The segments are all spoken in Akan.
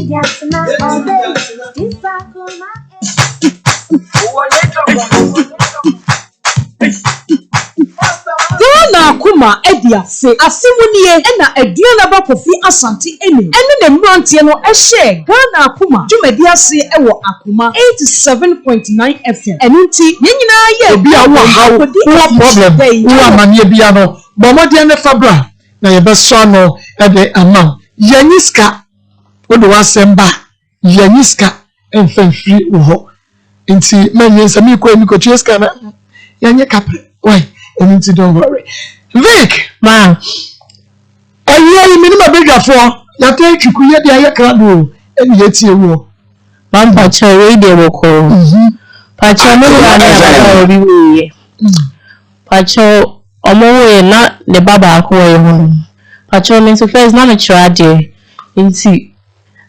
Ghana Akoma Edia say Asimunie ena Ediana ba Kofi Asante eni ene ne mrantie no ehye Ghana Akoma Dwumadi ase ewo Akoma 87.9 FM enti yenyina ye obi awo problem wo amane bia no bomode ne fabra na ye beso no e de ama yanyiska odo wasemba yanyiska enfenfri wo enti menye sami ko emi ko cheska na yanye kapre why enti don't worry Vic ma ayi minima bedwafo ya te twiku ye de ayeka do eni yetie wo man pa chere de woko pa chere no na na obi we pa chere omowe na ne baba akwa ye ho pa chere me so first na me chade enti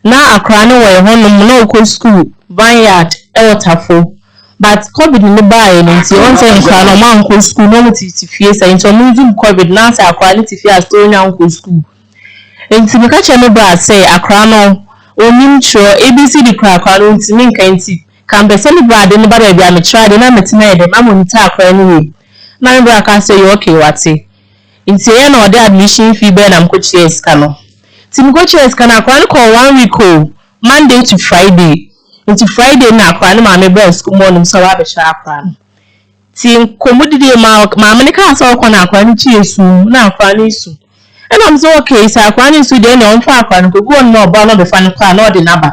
na akra no we ho no na okọ school vineyard eltafo but COVID no buy nti on say nkra no man ko school no ti fie say nti on zoom COVID na say akra ni ti fie as to nya ko school nti me ka che me bra say akra no onim tro ABCD akra no nti me nka nti kan be say me bra de no ba bia me try de na me tina de ma monitor akra ni we na me bra ka say you okay wate nti ye na ode admission fee be na mko chase ka no ti mko chase ka na akra no ko 1 week Monday to Friday. Until Friday na akwa ni maame bra school morning so wa be sha akwa ti komodide maame ne ka so akwa na akwa ni chi esu na akwa ni su and I'm so okay so akwa ni su de na on fa akwa no go on no ba no be fa no kwa na odi naba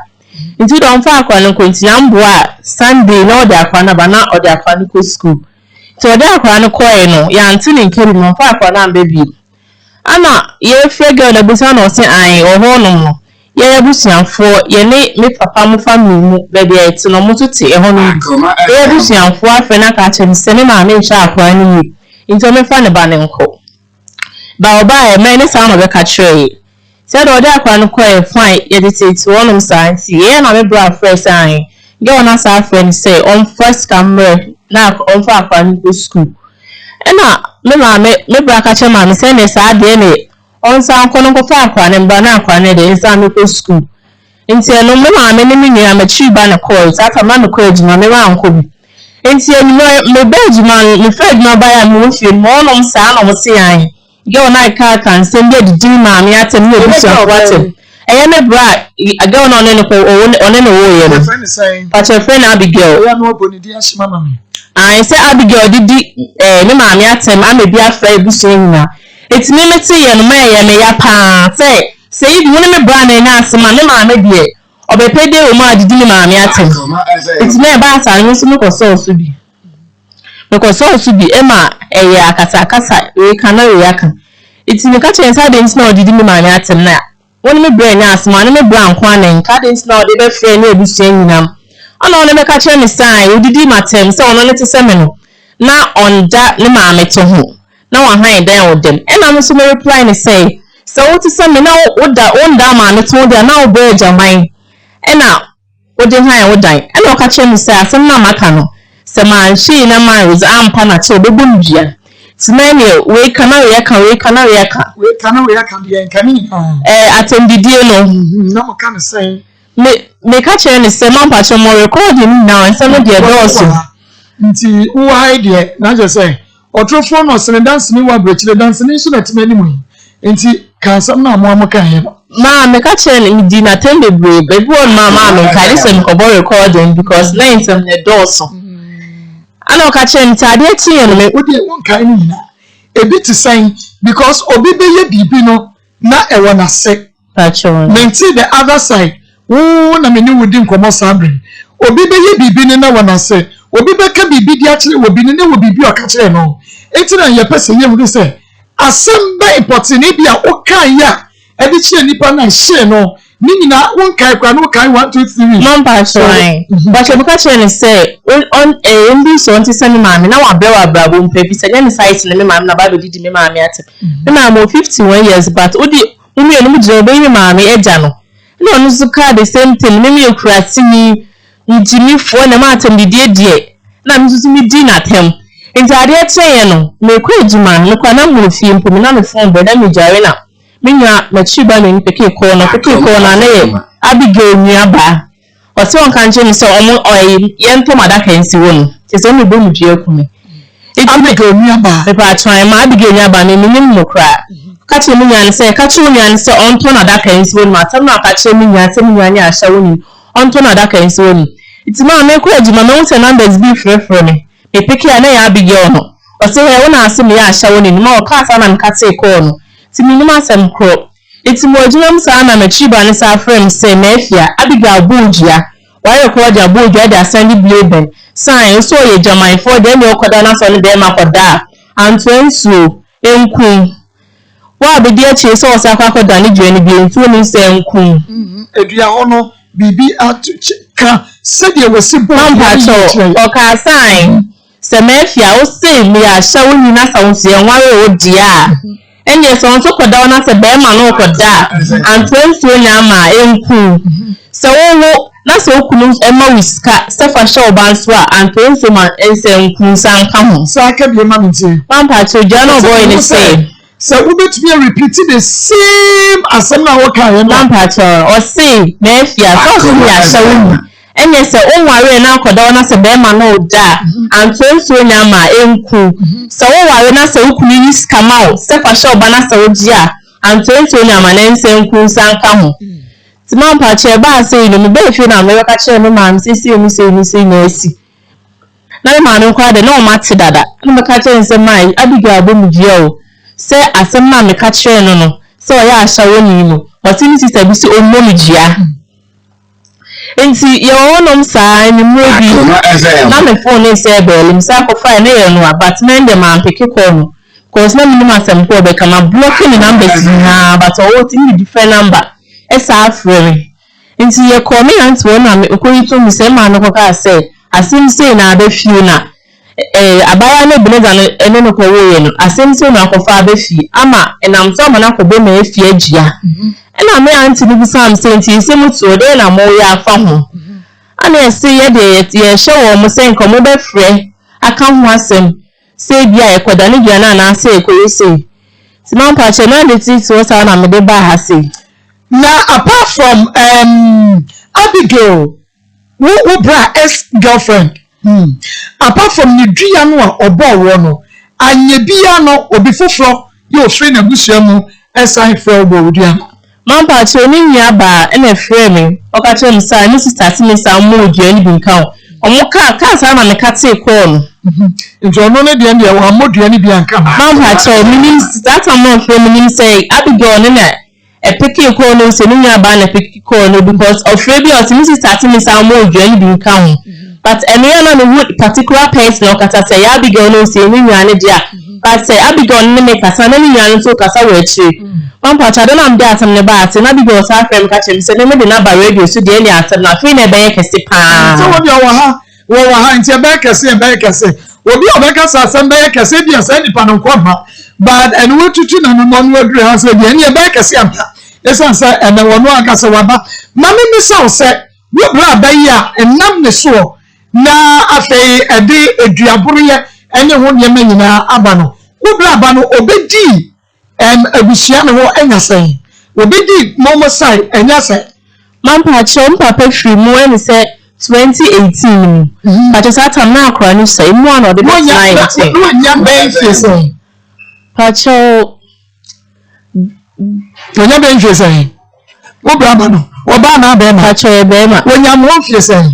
until don fa akwa no konti ambo a Sunday na odi akwa na ba na odi akwa ni ko school so odi akwa no ko no ya antini nkeri no fa akwa na baby ana ye frega na busa no se ai oho no ye busianfo ye ne me papa mo family mu be de eti no mututi e ho no ye busianfo afa na ka che se ne ma me hwa akwa ni yi into me fa ne ba ne nko ba oba e me ne sa no be ka chere se do de akwa no ko e fine ye de eti wonum sa anti ye na me bra first ai ge ona sa friend say on first camera na on fa akwa ni go school ena me ma me bra ka che ma me se ne sa de ne on sa kono ko fa akwa ne mba na akwa ne de nsa me ko school nti eno me ma me ne me nua ma chi ba na call sa fa ma me ko ejuma me wa nko bi nti eno me be ejuma me fa ejuma ba ya me fi mo no sa na mo se yan ge ona ka kan se me di ma me atem ne bi so atem eye me bra aga ona ne ko one ne wo ye no pa che friend Abigail ya no boni di ashima mama I say Abigail didi me ma me atem amebi afra ebuso nyina it's me ye no ma ye me ya pa say if you me bra na asema me ma me de obepede o ma didi me ma me atem it's me ba sa no so me ko so bi e ma eye akasa we kana we aka it's me ka chen sa de nti na didi me ma me atem na woni me bra na asema no me bra nkwa na nka de nti na de be frɛ na ebuso nyinam ana woni me ka chen me sai odidi matem say ono ne te se me no na onda ne ma me to ho na wa han dan with them and I'm so reply and say so what to say me now onda ma me to there now be jaman and now what dey han wo dan and o ka che me say asem na maka no se man she na man was ampa na che obebum bia smene we kana we aka bia nkani atendidie no na mo kan say me ka che ne se man pa che mo recording now and some of the doors nti wo idea na je say otrofo no sene dance ni wa brechile dance ni so na timani mu enti kan sam na mo amaka he ma me ka che ni di na tembe bre baby on ma me ka dey say ko recording because lines am the doors ana ka che ntade tie no me odi won kan ni na ebi ti sign because obi be ye bibi no na e wona se patron menti the other side wo na me ni wodi nkomo sabre obi be ye bibi ni na wona se obi be ka bibi di akire obi ni na wo bibi o ka kire no enti na ye pese ye mu se asemba ipotini bia o kan ya e di kire nipa na hye no ni nyina won kai kwa no kai 1 2 3 number try but you ka kire ni say on mbi so nti se ni maami na wa bewa brabo mpebi se ni site ni maami na ba be didi me maami ate me maami 51 years but odi umi enu mu jira be ni maami eja no ni onu zuka the same thing me ekurasi ni ntimi fo na ma atem die na msusu mi di na tem enti ade eche no me ko ejuma no kwa na mu fie mpo me na me phone be na me jare na Minya machiba no peke ko na ne Abigail nuaba. Ose on kan je so omo oyi yento madaka ensi wonu. Ti so me bo mu due kume. Abigail nuaba. Me pa twan ma Abigail nuaba me minim mo kra. Ka che minya ne se ka che minya ne se onto na daka ensi wonu atam na ka che minya se minya ne ahya wonu. Onto na daka ensi wonu. Iti ma me ko ejima me won numbers bi frefre me. Me peke ya na ya Abigail no. Ose he wona asem ya ahya wonu ma o ka sa na nka te ko no. Ti minim asem kro. Iti mo ejinam sa na machiba ne sa frame se mafia Abigail Bujia why ko ja Bujia da sandi bleben sign so ye jamai for dem e okoda na so ne dem akoda antwensu enku wa be dia che so sa akoda ne dwani bi entu ni se enku edua hono bibi ka se de wasi bo o ka sign se mafia o se mi a sha woni na sa wonse enware o dia enye so nso koda na se be ma no koda antwensu nyama enku so wo na so kunu ema wiska sefa show banso a antwensu ma ense enku sanka ho so aka bi ma nti pampa to jano boy ni say so we bet me repeat the same asem na wo kan yan pampa to o say mafia so mi a shawu enye se onware na koda na se be ma no da antwensu nyama enku so ware na se ukunu wiska ma sefa show bana se ogia antwensu nyama na ense enku sanka ho Timon pache ba say no me be fi na me ka che no ma sisi omi say ni say na esi na ma no kwa de no ma ti dada no me ka che nse mai Abigail abomujie o se asem na me ka che no se o ya ahya woni no o ti ni sister bi se o momujia enti ye wonom sa ni mobi na me phone ni se be lim sa ko fa na ye no apartment de ma peke ko no cause na me ma sem ko be kama blocking the numbers na but o ti ni different number esa afrere nti ye come ant wona me okoyito mi se ma no koka se asim se na abefi na abaya no blazer no eno no ko woye no asim se na akofa abefi ama enam so ma na ko be ma efi agia ena me anti ni bisam se nti se mutu de na mo ya afa ho ana ese ye de ye hye mo se nko mo be frɛ aka ho asem se bia ye koda ne bia na se ekoye se simon pa che na de ti so sa na me de ba ha se. Now, apart from Abigail, who bra ex-girlfriend, apart from Nidiano or Bowono, and Yebiano or before your friend of Bushamu, as I feel Bodian. Mampa Choni Yaba and a framing, or Catching Sign, Mrs. Tassimi, some more journey being count. Or Moka, Casa, and a catty corn. If you're not the end, you are more journey being come. Mampa Choni means that I'm not framing, say, Abigail in it. A picky corner, so no ban a picky corner because of Freddy or Mrs. Tatimi sound more journey being count. But any other would particular person or Cata say Abigail no say me but say Abigail make a son and yan so Casa Wechi. One part I don't am there some nebat and Abigail's half frame catching so they made the number radio so the only answer not free never a stipa. So what you are, well, into a back, say, well, be a back as some back, as if you are sending Panon Quamba, but and what you do and one word house with the any back as yes, answer, and then one Casawaba. Mammy Miss South said, we brought Baya and Nam the Saw. Now, after a day, a Diaburia, and the one Yemena Abano. We brought Bano Obedi and a Bishiano and Yasay. Obedi, Momo side, and Yasay. Mampa Chom Papa Free Moen said 2018. But it's at a now crying, say one or the one. Pacho. When you're being saying, what Brabano, or Bana Bema, Pacho Bema, when you're more saying,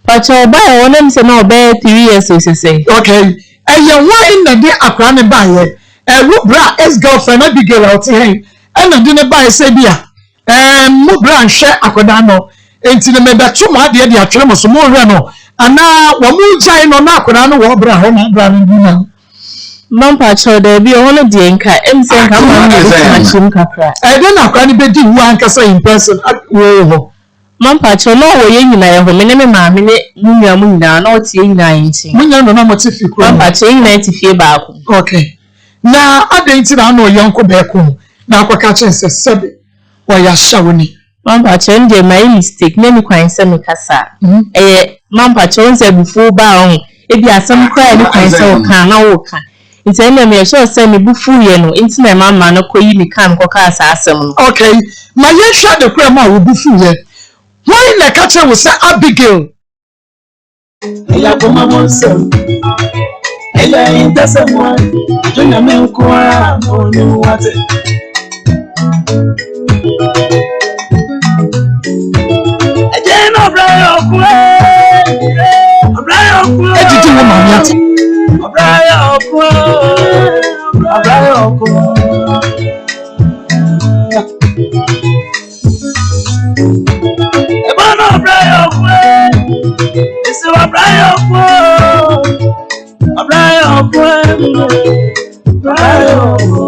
Pacho by one them say no bear 3 years, so say. Okay, and you're one in the day a crown by it, and Rubra ex-girlfriend, I begin out here, and I didn't buy a Sabia, and Mubra and share Akodano, into the Mebatuma, the Atremos, more Reno, and now one more giant on Akodano, Wabra, Home, Brandon. Mampa cho there be one of the anchor MC kakra. I don't know can be do one kasa in person at wo. Mampa cho no wo yin na ho me ne ma me ne munya munya na o tie yin na yin. Munya no na motifi ko. Mampa cho yin na tifie ba ko. Okay. Na adenti na no yanko be ko na akwaka chense sebe wa ya shawoni. Mampa cho nje my mistake na mi kwan se me kasa. Mampa cho nse before ba on e bi asem kra ni kwan se o kan na wo kan. It's any me so say me bufu ye no into my mama no koyi me kan ko ka asasem no. Okay, my yen share the grandma will bufu ye. Why na catcher will say Abigail? Akoma monso. Ella intasa mwa. Jona menkwa no wate. Ejeno brayo kwe. Brayo kwe. Ejiti wo ma nyata. Brayo kwe. Brayo kwe. Ebono brayo kwe. Isi wa brayo kwe. Brayo kwe. Brayo kwe.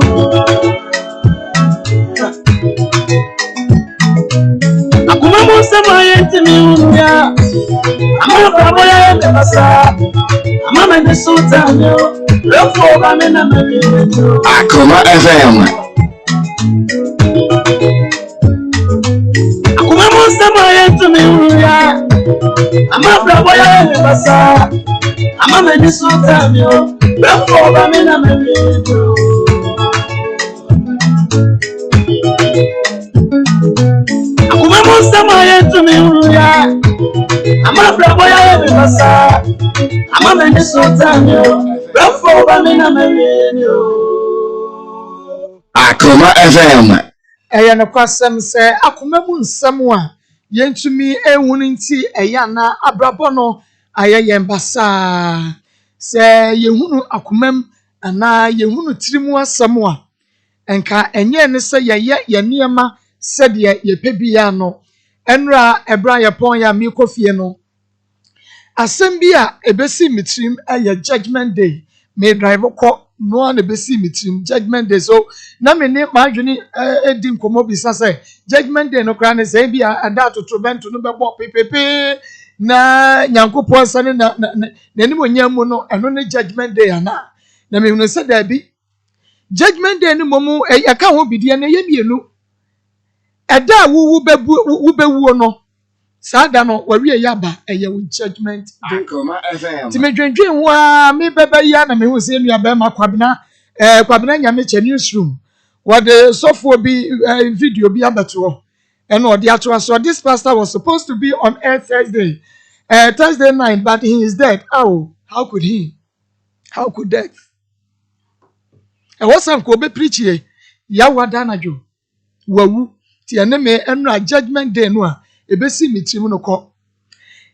Akoma monso moyenti miunya. Amama brabo ya ndebasa. Amama nesutanyo. Lofo ba mena mabiro. Akoma FM. Akoma monso moyenti miunya. Amama brabo ya ndebasa. Amama nesutanyo. Lofo ba mena mabiro. Akoma monso moyenti miunya. Amama brabo ya ndebasa. Amama nesutanyo. Lofo ba mena mabiro. Akoma FM. Eya no kwasem se akoma mu nsem a yentumi ehunu nti eya na abrabọ no ayeye mbasa se yehunu akomam ana yehunu tirimu asem a enka enye ne se ye niema se de ye pebia no enra ebra ye pon ya mi kofie no asem bi a ebesi mitrim eye judgment day me drive ko no na ebesi mitrim judgment day so na me ne madwene edi nkomo bisa say judgment day no kra ne say bi ada totrobento no bebo pepepe na nyankopon sane na nanim onyam no eno ne judgment day ana na me hunu say da bi judgment day no momu aka ho bidie na ye mienu eda wuwu bewu no sada no wari yaba eye wo judgment day. Akoma FM. Ti me dwendwen ho a me beba ya na me hu se nua ba ma kwabena nyame che newsroom what the software be video be abato and no the actual so this pastor was supposed to be on air Thursday night but he is dead. How could that and what's am ko be preach ye ya wada na jo wawu ti ene me enra judgment day no a ebesi mitrim no ko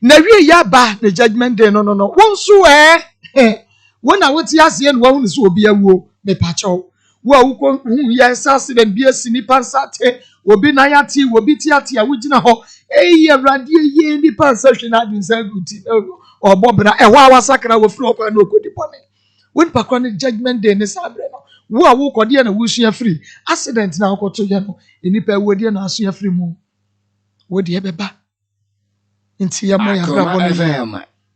na wie ya ba na judgment day no wonso wona woti ase no wahu so obi awuo me pacho wo awuko hu ya accident bi asini pansate obi na yati obi tiati a wugina ho awrade ye ni pansahwe na adun sa guti obobra eho awasakra wo firi okwa na okodi bone won pakwa ne judgment day ne sabre no wo awukode na wusua free accident na akoto ye no enipa wodi na asua free mu wodi ebeba nti ya mo ya brabo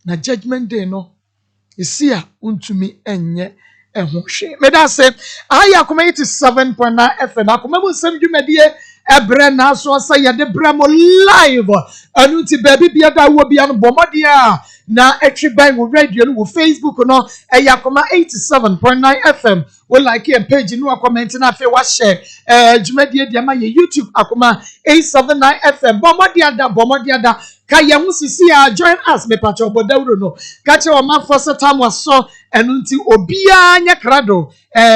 na judgment day no isi a untumi enye ehwo hwe me da se aya Akoma 87.9 FM Akoma mu nsem dwumadie ebre na so asa ye de bramo live anu ti baby bia da wo bia no bomode a na etwi ban wo radio no wo Facebook no Akoma 87.9 FM wo like and page no comment na fe wa share dwumadie dia ma ye YouTube Akoma 879 FM bomode ada kaya musisi a join us me pacho bodawro no kache o manfo time waso enu nti obia nya krado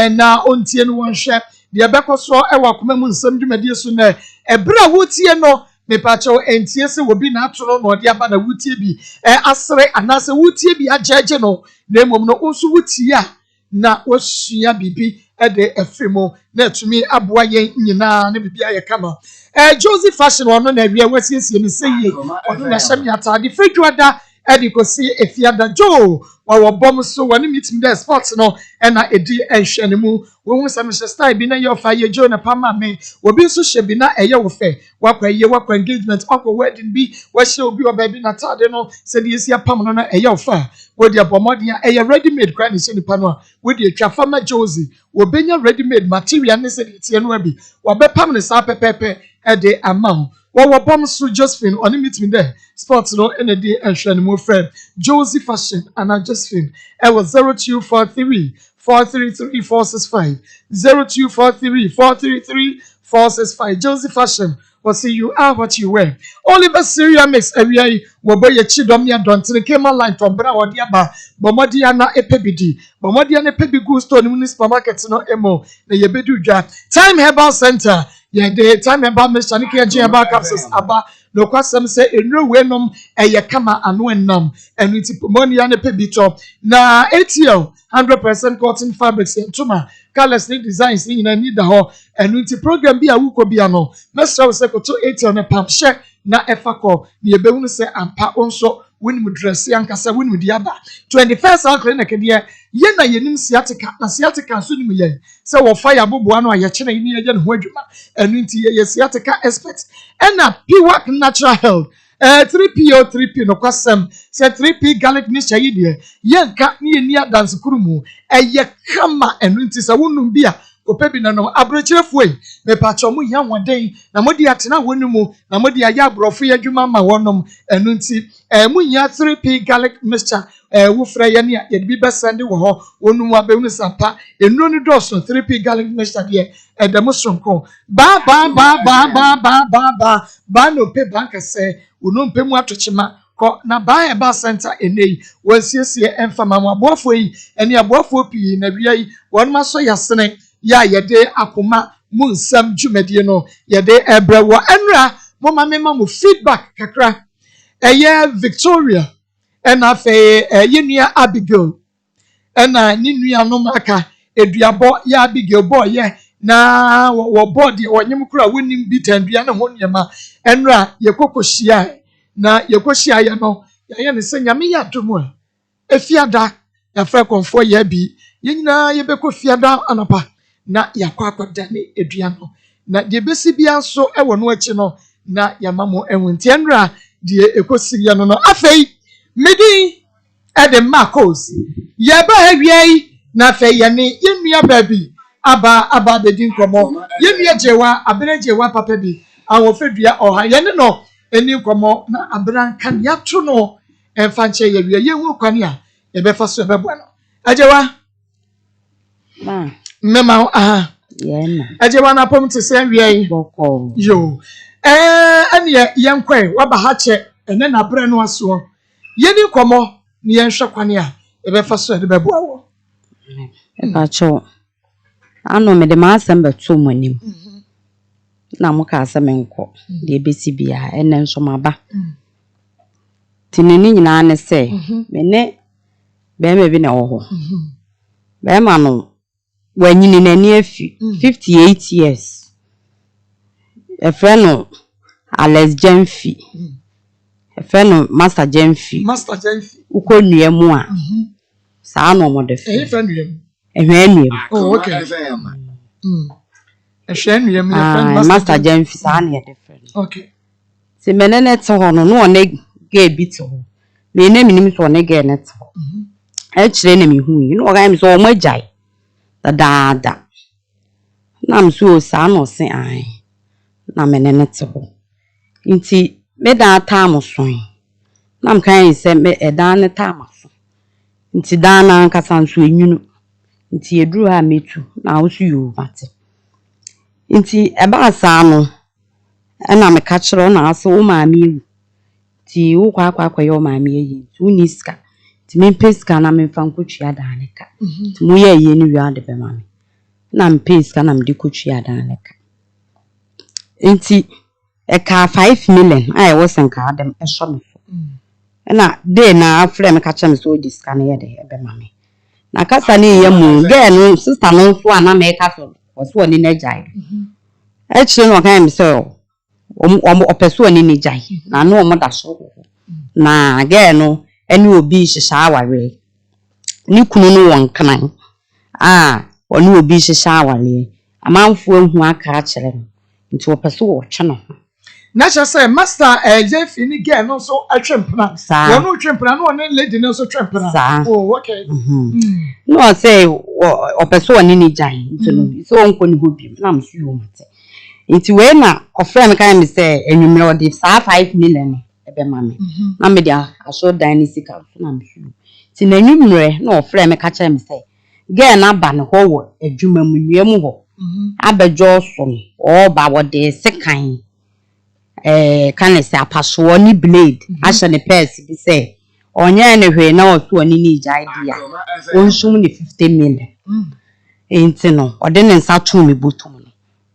na ontie no wonhwe de bekoso ewa Akoma mu nsam dwumadie so na ebra wotie no me pacho entie se wobi na atoro no de aba na wotie bi asere anase wotie bi ajeje no na emom no onso wotie a na wasua bibi de efremo na tumi aboa yen nyina na bibi aye kama Josie fashion ono na wie wasiesie ni seye ono na hyem atade fedwada edikosi efiada jo wa bom so wani meeting the sports no na edi ehwe mu wo hu sam style bi na ye ofa ye jo na pama me obi so hye bi na eye wo fe wakwa engagement akwa wedding bi wa hye obi oba bi na tade no se de esi apam no na eye ofa wo de abomodin eye ready made kra ni se nipa no a wo de atwa fama Josie wo benya ready made material ne se de tie no abi wo be pam ne sa pepepe de amount wo bom so Josephine on meet me there sports no in the ehwe ni mo friend Josie fashion and Josephine it was 0243 433 465 0243 433 465. Josie Fashion will see you are what you wear. Oliver Syria makes a way Waboya Chidomia Dontin came online from Brown Diaba, Bomodiana Epebidi, Bomodiana Pebi Gusto, Municipal Markets no emo, the Yebeduja. Time Herbal Center. Yeah, the time about Mr. Nicky and Jamba capsules about no question say in no way num a yakama and when num and it's money and a pebito. Na ATL 100% cotton fabrics and tuma colors need designs in a need the hall and it's program be a wuko biano. Mr. Secretary to 80 on a pump check na efako ni ebewunu say ampa onso when we dress yankasa when we diaba 21st our clinic there ye na yenim sciatica na sciatica so nim ye say wo fire bobo ano aye chene ni ye ho adwuma enu nti ye sciatica expert na P-Work natural health 3P 3P no kwasem say 3P garlic mixture yi de ye nka ni ni dance kurumu eye kama enu nti say wonum bia opebi na no abrochirefue me pacho mu ya woden na modi atena wonumu na modi aya abrofo ya dwuma ma wonom enu nti mu nya 3P garlic mixture wo fra ye ne ye bi besende wo ho wonumu abenu sampa enu ni doso 3P garlic mixture de edemo sonko ba no pe banka se wonom pe mu atochima ko na ba eba center enei wonsiesie emfama mu aboafo yi ene aboafo pii na bia yi wonma so yasene ya yede akoma mu nsam dwumedie no yede ebrewo enra mo ma mema mo feedback kakra eye Victoria ena fe yenua Abigail ena ni nua no maka eduabo ya Abigail boy ye na wo body wonyem kura wonim bi tandua na ho niema enra yekokohia na yekohia ye no ye ne senya me ya domo efiada ya fra konfo ye bi yenyina yebekɔ fiada anapa na yakɔ akɔda ne eduano na de besi bia so ɛwɔ no akyi no na yamamo enwunti enra de ekosi ya no no afei medi ede Maa Akos yeba hawiai na afei ye ne yenua baabi aba bedin komo yenua jewa abere jewa papa bi awofedua oha ye ne no eni komo na abran kan yato no emfa nche ye wie ye hu kwani a ye befa so bebo no ajewa ma mema yena ajewa na pom te se wie boko yo ene ye nkwe waba ha che ene na bre no aso yeni komo ni ye hwe kwani a ye befa so de bebo awo pacho ano me de ma asem beto monim na mo ka asem enko de besi bia ene nso maba tinini nyina ne se me ne be me bi na wo ho be ma no wanyini nani afi 58 years a friend Alex Jemfi a friend Master Jemfi uko nuemu a saa no mo de fe friend nuemu oh okay a friend nuemu friend Master Jemfi saa ne de friend okay se menene to ho no no ne ge bi to ho me na minim so ne ge ne to e kire na mi hu yi no ga mi so o magai da na mso saa no se ai na menene to ho nti me da ta mo so na mkan se me edan ne ta ma so nti dan na nkasa nso enwunu nti eduru ha metu na wo so yo bate nti eba saa no na me ka kire na aso wo maami ewu ti wo kwa yo maami eyi tu ni ska ti me peska na me fa nkotua dan ne ka ti mo ye ye ni wi de be maami na me peska na me de kotua dan ne ka nti e ka 5 million ai wo senka adam e so me na de na afre me ka kire me so diska na ye de be maami na kasa ni ye mu ge no sister no so ana me ka so wo so ni na jai e kire no kan me so opeso ni ni jai na no mo da so na ge no eni obi hihya aware ni kunu no won kan oni obi hihya aware amanfo ehu aka a kire no nti opeso wo twe no na cha say Master Jemfi ni ge no so atwempena wono twempena no ne lady no so twempena oh okay no say opeso ni ni jai nti no so onko ni hobi na msu yo mate nti we na ofre me kan me say enwumre odi saa 5 million ebe mame na me dia aso dan ni sika so na msu ti na enwumre na ofre me ka kire me say Girl na ba ne ho wo adwuma mu nuam ho. Abejo so no o ba wo de sekan kan se apaso ni blade ahye ne purse bi se onye ne hwe na oso oni ni jai dia onsum ni 50 million enti no ode ne nsa to me botum no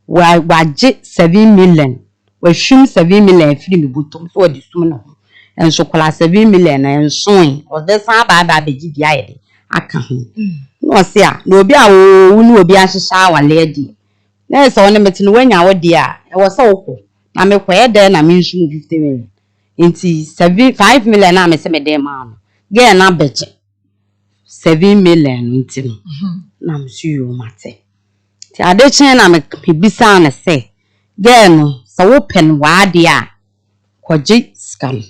wa je 7 million wa hwim 7 million firi me botum so ode sum no enso kola 7 million na enso ode san ba beji bia ye aka ho no se a na obi a wo nu obi ahihya wale adi na so ne metino wanya wo dia e wo se wo na me kwaye de na me nsu 50 million enti 5 million na me se me de ma no ge na beje 7 million enti no na msu yo mate ti ade chen na me bisa na se ge no so wo pen wa de a kwaje skam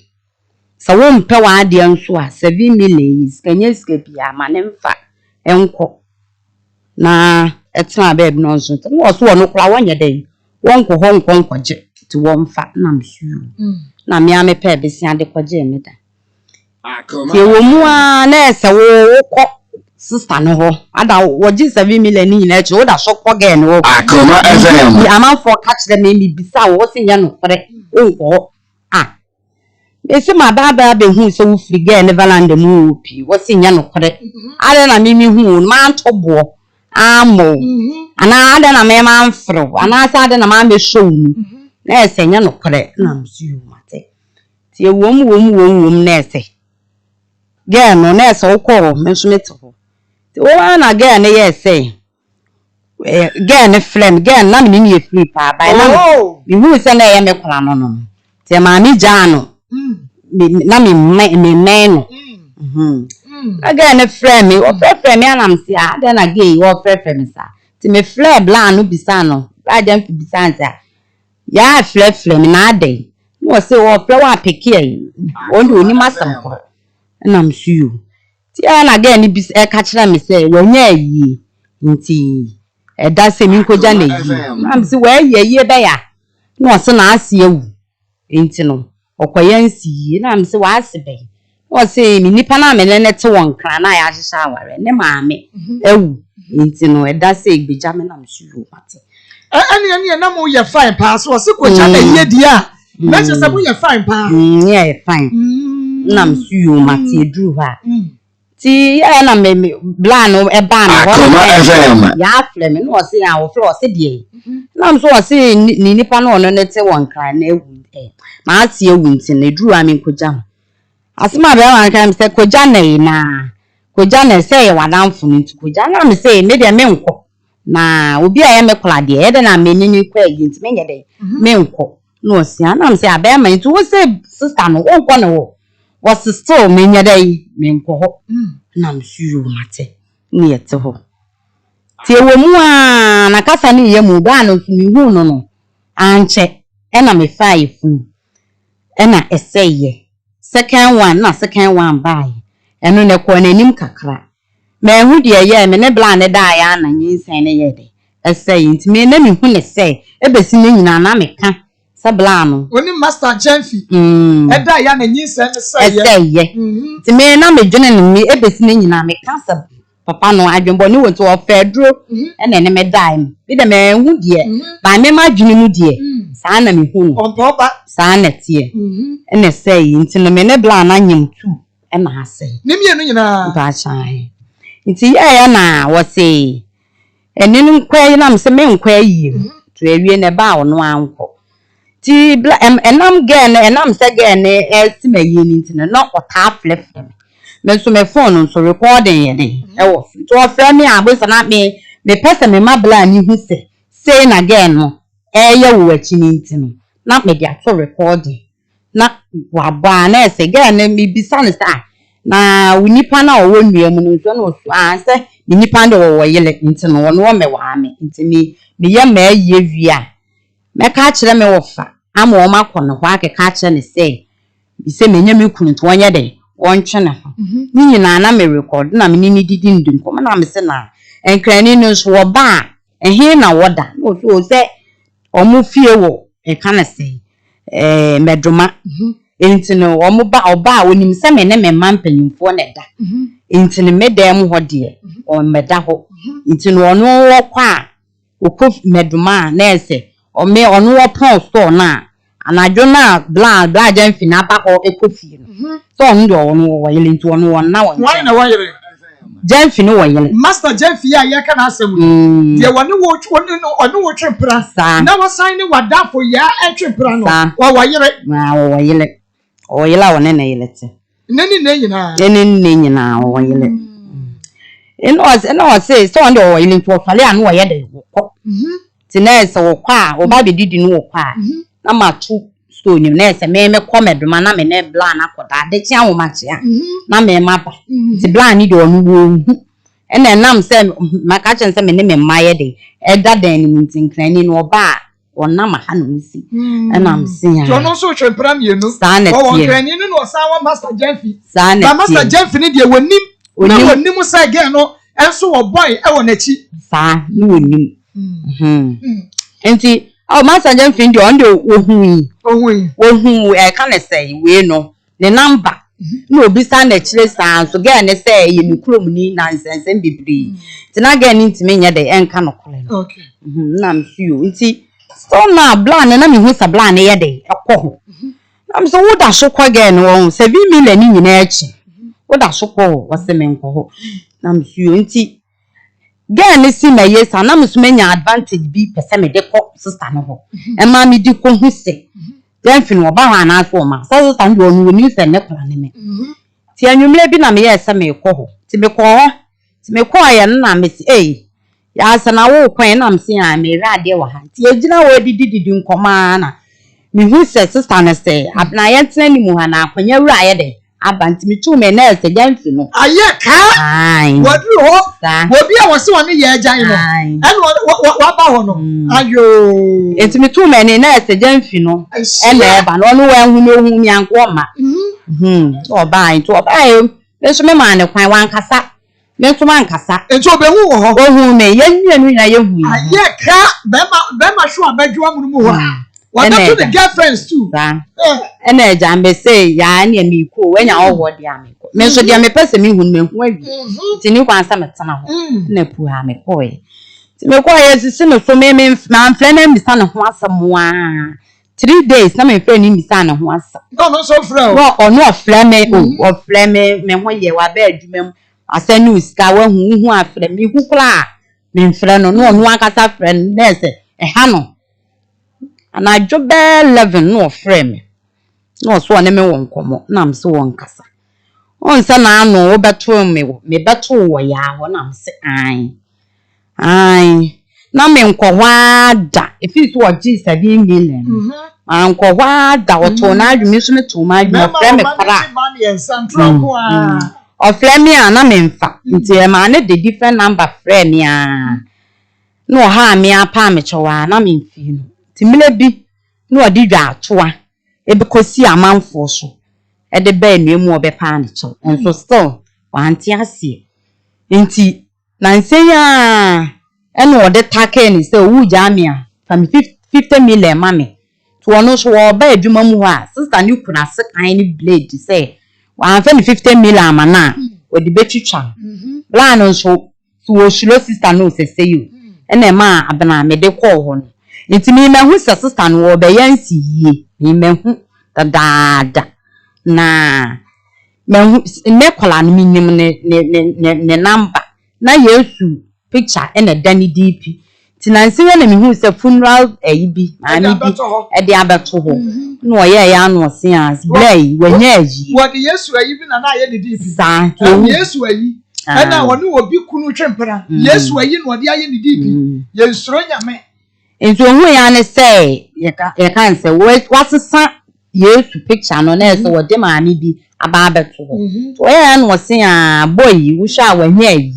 so wo mpe wa de nso a 7 million skanye ska bia ma ne mfa enko na etra babe no nso no so no kra wonye de wonko ho nko kwaje ti wonfa na msu na me ame pe besi ade kwaje me da ti wo mu a na ese wo ko sister no ho ada wo ji 7 million ni na echi wo da so ko ge no Akoma FM ama for catch them me bisa wo se nya no kre wo ese ma ba be hu so wo free ge Neverland mu pi wo se nya no kre ada na mimi hu ma ntobo amo ana ada na me ma mfro ana sa ada na ma me show mu na ese nya no kre na msu mate ti wom na ese ge no na ese wo ko me so meto ti wo na ge na ye ese ge na flame ge na me ni free pa ba na mi hu se na ye me kora no ti ma mi ja no na mi no aga na frame o frame anam si ada na ge o frame sa ti me flare bla no bisa no ba jam fi bisa nta ya flame na ade no se o flare wa peke on do ni masam ko na msuo ti ana ga ni bis e ka kira me se wanya yi nti e da se mi nkoja na yi na msi wa ye be ya no se na ase ewu nti no okoya nsi na msi wa ase be o se mi nipa na me ne te won kra na ya hihya aware ne maame ewu nti no e da se egbeja me na msuo mate ani na mo ye fine pa so se ko cha na ye dia na che se mo ye fine pa yeah fine na msuo mate dru ha ti ya na me bla no e ba no Akoma FM ya flame no se ya wo flo se die na mso wo se ni nipa no no ne te won kra na ewu ma ase ewu nti na dru ha me nkoja asema be wan kan se koja na se ye wadanfo nti koja na me se me de me nko na obi a ye me kola de e de na me nini kwa yi nti me nye de me nko no sia na me se abe ma nti wo se sister no wo nko no wo sister me nye de me nko ho na msuo mate ni yete ho ti ewo mu a na kasa ni ye mu ba no mi hu no anche e na me fa ifu e na eseye second one by eno ne ko na nim kakra ma hu de ye me ne bla ne da ya na nyinsen ne ye de eseye nti me na me hu ne se ebesi ne nyina na me ka se bla no oni master champi e da ya na nyinsen ne se ye eseye nti me na me dwene ne me ebesi ne nyina me ka se papa no adwembo ne wonto ofedro ene ne me dai bi de me hu de ba me ma dwene mu de sa na me hu on toba sa na tie ene sei nti no me ne bla na nyem tu e na ase ni mienu nyina ba chan nti ya na wo se ene no kwai na me se me nkwai yi to ewie ne ba ono anko ti bla enam ge ne enam se ge ne esi mayi ni nti no ota flip me so me phone so recording ye de e wo to frame me abosa na me pese me ma bla ni hu se say na ge no ye wo achi ni nti no na me dia to recording na waba na ese ge na me bisa ne sa na winipa na owo nuam no so no so se nipa ndo wo yele nti no wo me wa me nti me ye ma ye wia me ka kire me wo fa ama o makọ no ho akeka kire ne se me nya me kunu to onye de wontwe ne ho ni nyina na me record na me ni didi ndunko na me se na enkrani no so wo ba ehe na woda no so se omu fie wo e kana se medroma enti no omu ba oba onim se me ne me mampanyimfo ne da Into the medem ho dear or medaho. Into no walk kwa meduma nurse or me or no pon store na. And I don't know blood and finapa or a coffee. So on no into one now. Why na why Jenfi no way. Master Jenfi ya can asem. There one watch one no watch prasa. Now was signing what that for ya entry prano. Why yere? Now yele. Or yella on any letter. Nani na. Any name now or yele. And I say so under oil into a fale and why yede. Tines or qua or baby didn't know qua. Number 2 stone you nurse and me come at the man I'm in blan aqua. The chow match ya. Na me mapa. The blind need on and then nam say my catching some name my day. That then meeting cleaning or bar or nama hanu see. And I'm seeing. You no so pram you know. Stand it. No sour Master Jenfi. Stand it. Master Jenfi need you when nim say again no. And so a boy I want to cheat. Sa no nim. And see. Oh, Master Jenfi do on the who I can't say we know the number. No, be stand a chile sound so get and say you clum ni nonsense and be free. Then I get into me at the end can of okay. Nam few. See, so now blind and I mean who's a blind a day. I'm so what I show again won't 7 million in edge. What I show was the main call. Nam few. See. Again, see my yes, and I'm many advantage be per semi deco sister no. And mammy do come who say. Then fin or barana for my so stand on news and neckle anime. Tia you may be na me yes, I may call. To be quiet and I miss A. Yes, and I walk when I'm seeing I may ride there. Tia Gina already did it in command. Me who says sister and say, I've not yet any more when you're right. Abant me 2 men else again to know. Aye, what you hope? What be our son here, Jano? And what about no? Ayo, it's me 2 men in else again, you know. And never no one who know whom young woman. Or buying to a buy. There's a man of my one cassa. There's a man cassa. And so be who may young. Aye, Bema sure bedroom more. What about the girlfriends too? And I jambe say, ya and me cool when you're all what yammy. Mention the me person me who may wait. It's a new one summer tunnel. No poor hammy boy. To me quiet is a for me, man, flaming the son of once someone. 3 days, some friend in the son of once. No, so fro. Or no flaming or flaming, men when you are bedroom. I send you scour who are flaming who cry. Men friend or no one can have friend, there's a hano. And I job 11 no frame. No swan me won't come. Nam so one cassa. On son, I know better me better way ya when I'm say aye. Now me wada. If it's what G 7 million. Uncle wada or tona mission to my friend money and some trouble. Or flame and I'm in fact. Until a man the different number frame ya. No harm me a pamicho and I'm in fino. Timile no adi dwa atoa e bekosi amanfo so e de ba enu obe pa ne cho enso still wanti ase enti na nsenya e no de take ni se wu jamia fam 50 million mame to ono so oba adwuma mu ha sister ni kuna se kan ni blade say wan fa ni 50 million amana we de betwitwa plan nso so wo shilo sister no se you e na ma abana me de call ho no nti me hu sister no wo be yansi yie me hu dada na me hu me kwala no minim ne number na yesu picture e na dani dp ti na nse na me hu se funeral bi ani bi e de abeto ho no ye ya no se as blay wanya yi what yesu ayi bi na ye de dp sa yesu ayi e na wonu obi kunu twempera yesu ayi no de aye ne dp ye nsoro nyame nti ohun ya ne say ye kan say wasesa yesu picture no na say wo de maami bi aba abeto ho to ye no se a boy wo sha wanya yi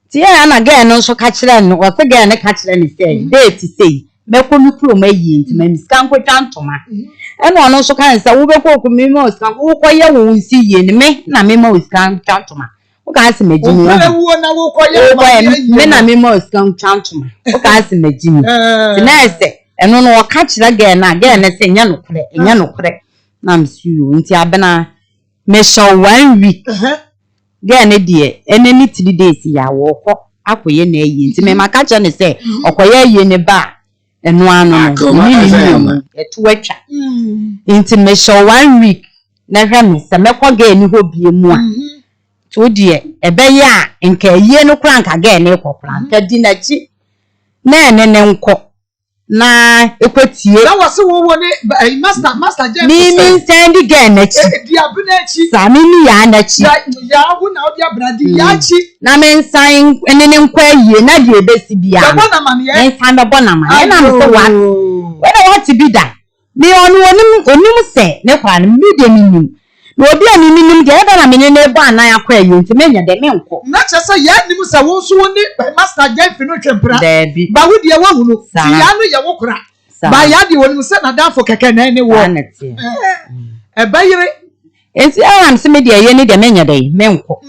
ti ya na ga no so ka kire no wo se ga ne ka kire ne say date say mekomi kuro mayi nti mamiska nkwatwa ntoma e no no so kan say wo beko ko mi mo ska wo koye wo nsi ye ne me na me mo ska ntoma wo ka se magini wo na wo koye me na me mo ska ntoma wo ka se magini ti na say eno no wo ka kire ga ne say nya no kure na msiu nti abena me show 1 week Girl ne de enemy 3 days ya wo kọ akoye na eyi nti me maka che ne say okoye eyi ne ba eno anu no etu atwa nti me show 1 week na hwe me se mekọ girl ni ho bie mu a to de ebe ya nka eyi no kra nka girl ne kokra nka di na chi na ne nko na ekwetie na wase wo ne master James mi send girl na chi di abuna chi sami ni ya na chi ya hu na odi abradi ya chi na men sign enene nkwa yie na de ebesi bia na bona man ye en san bona man na me say what when I want to be that me onim se ne kwa mi de minim na obi a minim de eba na me ne ebo anan akwa yie nti menya de me nko na chese ya nim se wo so ni master James no twempra Debi ba wo de wa hu no ti ya no ye wo kra ba ya de wonim se na dan fo keke na ne wo e bayire enti am se me de ye ne de menya de me nko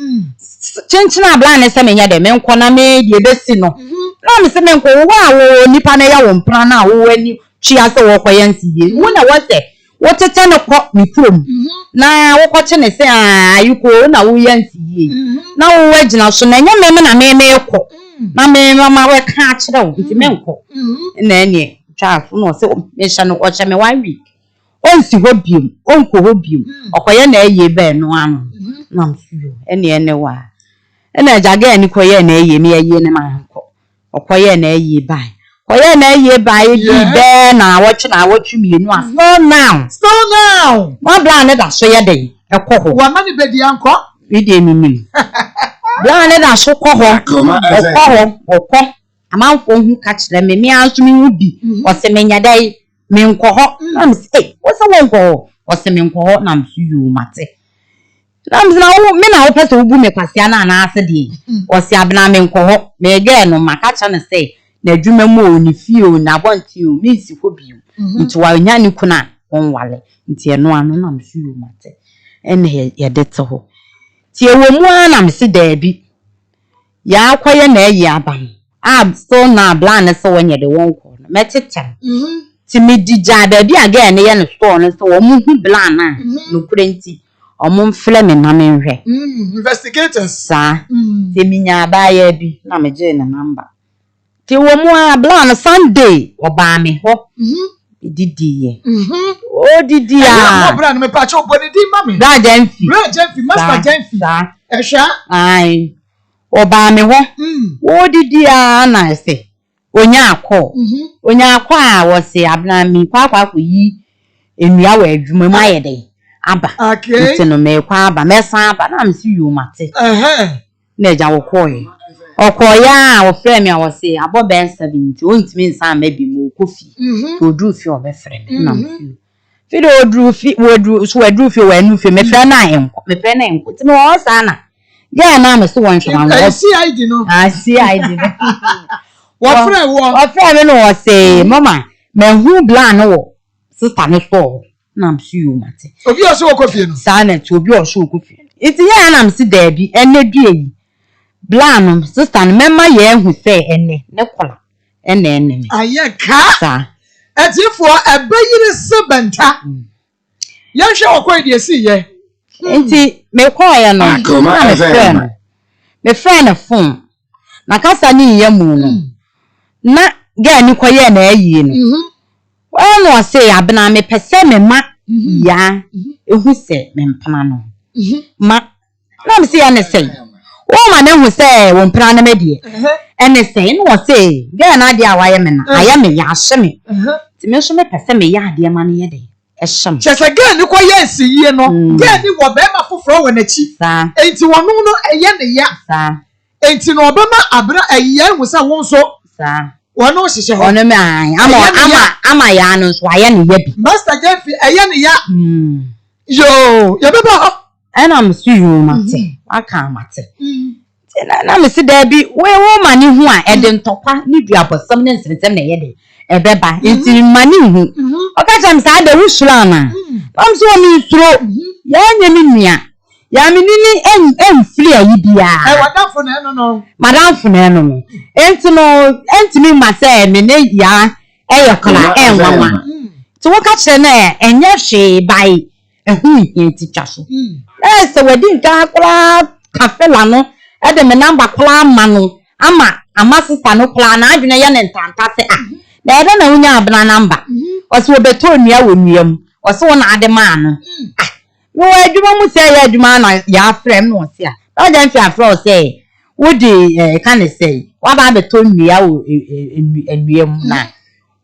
chenchina abla ne se menya de me nko na me de ebesi no na me se me nko wo nipa na ya wo mpra na wo ani twa se wo koyansi ye wo na wo se wo tete ne ko ni prom na wo ko che ne se ayuko na wo yansi ye na wo wagina so na nya me na me ko na me mama we ka kire wo nti me nko na ene twa so no se me hya no ko che me 1 week onsi ho biem onko ho biem okoye na eye be no anu na msuyo ene wa ene ajaga ni koye na eye me eye ne manko okoye na eye bai koye na eye bai di be na awotwe mienu a so now ma bla ne da so ye den ekoho wa ma ni be di anko we de minim bla ne da so koho okọ amanfo hu ka kire me anso mi hu bi o se menya dai me nkoho na me say wo se wo nkoho o se me nkoho na msuyo mate na me na wo me na wo pese wo bu me kwase na na ase de o se abna me nkoho me ge no maka cha ne say na adwuma mu oni fie na bonti o me si ko bi nti wa nya ni kuna won wale nti eno anu na msuyo mate ene ye de to ho ti ewo mu na me se da bi ya kwaye na eyi aban so na bla ne so wonye de won ko me tetem ti mi dija da bi aga ne ye no store no so wo mu hu bla na no kurenti omo mfle me na me nhwe investigators sa ti mi nya ba ya bi na me je na number ti wo mu a bla no Sunday oba me ho didi ye o didi a bra no me pa cho boni di mami bra Jamfi master Jamfi ehwa ai oba me ho o didi a na se onya akọ a wo se abna mi kwa yi enua wa adwuma mu ayede aba nti no me kwa aba mesan aba na msi yo mate na eja wo koye okoya wo frɛ me a wo se abo ben 70 o ntimi nsan ma bi mo kofi to dru fi o be frɛ me na msi fi do dru fi wo dru fi wa nu fi me frɛ na enko ti me wo sa na ya na me so won hwema no CID no CID wo frɛ me no wo say mama me hu bla no wo sister no store na msuyo mate obi o so okofie no sa na ti obi o so okofie iti ya na msi da bi ene due yi bla no sister no mema ye hu say ene ne kola ene me aye ka sa etifo ebayire sebenta ya hwe okoi de si ye enti me koya no me friend phone na kasa ni ye mu no na ga ni koye na ayi no no say abna me pese me ma ya ehu se me mpana no ma na me say ya ne say o ma na hu say wo mpana na me de ene say no say ga na de awaye me na aya me ya hye me ti me so me pese me ya de ma na ye de ehye me chese ga ni koye si yie no ga ni wo be ma foforo wo na chi enti wono no eye ne ya enti no obema abra eye hu say won so wono hihye ho ono me ama ya no so aye ne ya bi master Jamfi eye ne ya yo ya beba ho ana msuyo mate aka mate na me si da bi we wo mani hu a ede ntokwa ni duabosam ne nsensem na ye de ebeba enti mani hu oka jam sa da wusura na am so mi suro ya nya mi nua ya mi ni enfli ayi bia wadafo na eno no madamfo na eno no enti mi ma say me ne ya eyokola enwanwa ti wo ka kire na enye hwe bai ehu enti twaso se wedi nka akra cafe la no e de me number kla ama no ama sister no kla na adwene ye ne ntanta se na ede na unya abna number oso obeto nua wonuam oso na ade ma no no adwuma mu se ya adwuma na ya frem no se a na ja mfi afro se wodi kan say wa ba beto nua wo enuam na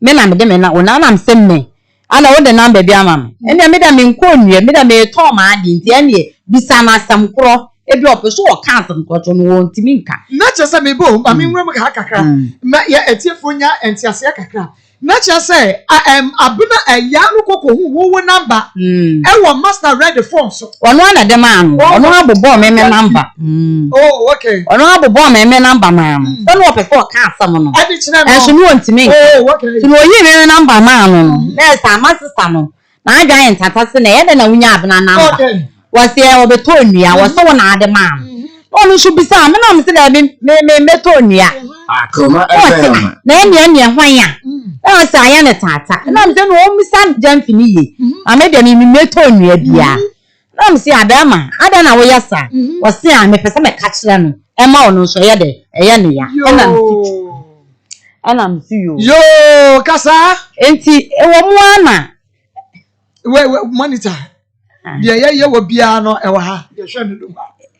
me na me de me na ona na mse me ana wo de number bi ama ene me da me nko nua me da me to ma adi nti ene bisa na asam kro ebi opeso o kan asam kro to no won mi nka na chese me bo ma me nwram ka kakra ma ya etiefo nya entiase kakra na chese abuna eya no kokko hu wo number e wo master read the form so ono na de ma no ono abobo me number oh okay ono abobo me number ma so no opeso o kan asam no adi chine no enso no won mi oh okay so no yi me number ma no na sa ma sister no na adwan ntata se na ye de na wunya abna number okay wasi e obeto nua wasi wona ade ma onu shu bisa me na me se da me to nua Akoma na ene hwan ya na sa ya ne tata na me se no o misa jamfini ye ame de me to nua bia na me se adama ada na wo ya sa wasi a me pese me ka kire no e ma onu so ye de eye ne ya ana me si yo kasa enti e wo mu ana we monitor ye wo bia no e wa ha ye hwe ne do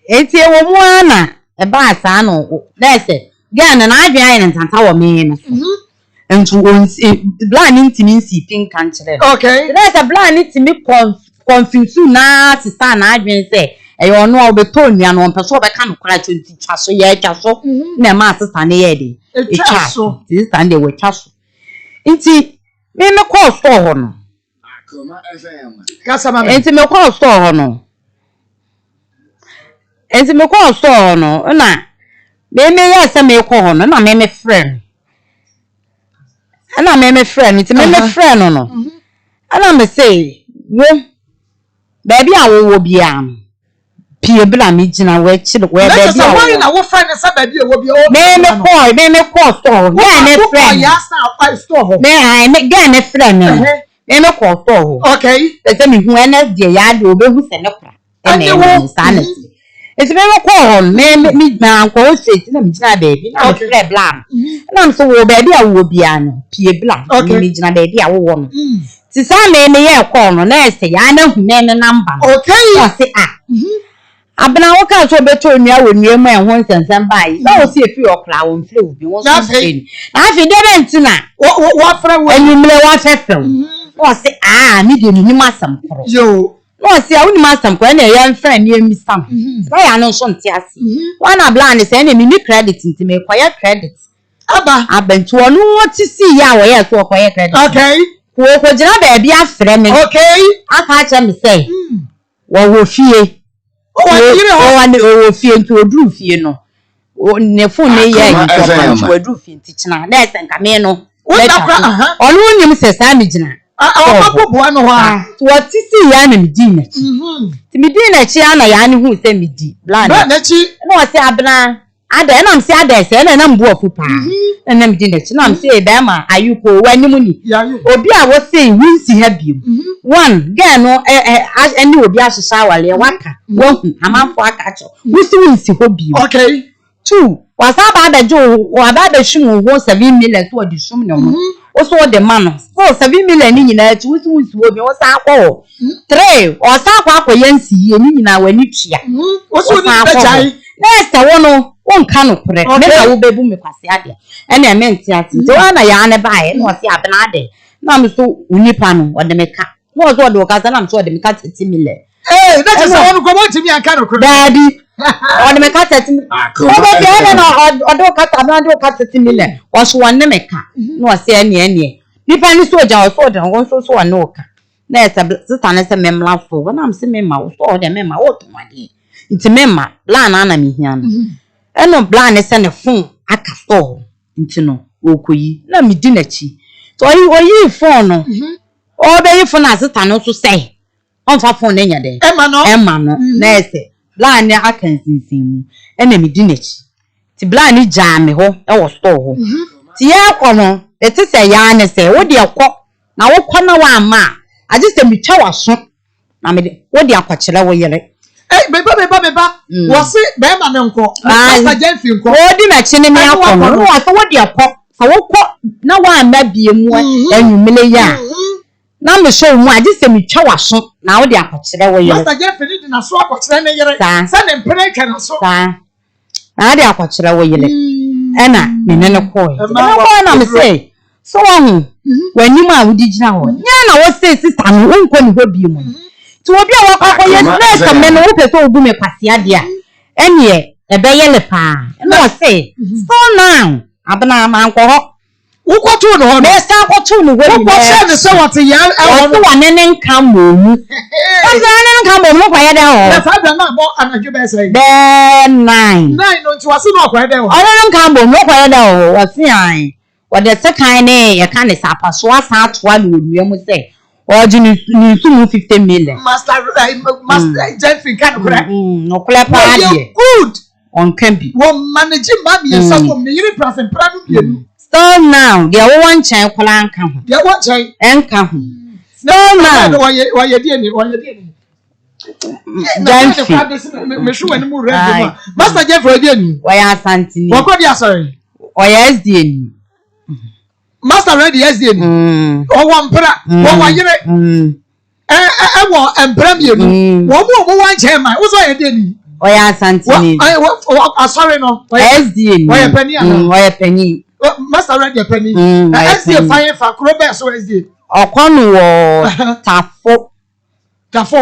enti e wo mu ana e ba asa no na se gana na adwan ayi ntanta wo me no ntu plan ntimi nsi pin kan kire okay na se plan ntimi confuse na sisa na adwan se e yo no obeto nua no mpeso obeka no kwara twenti twaso ye twaso na ma sisa ne ye de e twaso sisa ne we twaso nti me call store ho no Akoma FM kasa ma enti me call store ho no enti me call store no na me ya se me call ho no na me friend ana me friend enti me friend no ana me say wo baby awo bia pie bla me gina we chire we baby awo na wo friend say baby awo bia me call store ga me friend ya sa store ho me ga me friend no me call store ho okay se me hu ene de ya de obehu se ne kra ene wo sanity esi me call me gba ko straight na me gina baby na me friend bla na me so wo baby awo bia no pie bla me gina baby awo wo no ti sa me ye call no na se ya na hu me number okay o se abena wo ka so beto nua wo nua mu ehon sensen bai na wo se efi okra wo mfle obi wo so se na afi de benti na wo fra wo enyimle wa fefew wo se mi de ni masam kro yo no se awuni masam kro na ya friend ni emi sam na ya no so nti ase wana plan se na mi ni credit nti me kwaya credit abentu onu wo ti si ya wo ya so kwaya credit okay ko jina ba bia frɛ me okay aka acha me say wo fie o fie nti odru fie no ne phone ne ye nti odru fie nti kina na ese nka me no onu nim se sa me gina awobobo no ha wo ti si ya na me di na chi ti me di na chi ana ya ne hu se me di plan na chi na o se abena ada na me se ada se na mbu ofu pa na me di na chi na me se be ma ayuko wani mu ni obi a wo se winsi ha biom one girl no any obi ahyehyɛ awale waka wahu amanfo aka cho winsi ho biom okay two wasaba abejo wababa hwum ho 7 million so odi sum ne ho oso de man so 7 million ni nyina ati winsi ho bi osa akọ 3 osa akọ yansi ye ni nyina wani tua oso ni bejai next wono wonka no kure me na wo bebu me kwase ade ene me nti ati so ana ya ne bae no se abena ade na me so unipa no ode me ka no so ode okasa na me so ode me ka 30 million that is one go want me aka no kure daddy ode me ka 30 million obo be na ode okasa na ode okasa 30 million wo so wonne me ka no se ene nipa ni so ja so ode won so wonne oka na esa sister na se memla fo na me se memma wo so ode memma wo to wade nti memma plan na me hia no eno plan se ne phone aka store nti no okoyi na me di na chi so oyi phone no o be yi phone asita no so say on fa phone nya de emma no na ese plan ne aka nsinsin mu ena me di na chi ti plan ni ja me ho e wo store ho ti ya ko no e ti se ya ne se wo de ekọ na wo kọ na wa ama aje se mi twa waso na me de wo de akwakire wo yere Beba. Was it Bema Nunco? Master Jenfi nko. Odi na chene me akọ. No wa so wo de akọ. So wo kọ na wa ma bie mu anwumele ya. Na me show mu ade se me twa waso na wo de akọkire wo yere. Master Jenfi ni na so akọkire ne yere. Sa ne mpere ka na so. Sa. Na de akọkire wo yere. Ena me ne ne ko. Na me say so hu. Wani ma wo di gina wo. Nya na wo say sister no wo nko ni ho bie mu. Ti obi a wakọ ye stress me no wo pese obu me kwase ade a. Enie ebe yele pa. No say so now abana ma nko ho. Wo kwato no ho. Me sta kwato no wo. Wo kwato ne se what ya e wo wa nene nka momu. Asa nene nka momu kwa ye de ho. Na fa na bo anadwo be say. Be 9 no nti wase no kwa ye de ho. Nene nka momu kwa ye de ho. Wase an. Wo de sekan ne ye ka ne sapa so asa atoa le onua mu say. Oji ni sumu 50 million. Master Jenfi kan kura. No kula pa de. Good. On campi. Wo manage mami yesa wo me yiri prasen pradu bienu. So now, there are one child clan come. There one child and come. So now, why you did it? Me sure when mu ready. Master Jeffrey did. Why are Santi? What could you sorry? Why yes, dear? Master ready yes dear. Oh one pra. Why you want and premier. One more one chairman. What's why you did? Why are Santi? I sorry no. Yes, dear. Why a penny? Why a penny? Master ready a penny. I see a fire for Robert so is it. Or come Tafo. Tafo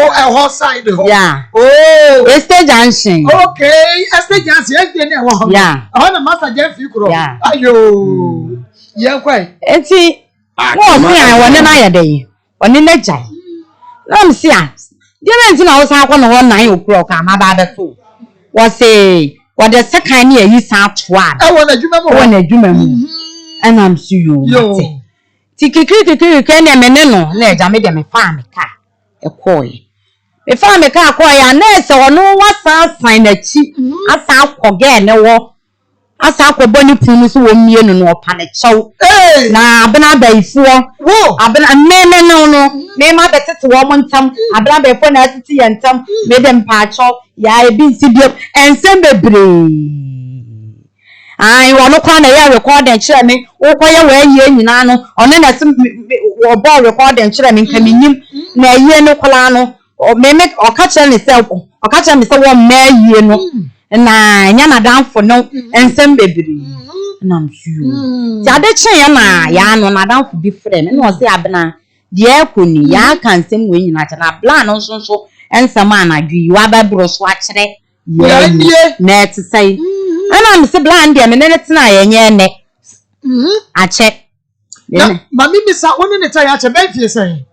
a horse side. Yeah. Oh, Estate Junction. Okay, Estate Junction. Yeah. I want a Master Jeff Yukro. Yeah. Ayo. Yeah, quite. And see, what I want another day. On in the jai. Let me see. The reason I was out on 9 o'clock. I'm about to. Was say, what the second year you sound twat. I want a Juma. And I'm sure you. Tiki can a meneno, let I made them a farm car. A coy. A farm a car, coy, and nurse or no what's our sign a cheap. I sound again, no war. I saw a bonny punis who me no panic show. Nah, I've been out there for. Whoa, I've been a man, no. Name my better to woman some. I've been before necessity and some made them patch up. Yeah, I've been CBO and send the brain. I want to call a record and share me. Oh, why you nano, or then as or ball record and share me coming in. Nay, ye no colano, or may make or catch myself, or catch myself one may you know. And I am down for no and some baby. And I'm sure. The other chain, ya no, I don't be friend, and was the abna. Dear Kuni, ya can sing when you a plan also so, and some man I do you are bros watch it. Yeah, net to say. And I'm so blind, dear, and then it's not a neck. I check. Mammy, Miss one in the tire to bed, you say.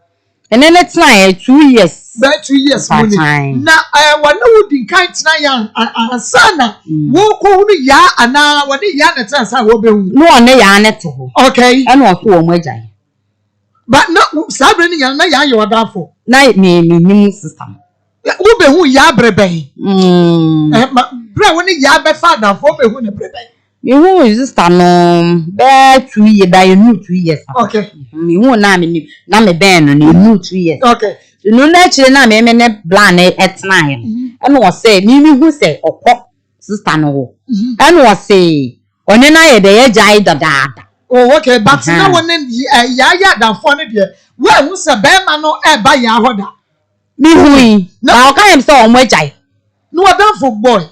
And then it's not 2 years. But 2 years time. Now I want no the kites na and sana. Walk only ya and now when the yarn attends I will be no one yarn at all. Okay, and what for my jay. But no Sabrina and na you are down for. Night me system. Who be who ya brebe? Bra when ya be father for be who ne brebe. Me who is this no bear 2 years by you new 2 years. Okay. Me who na me ben and you new 2 years. Okay. No naturally na me plan at 9. And was say me who say or sister no. And was say on na de jai da. Oh okay, but now when ya da for ne de. Where who say be ma no e ba ya hoda. Me who now can so on my jai. No da for boy.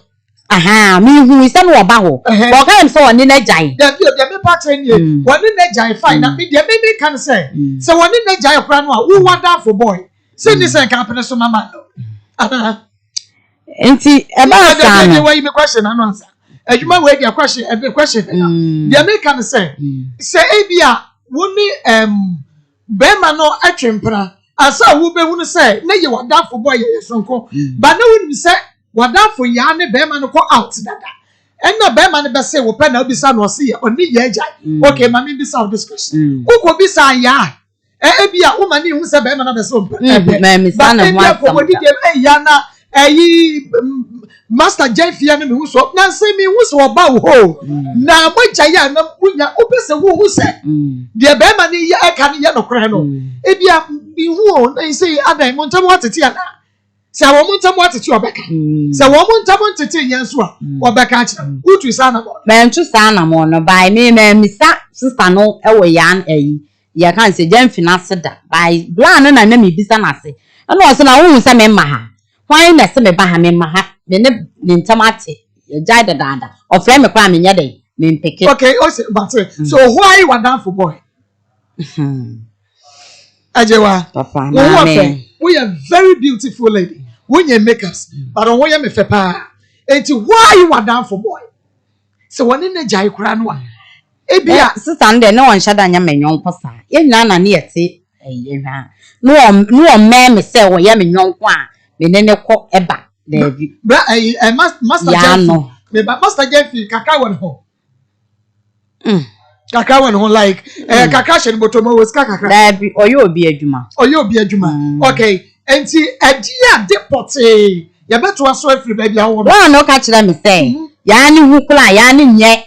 Aha, me who is no ba ho. But can so on na jai. The me pattern ye. One na jai fine. Na me me can say. So one na jai kra no who wonder for boy. Say this and company so mama. Enti about the way you question and answer. You might wait your question every question. The American say Abia woni bema no atwempra asa wo be wonu say na ye wada for boy ye sonko but na wonu say wada for ya ne bema no ko out dada and na bema ne be say wo pe na obisa no say oni ye agya okay mama bisa this question who bisa ya Ebia woman who said Bema na so. But ya na Master Jeffia no me hu so na say me hu so oba wo na magya ya na munya obese wo say de be ma ni ya aka ni ya no kra no e bia bi hu na say adan mo ntam watete ana se wo mo ntam watete obeka se wo mo ntam ntete yen so a obeka kira utu sana mo me ntu sana mo no by me me misa sister no e wo yan ya kan se jam finance da by plan na na me bisa na se no so na wo se me ma ha why na se me ba ha me ma ha me ne ntamate ya jai da dada o frame me kwa me nya dey me mpeke okay but so why you want that for boy ajewa papa na me we are very beautiful lady when you make us but on when you me fe pa enti why you want that for boy so when ne jai kura no a ebia sister nde no on shada nya menyon posa ye na na ne yete ehwa no me se wo ye menyon ko a me ne ko eba David. Master Jeffy. Me Master Jeffy kaka won ho. Kaka won ho like kaka she botomo was kaka. David oyo obi adwuma. Oyo obi adwuma. Okay. Enti adi ade pote. Ya beto aso afiri ba bia wo. Wa no ka kira me say. Ya ni hu kula ya ni nye.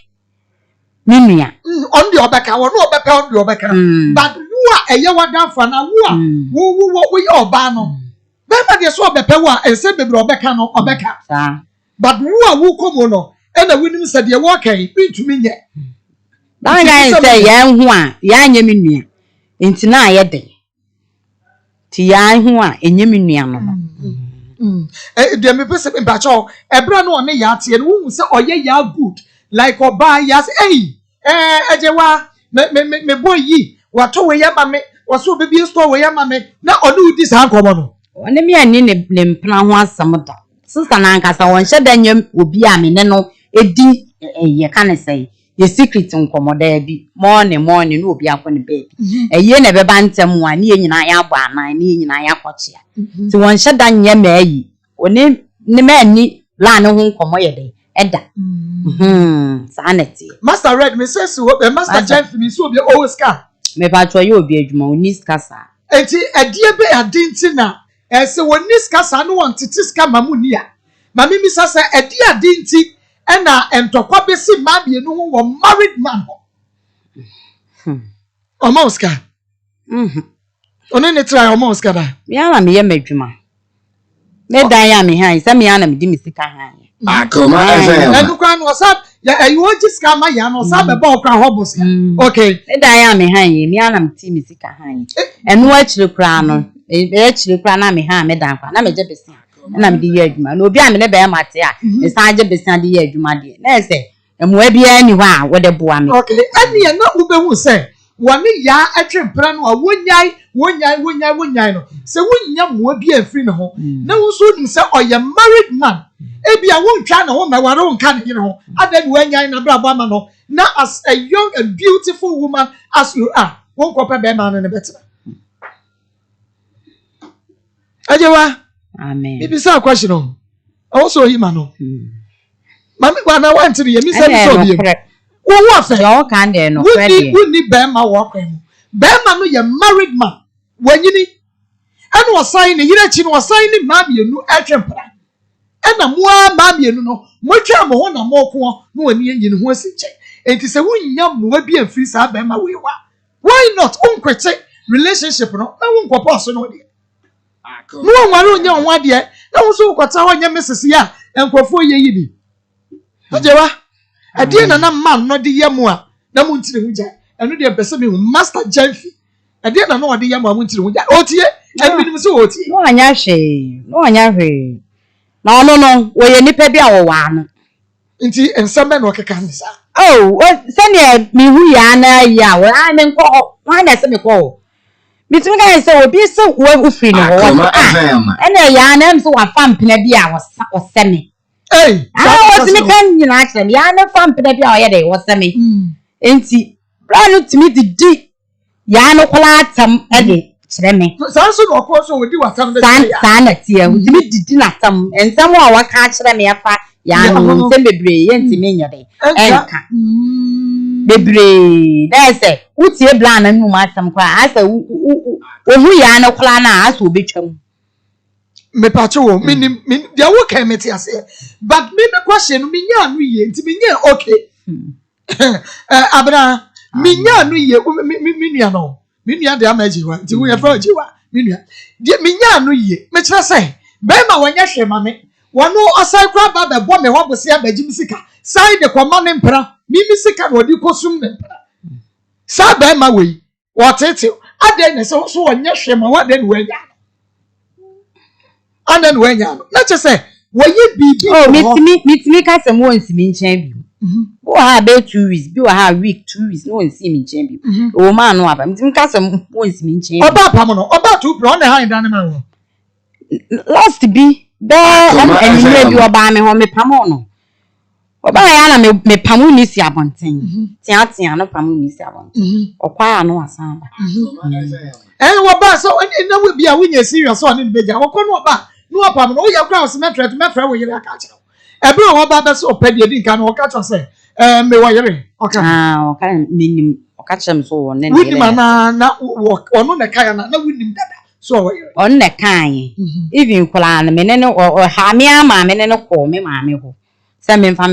Minua. On the obeka wo no obeka on the obeka. But wo a eye wadanfa na wo ye oba no. Bema de so obepe wo a ense bebre obeka no obeka but wo komo no e na winim se de wo kan intumi nye dan guy say yan hu a ya anye menua enti na aye de ti yan hu a enye menua no de me pese me bacho ebra no ne ya tie no wu se oye ya good like oba ya say ejewa me boy yi wato we ya ma me waso bebi store we ya ma me na onu udi sa ankomo no one me ani ne mpna ho asam da sister na nkasa won hye da nyam obi a me ne no edi ye kan say ye secret nkomoda bi morning no obi akọ ne baby eye na beba ntem a ne nyina ya agba anan ne nyina ya kwọchia ti won hye da nyam ayi one ne ma ni la ne ho nkomo ye de eda sanity Master Red me say so Master Jeff me so obi always ka me ba cho ye obi adwuma oni skasa enti edie be adinti na se woni skasa no won titiska mamuni a mami mi sasa edi adinti na entokwa besi ma bienu ho wo married man omoska ono ne try omoska da ya na me ye madwuma me dan ya me han se me ya na me di misika han Akoma FM. Edukwa no sa ya ayo jiska ma ya no sa be ba okra hobos ya okay me dan ya me han ye me ya na me ti misika han enu achire kra no achire kra na me han me dan kwa na me je besi na me di ye adwuma no obi a me ne be mate a me san je besi di ye adwuma de na se emwa bia ni hɔ a wo de boa me okay eni na wo be hu se woni ya atwempra no a wonyai no se wonya moa bia afiri ne ho na wo so nim se oye married man ebia wontwa na wo maware wonka ne ho adani wanyai na bra ba ma no na as a young and beautiful woman as you are won kopa be ma no ne betra ajewa amen bibi sa question no also him no mami kwa na want to ye mi se so bi wo wo afa yo kan de no credit woni be ma wo kwa mu be ma no ye married man wanyini ene wo sign ne yire chi no wo sign ne ma bienu atwempra ena moa ma bienu no mo twa mo ho na mo ko no wani yin ho asiche enti se wonya moa bi afiri sa be ma we wa why not unkwete relationship no na wo nkwopo so no de no nware onya onwa de na wo so kwata ho nya mesese ya enkwofo ye yi bi ajewa adie na man no de yemu a na mu ntire huja enu de pese me Master Jeffy adie na no de yemu a mu ntire huja otie ebi nim so otie no anya hwe na no wo ye nipa bi a wo wa no nti ensame no keka nisa oh sene mi hu ya na ya wo a me nko wa na se me ko mi tun ga se obi se wo ufiri no wo ene ya na em so wa fam pena bi a wo se me what me can you actually ya na fam pena bi a wo ye de wo se me enti brand to me di ya no kwala atam e de kire me sanso no ko so wodi watam de san na tie wo me didi na atam ensam a wa ka kire me afa ya no nsem bebre ye enti me nya de enka bebre na say utie blan na nu ma atam kwa asa wo hu ya na kwala na asa obetwam me pacho minim dia wo kan meti ase but me question me nya anu ye nti me nya okay abra me nya anu ye me nua no me nua de amaji wa nti wo ye fa ji wa me nua de me nya anu ye me kire say be ma wanya hwe ma me wono osai kra ba be bo me ho bose abagim sika sai de koma ne mpra mi sika no di kosum ne mpra sa be ma we wo tete ade ne so wanya hwe ma wa de ne wanya and then when you not just say when you be meet me ka some once me nchen bi o ha be 2 weeks bi o ha week 2 weeks no one see me nchen bi o ma no aba me ka some once me nchen oba pam no oba to pro na ha ndan ma wo last bi be anime bi oba me ho me pam no oba ya na me pam ni si abonten tia no pam ni si abonten okwa no asan ba oba so na we bi a we nya serious so ne be ja wo no oba no pam no o ya kra o se metra wo yire aka kira ebe o ba be so pedi edi nka no o ka cho se me wo yire oka o ka minim o ka chem so wo ne ne wini na ono ne kaya na winim dada so wo yire on ne kan even kula na me ne o ha me ama me ne ko me ma me ho se me mfa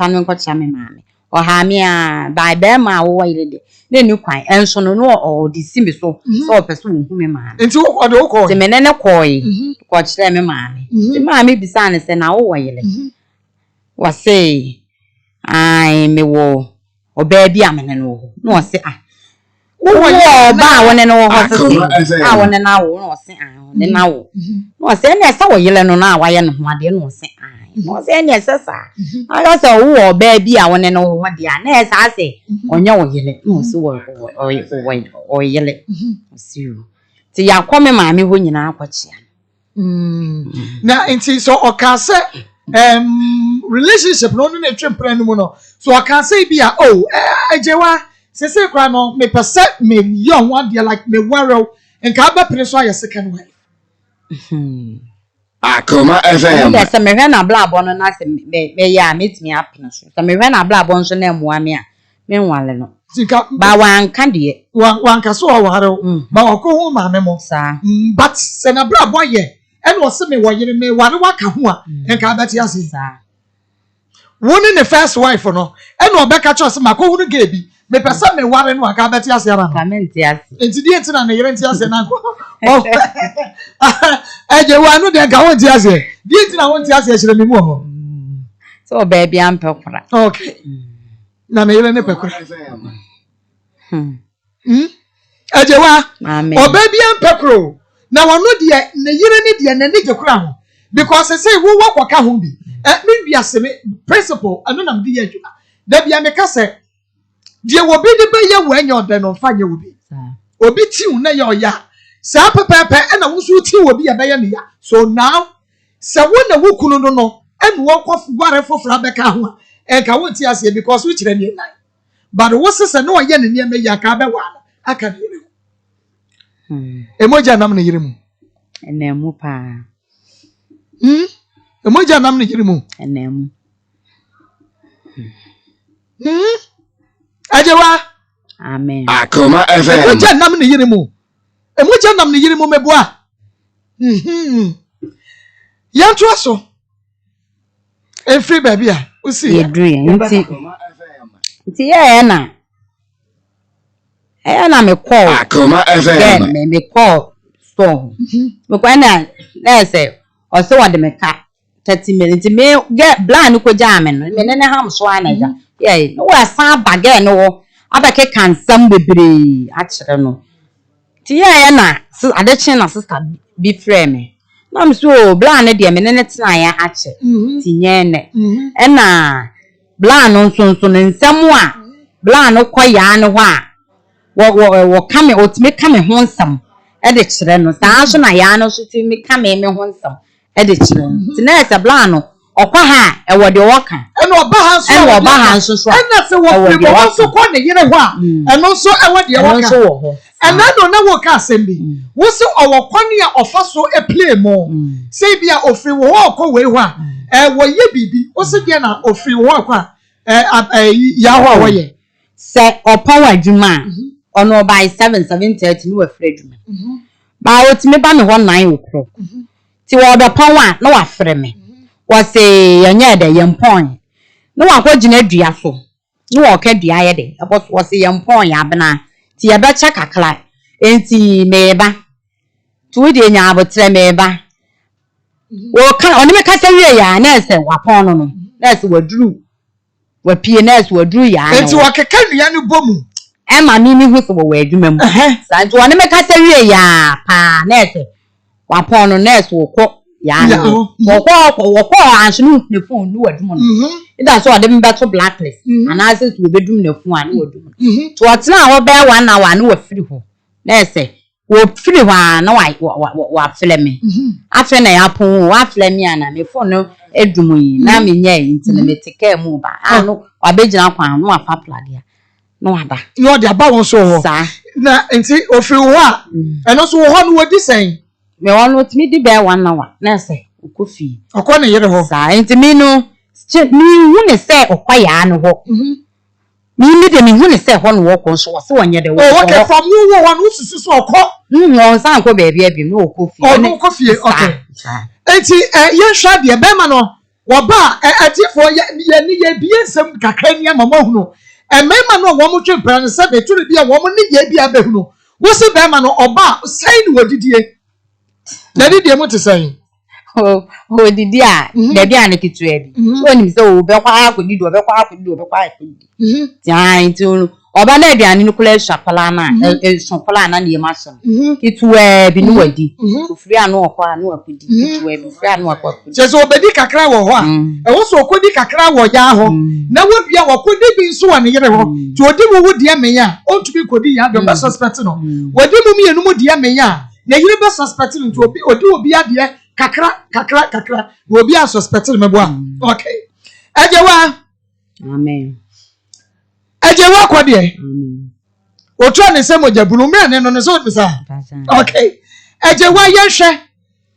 no ko cha me ma me o ha me a ba be ma wo yire de ne ni kwan enso no o di si me so so person hu me ma me nti wo de wo ko se me ne ko yi ko kire me ma me se ma me bisa ne se na wo yire wa say ai me wo o baby amene no no se wo ba wona no ho se wona na wo no se ne na wo no se ne sa wo yire no na wa ye no ho ade no se no se ne se sa aga so wo baby a wona no ho de a na sa se onya wo yire no se wo o yire si u ti ya kwome ma me ho nyina akwachia na nti so o ka se relationship no na twempra no mu no so I can say be ajewa se kwa no me pese me young one there like me worry and ka ba pere so your second wife Akoma FM yes me hwe na bla bo no na se me ya metimi apene so me hwe na bla bo so na mua me a me nwale no sika ba wan ka de wan ka so wa hare ba okwo hu ma me mo sa but se na bla bo ye and was me wo yire me ware waka ho a en ka beti ase sa woni ne first wife no and obeka chose mako hu ge bi me pesa me ware no aka beti ase ara comment ase enti die enti na ne yire enti ase na ko eje wa no de ga won ti ase die enti na won ti ase hire me mu ho so baby am pekura okay na me yire ne pekura eje wa amen o baby am pekuro na wono de ne yire ne de na ne gekura ho because say wo wakwaka ho bi me biase me principle anu na mde ye adwuma da bia me ka se de wo bi de be ye wo anya ode no fa ye wo bi obi ti hu na ye oya sa pepepe na wo so ti wo bi ye be ye ne ya so now se wo na wo kunu no and wo kwafu gware fofra be ka ho e ka wo ti ase because wo kire ne nai but wo se no ye ne ne me ya ka be wa aka ne emoja nam ne yire mu enemu pa emoja nam ne yire mu enemu ajewa amen Akoma FM emoja nam ne yire mu emoja nam ne yire mu meboa yanto aso enfri baby a usi ye dream nti ye na me call Akoma FM me call store me kwa na say o se wa de me ka 30 minutes me get blind ko jam no me ne ham so anaja ye no wa san bag no wo abeke kansam bebre a kire no ti ye na adechi na sister bi frame me na me so blind de me ne tena ya a kire ti nye ne e na blind no nso ne nsam a blind ko ya ne ho a wo kame otime kame ho nsam e de kire no saa so na ya no so ti me kame me ho nsam e de kire no ti na ese blind no okwa ha e wo de woka e no oba ha nso so e na se wo free wo so ko ne yire ho a e no so e wo de woka e na no na wo ka asem wo so owo kwani a ofa so e play mo say bia ofri wo ko we ho a e wo ye bibi wo se bia na ofri wo ko a ya ho a wo ye se opawa adwuma ono by 7:30 no afre adwuma ba otime ba me ho 9 o'clock ti wo be pon wa na wa frɛ me wo se yanya de yempon na wa kwagina dua so na wo ka dua ye de ebo wo se yempon ya bena ti ye be cha kakra enti meba ti wo de nya abotre meba wo kan oni me ka se wie ya na se wa pon no na se waduru wa pie na se waduru ya na enti wo keka nua no bomu Emma mimi hu so wo adwuma mu sa nti woni me ka se wie ya pa na se wa pon no na se wo ko ya no wo ko anhunu ne phone no wadum no ida so ode me beto blacklist ana se so bedum ne phone ani wadum to otena ho be 1 hour na wa firi ho na se wo firi ho na wa fele me afa na ya pon wa fele me ana me phone no edum yi na me nya yi nti na me teke mu ba ano wa begina kwan no afa pladia no ada yo de aba won so ho na enti ofiri ho a eno so ho no wodi sen me won no timi di be 1 hour na se okofi okọ na yere ho sa enti mi no mi hu ne se okwaya no ho mi de mi hu ne se ho no wo ko so wo se wonye de wo okay from you wo no susu so okọ won san ko be bia bi no okofi no okofi okay enti ye hwa de be ma no wo ba atifo ye ni ye bi ensem kakra ni amama hu no emema no wo mo twempra ne se be turu bia wo mo ni ye bia be hu no wo se be ma no oba sai ni wodidie na didie mo te sai o didi a na bia na kitu e bi woni se o be kwa akodi do be kwa akodi ti an ti oba na aduane no kula shapala na shapala na ne ma so kitu e bi no wadi ofiri anu okwa na akodi kitu e bi ofiri anu okwa akodi je so obedi kakra wo ho a e wo so okodi kakra wo ya ho na wo bia wo kodi bi nso wa ne yere ho ti odi mu wo die menya o tumi kodi ya do be suspect no wadi mu mienu mu die menya na yere be suspect no ti obi ade kakra wo bi a suspect me bo a okay ejewa amen ejewa kwa de otu ne se moja bunu me ne no ne so bisa okay ejewa ye hwe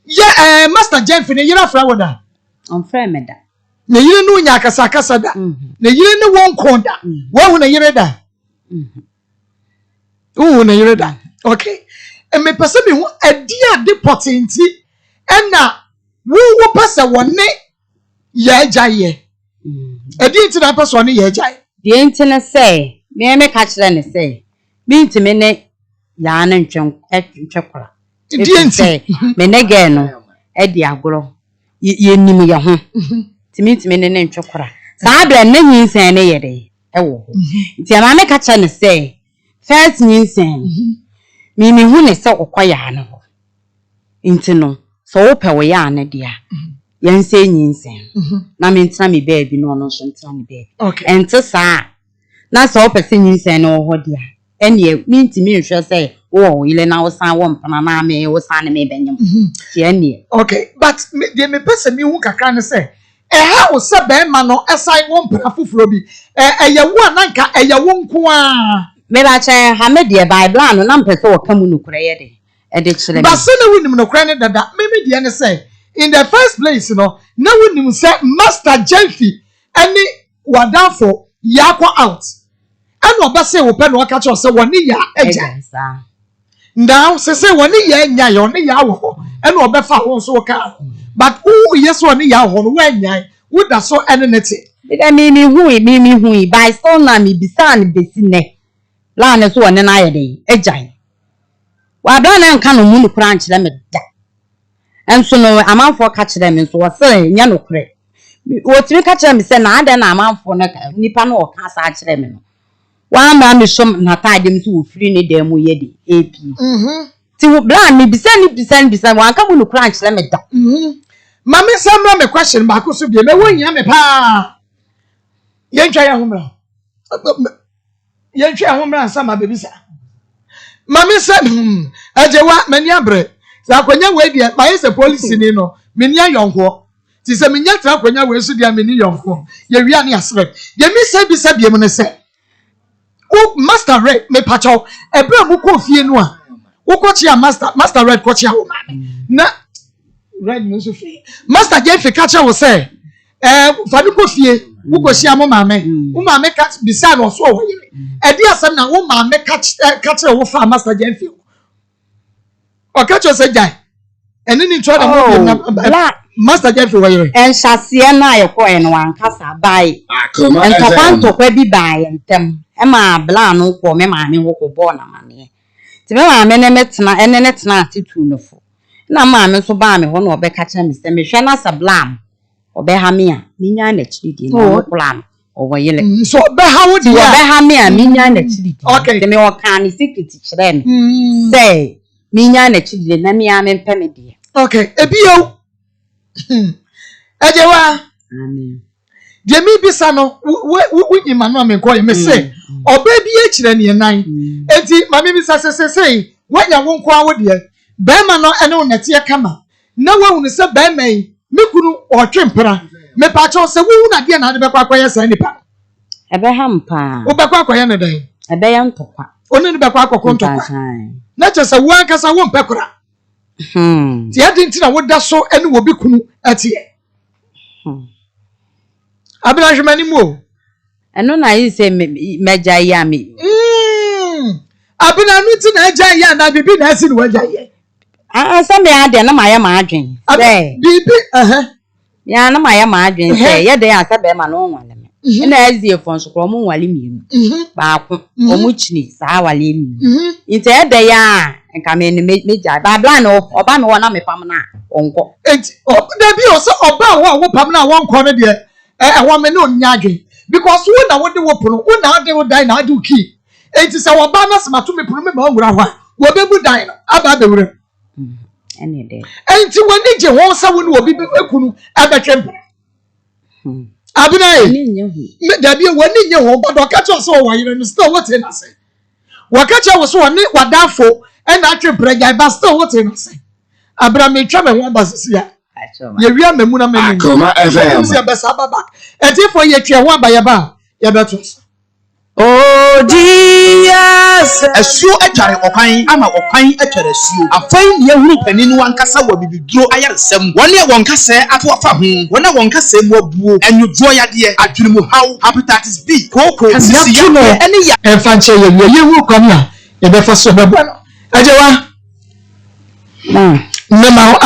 ye master Jenf ne yira fra woda on fra me da ne yire no nya akasa da ne yire ne won kon da wo hu ne yire da ne yire da okay me pese me hu adi ade potenti ena wo pese wonne ye agyaye adi nti na pese wonne ye agyaye de nti na say me ka kire ne say bi nti me ne ya na ntwekora di nti me ne ge no e di agoro ye nim ye ho timi ne ntwekora saa bra na nyinsan ne ye de e wo nti na me ka kire ne say first nyinsan mi hu ne se okoya no ho nti no so wo pe wo ya na dia yense nyinsen na me ntina me baby no no so ntina me baby okay enti saa na so wo pe se nyinsen no ho dia ene mi ntimi nhwe se wo ile na wo san wo mpana na me wo san me benyem ti ene okay but me pese mi hu kakra ne se ha wo se be ma no esai wo mpana fufuro bi ye wo ananka ye wo nko a me ba che ha me de bible anu na mpese wo kamu nukure ye de e de chire but se na winim nukure ne dada me de ne se in the first place no na winim se master Jenfi any wadafo yakwa out and obase wo pe no ka cho se woni ya eja now se woni ya nya yo ne ya wo and obefa ho so ka but who yes woni ya ho no wa nya wo da so enenete mi hu by so na mi bisan besi ne la ne so woni na ye de eja wa bla na nka no mu ni kura nkyere me da enso no amanfo ka kyere me nso wo se nya no kure wo timi ka kyere me se na ada na amanfo na nipa no wo ka sa kyere me no wa ma me shom na taade me so wo firi ne da mu ye de ap ti wo bla mi bisan wa nka mu ni kura nkyere me da mama samra me question ba ko so bi me wonya me pa yentwa ya homra yentwa ya homra sama bebisa mama said ajewa mani abre za kwanya we dia ba yese police ni no meni ayonko ti se menya tra kwanya we so dia meni yonko ye wi ani asre ye mi se bi se biem ne se o master red me pacho ebra mu ko fie no a wo ko chia master red ko chia wo mama na red no so fie master Jenf ka chia wo se fadu ko fie wo ko chia mo mama wo mama ka bisa no so wo yire edi asem na wo mama ka chia wo fa master Jenf o ka cho se jai and then try to Master Jeffrey wire. And Shasia na ye ko en wan kasa bai. Akoma En to FM. kwanto kwa bi bai entem. E ma bla no ko me ma me wo ko bo na mane. Ti me ma me ne metena ene ne tena atitu no fo. Na ma me so ba me ho na obeka cha me se me hwe na sa blam. Obe ha me a minya na chiri di na plan. Owo yele. So be how would you Obe ha me a minya na chiri di. Okay. Te me wo kan ni secret chire me. Say minya na chiri di na me a me pɛ me de. Okay, ebio. Ejewa. Amen. Jemi bisa no wo nyima no me ko ye me say oba bi e kire ne nan enti mama bisa say wanya wo nko awo de be ma no ene wo nete ye kama na wo hu se be mai me kunu o twempra me pa cho se wo na de na de be kwa kwaye sa nipa Ebe hampa. wo be kwa kwaye ne dan Ebe ya ntokwa. onu ne be kwa akoko ntokwa na che se wo ankasa wo mpekora ti ade ntina wo da so ene wo bi kunu atie Abina jumani mo. Eno na yi se meja ya mi. Abina nuti na eja ya na bibi na esi ni waja ye. Asa me ade na ma ya ma adwen. Say. Bibi Ya na ma ya ma adwen say ye de asa be ma no nwale me. Na ezi efon so kro mo nwale mi. Ba ko omu chini sa wale mi. Inte ye de ya nka me ni meja ba bla no oba me wona me pam na onko. Enti da bi o se oba wo pam na won ko ne de wa me no nyadwe because wo na wo de wo pono wo na de wo dai na ade ki enti se wo ba na sema to me pono me ma wura ho a wo bebu dai no aba be wura Ene de enti woni je wo sa wo ni obi be ekunu abetwempe abina e me da bi woni nye wo bodo ka cho so wo yire no still what in ase wo ka cho wo so woni wadafo e na atwempre gai ba still what in ase abra me twa me ho basisi ya ye wi amamu na menu Akoma FM. Se be sa baba enti fo ye twa ho abaye ba ye beto Oh Jesus! Asuo adware okwan ama okwan atware asuo. Afan ye huru panin wankasa wa bibiduro ayaresem. Wone ye wonkasa ato afa ho. Wone wonkasa mu abuo. Anwudo yade adwene mu haw hepatitis B. Koko asisi ya ene ya. Enfanche ye wu kwani a ye be fa so be bwa no ajewa nema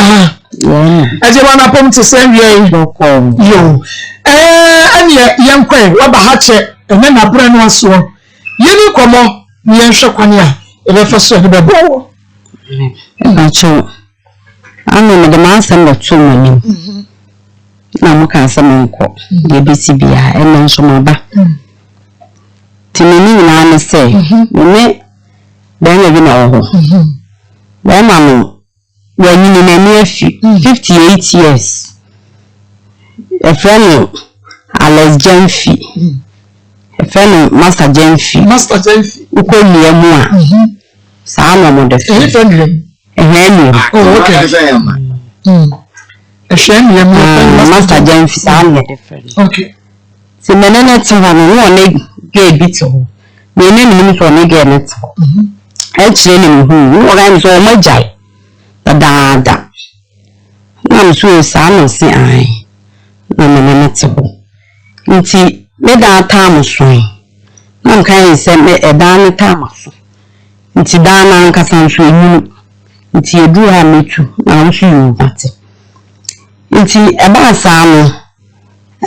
ajewa na pom te sen wie yo ani ye wa ba ha che ene na bra no aso yeni komo ni enhwe kwani a ye be fa so be bwa Bacho. Anu me de ma asem lo tu mani. Na mo ka asem nko. De bisi bia e me nso ma ba. Timini na ne se. Me ben ye bi na ho. Ben ma no. When you na afi 58 years. A friend Alex Jenfi. A friend Master Jenfi. Uko ni emu a. Sa na mo de. Okay. Master Jenfi sa na different. Okay. Se menene twa no no ne ge bito. Me ne ni so ne ge net. E chire ni hu. Wo ga mi so mo jai. Da. Na so sa no si ai. Na menene twa. Nti me da time so. Na kan se me e da ne time so. Nti da na nkasa so enu. Nti edu ha metu na nso yu ate. Nti eba sa no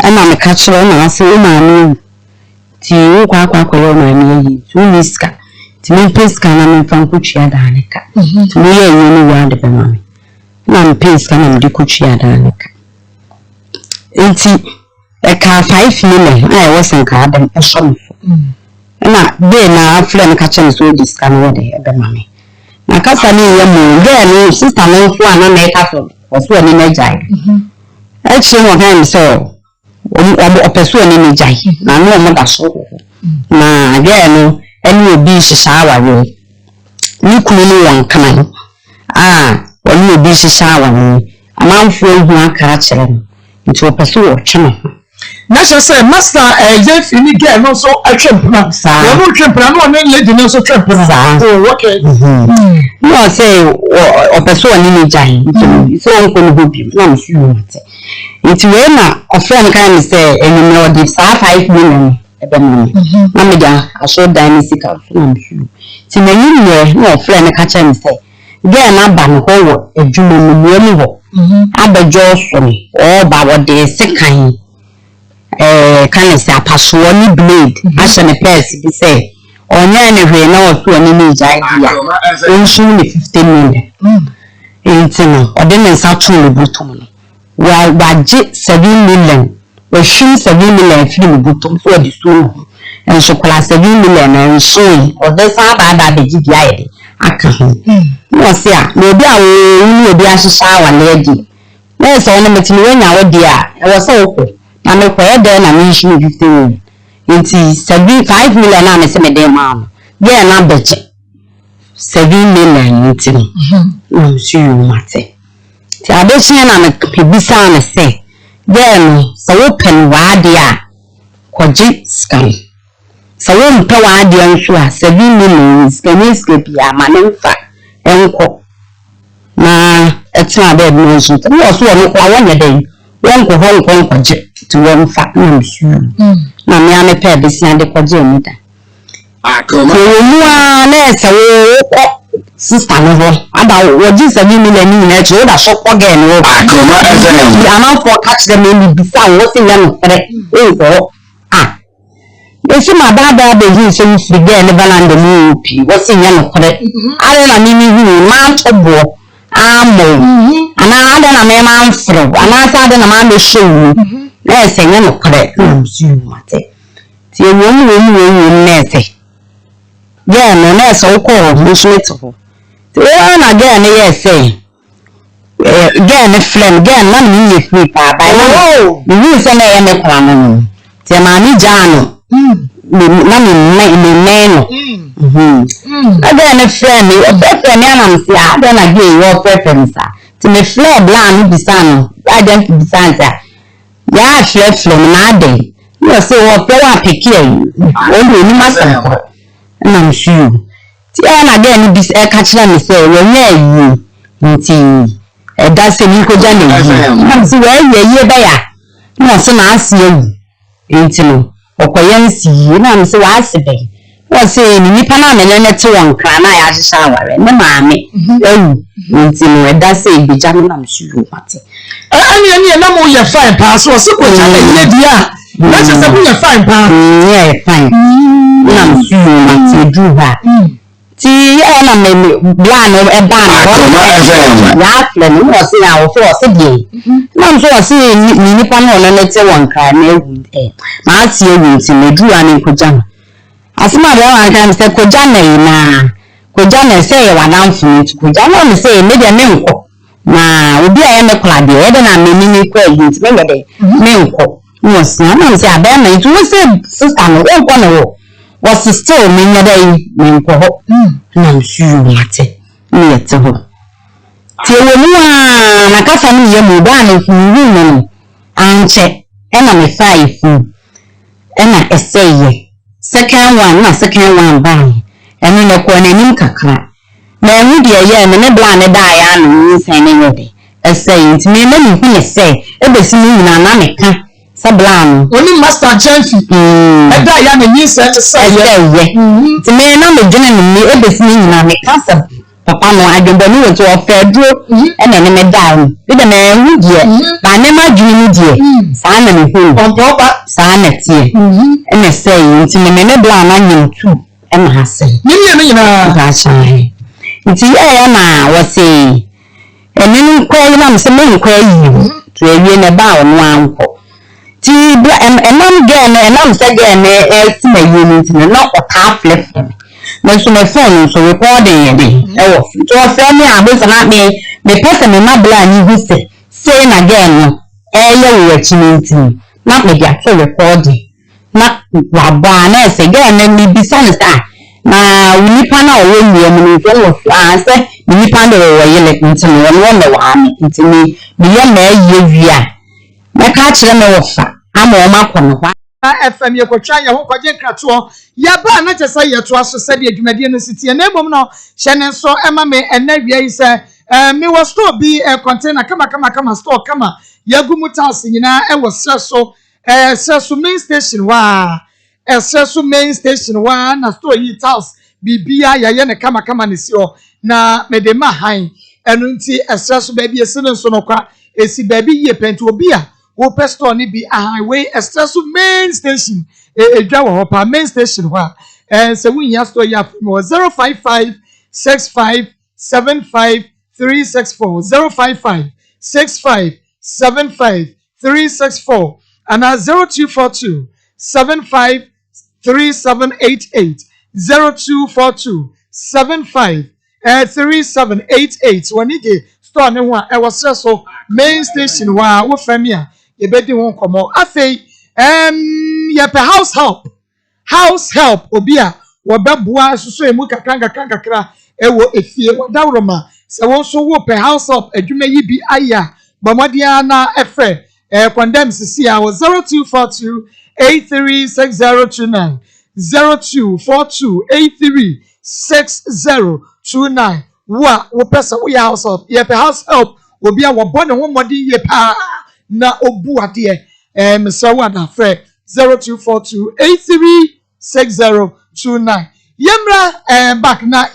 ana me ka kire na ase o ma no ti wo kwa yo na ni yi tu niska ti me peska na me fa nkotua da ne ka ti me ye ni wa de be ma me na me peska na me de kotua da ne ka nti e ka 5 million ai wo san ka adam e so na be na afle me ka kire so diska no de e be ma me na kasa ni ye mo ge ni sister no fu ana me ka so o so ni na jai e chi mo kan so o peso ni ni jai na no mo da so na ge no eni obi shisha awawe ni kunu ni won kan oni obi shisha awawe amanfo ehu aka kire no nti o peso o twene na say master Jeff ni ge no so atwempna wo no twempna no ne lady no so twempna oh okay no say o peso ni ni jai so on ko no hobi na mo su mate nti we na ofren kan say eni no di sa 5 million ebe mo na me ja aso dynasty ka so na mo su ti me ni ye no ofren ka cha me say Girl na ba no ho adwuma mu ni ho. Abejo so no o ba wo de sekan kan say apaso ni blade ahye ne purse bi say onya ne hwe na o so ni ni jai dia onsu ni 15 million no ode ne nsa to le butum no wa je 7 million wa shin 7 million fi le butum so de so en so kala 7 million en so o de sa ba be ji dia ye aka ho no se a na obi a wo ni obi ahihya wa lady na so no metini wenya wo dia e wo so ko na me kwa de na me shi 15 inti 75 million na me se me de ma no ye na beche 7 million inti no si you mate ti abechi na me pebisa na se ye no so wo pen wa dia koji scan so wo mpe wa dia nso a 7 million scan bia ma ne mfa enko na etina be no so ti wo so no kwa wonya den won ko ho ko kwaje ti won fa na msu na me ame pe be sia de kwaje mi da Akoma mu a na ese wo ko sister no ho aba wo ji 7 million ni na che wo da so ko ge no Akoma FM ama for catch them me bisa wo se ya no fere so esi ma baba be hi so mi frige ne balande mu pi wo se ya no fere ale na mi hu ma tobo amo ana ada na me ma mfro ana sa ada na ma me show na esenye no kre nsu mate ti ewo mu nese ye no na so ko mo so to ti o na ge na ye say ge na flame ge na mi ye free pa ba ni se na ye me kwa no ti ma ni jano na mi no aga na friend o be friend na am sia ada na ge yo preference ti me flame bla no bisa no ada ti bisa nta ya flame na ade no se wo pe wa pikie o do ni masa ko na mshu ti ana ge ni bis e ka kira me se wo nya yi nti e da se ni ko jane yi na se wo ye ba ya no se na asie yi nti no okoyen si na me se wa asebe wo se ni nipa na me ne te won kra na ya hihya aware ne maame nti no e da se bi jane na mshu mate ani na mo ye fine pa so se ko chale ye dia na se se mo ye fine pa ye fine na mshu mate du ha ti ya na me bla no e ba no ya fle no se ya wo se die na mso se ni nipa na no ne te won kra na ewu ma asie ewu ti me du ani ko jana asima bia wa kan se ko jana se ye wa na mfu ko jana me se me de me nko na obi a ye me kla de e de na me ni ko ewu ti me de me nko no se na se aba na itu se sister no nko no was still me nya dai me nko ho na msu mate ni yete ho ti wo mu a na ka fa ni ye mu ba na fu ni no anche e na me fa ifu e na eseye second one ba eni na ko na nim kakra na hu de ye me ne bla ne da ya no ni san ne yode eseye nti me na ni hu ne se e be si ni na me ka sablan oni master Jenfi e da ya na ni se ye ti me na me dwene ni e be si ni na me ka sab papa no adwomba ni woto ofedro e na ne me down bi da na hu die ba ne ma dwene ni die sa na me hu kompoba sa na tie e na say nti me ne bla na nyim tu e na ha say ni nyina ga chai nti ya na wo say e ni kwa na me se me kwa yi to ewie ne ba wo anko ti bla enam ge na enam se ge na e ti ma yi ni nti na o ka flip me so my phone so recording e wo to fa me abesa na me person me ma bla ni hu say na again no e ye wo chinti na me dia to recording na wa ba na se ge na mi bisa na sa na nipa na o wo mu ni so wo se nipa na wo ye le nti no wo na wa mi nti mi ye na ye wia na ka kire me wo fa ama o ma kono kwa FM ye kwatwa ye ho kwaje krato ya ba na chesa ye to aso se de adwumadie no sitie na emom no hye ne so ema me enawia yi se me wo store bi container kama store kama ya gumu taus nyina e wo sreso main station wa na store yi taus bibia ya ye ne kama ne si o na me de ma han enu nti esra so ba bi esi ne so no kwa esi ba bi ye penti obi a wo pesto ni bi highway esra so main station edwa wo pa main station ho se wunya store ya from 055 65 75 364 055 65 75 364 and 0242 75 3788 0242 75 3788 when you store ne ho a was so main station wa wo famia ye bedi ho komo afei ye pe house help obi a wo beboa susu emu kakra ewo efie wadawroma se won so wo pe house help adwuma yi bi aya bomodia na efe condemn sisi a 0242 836029 0242 836029 wo pesa wo house help ye pe house help obi a wo bone ho modi ye pa na obu ade mesa wo na fe 0242 836029 yemra back na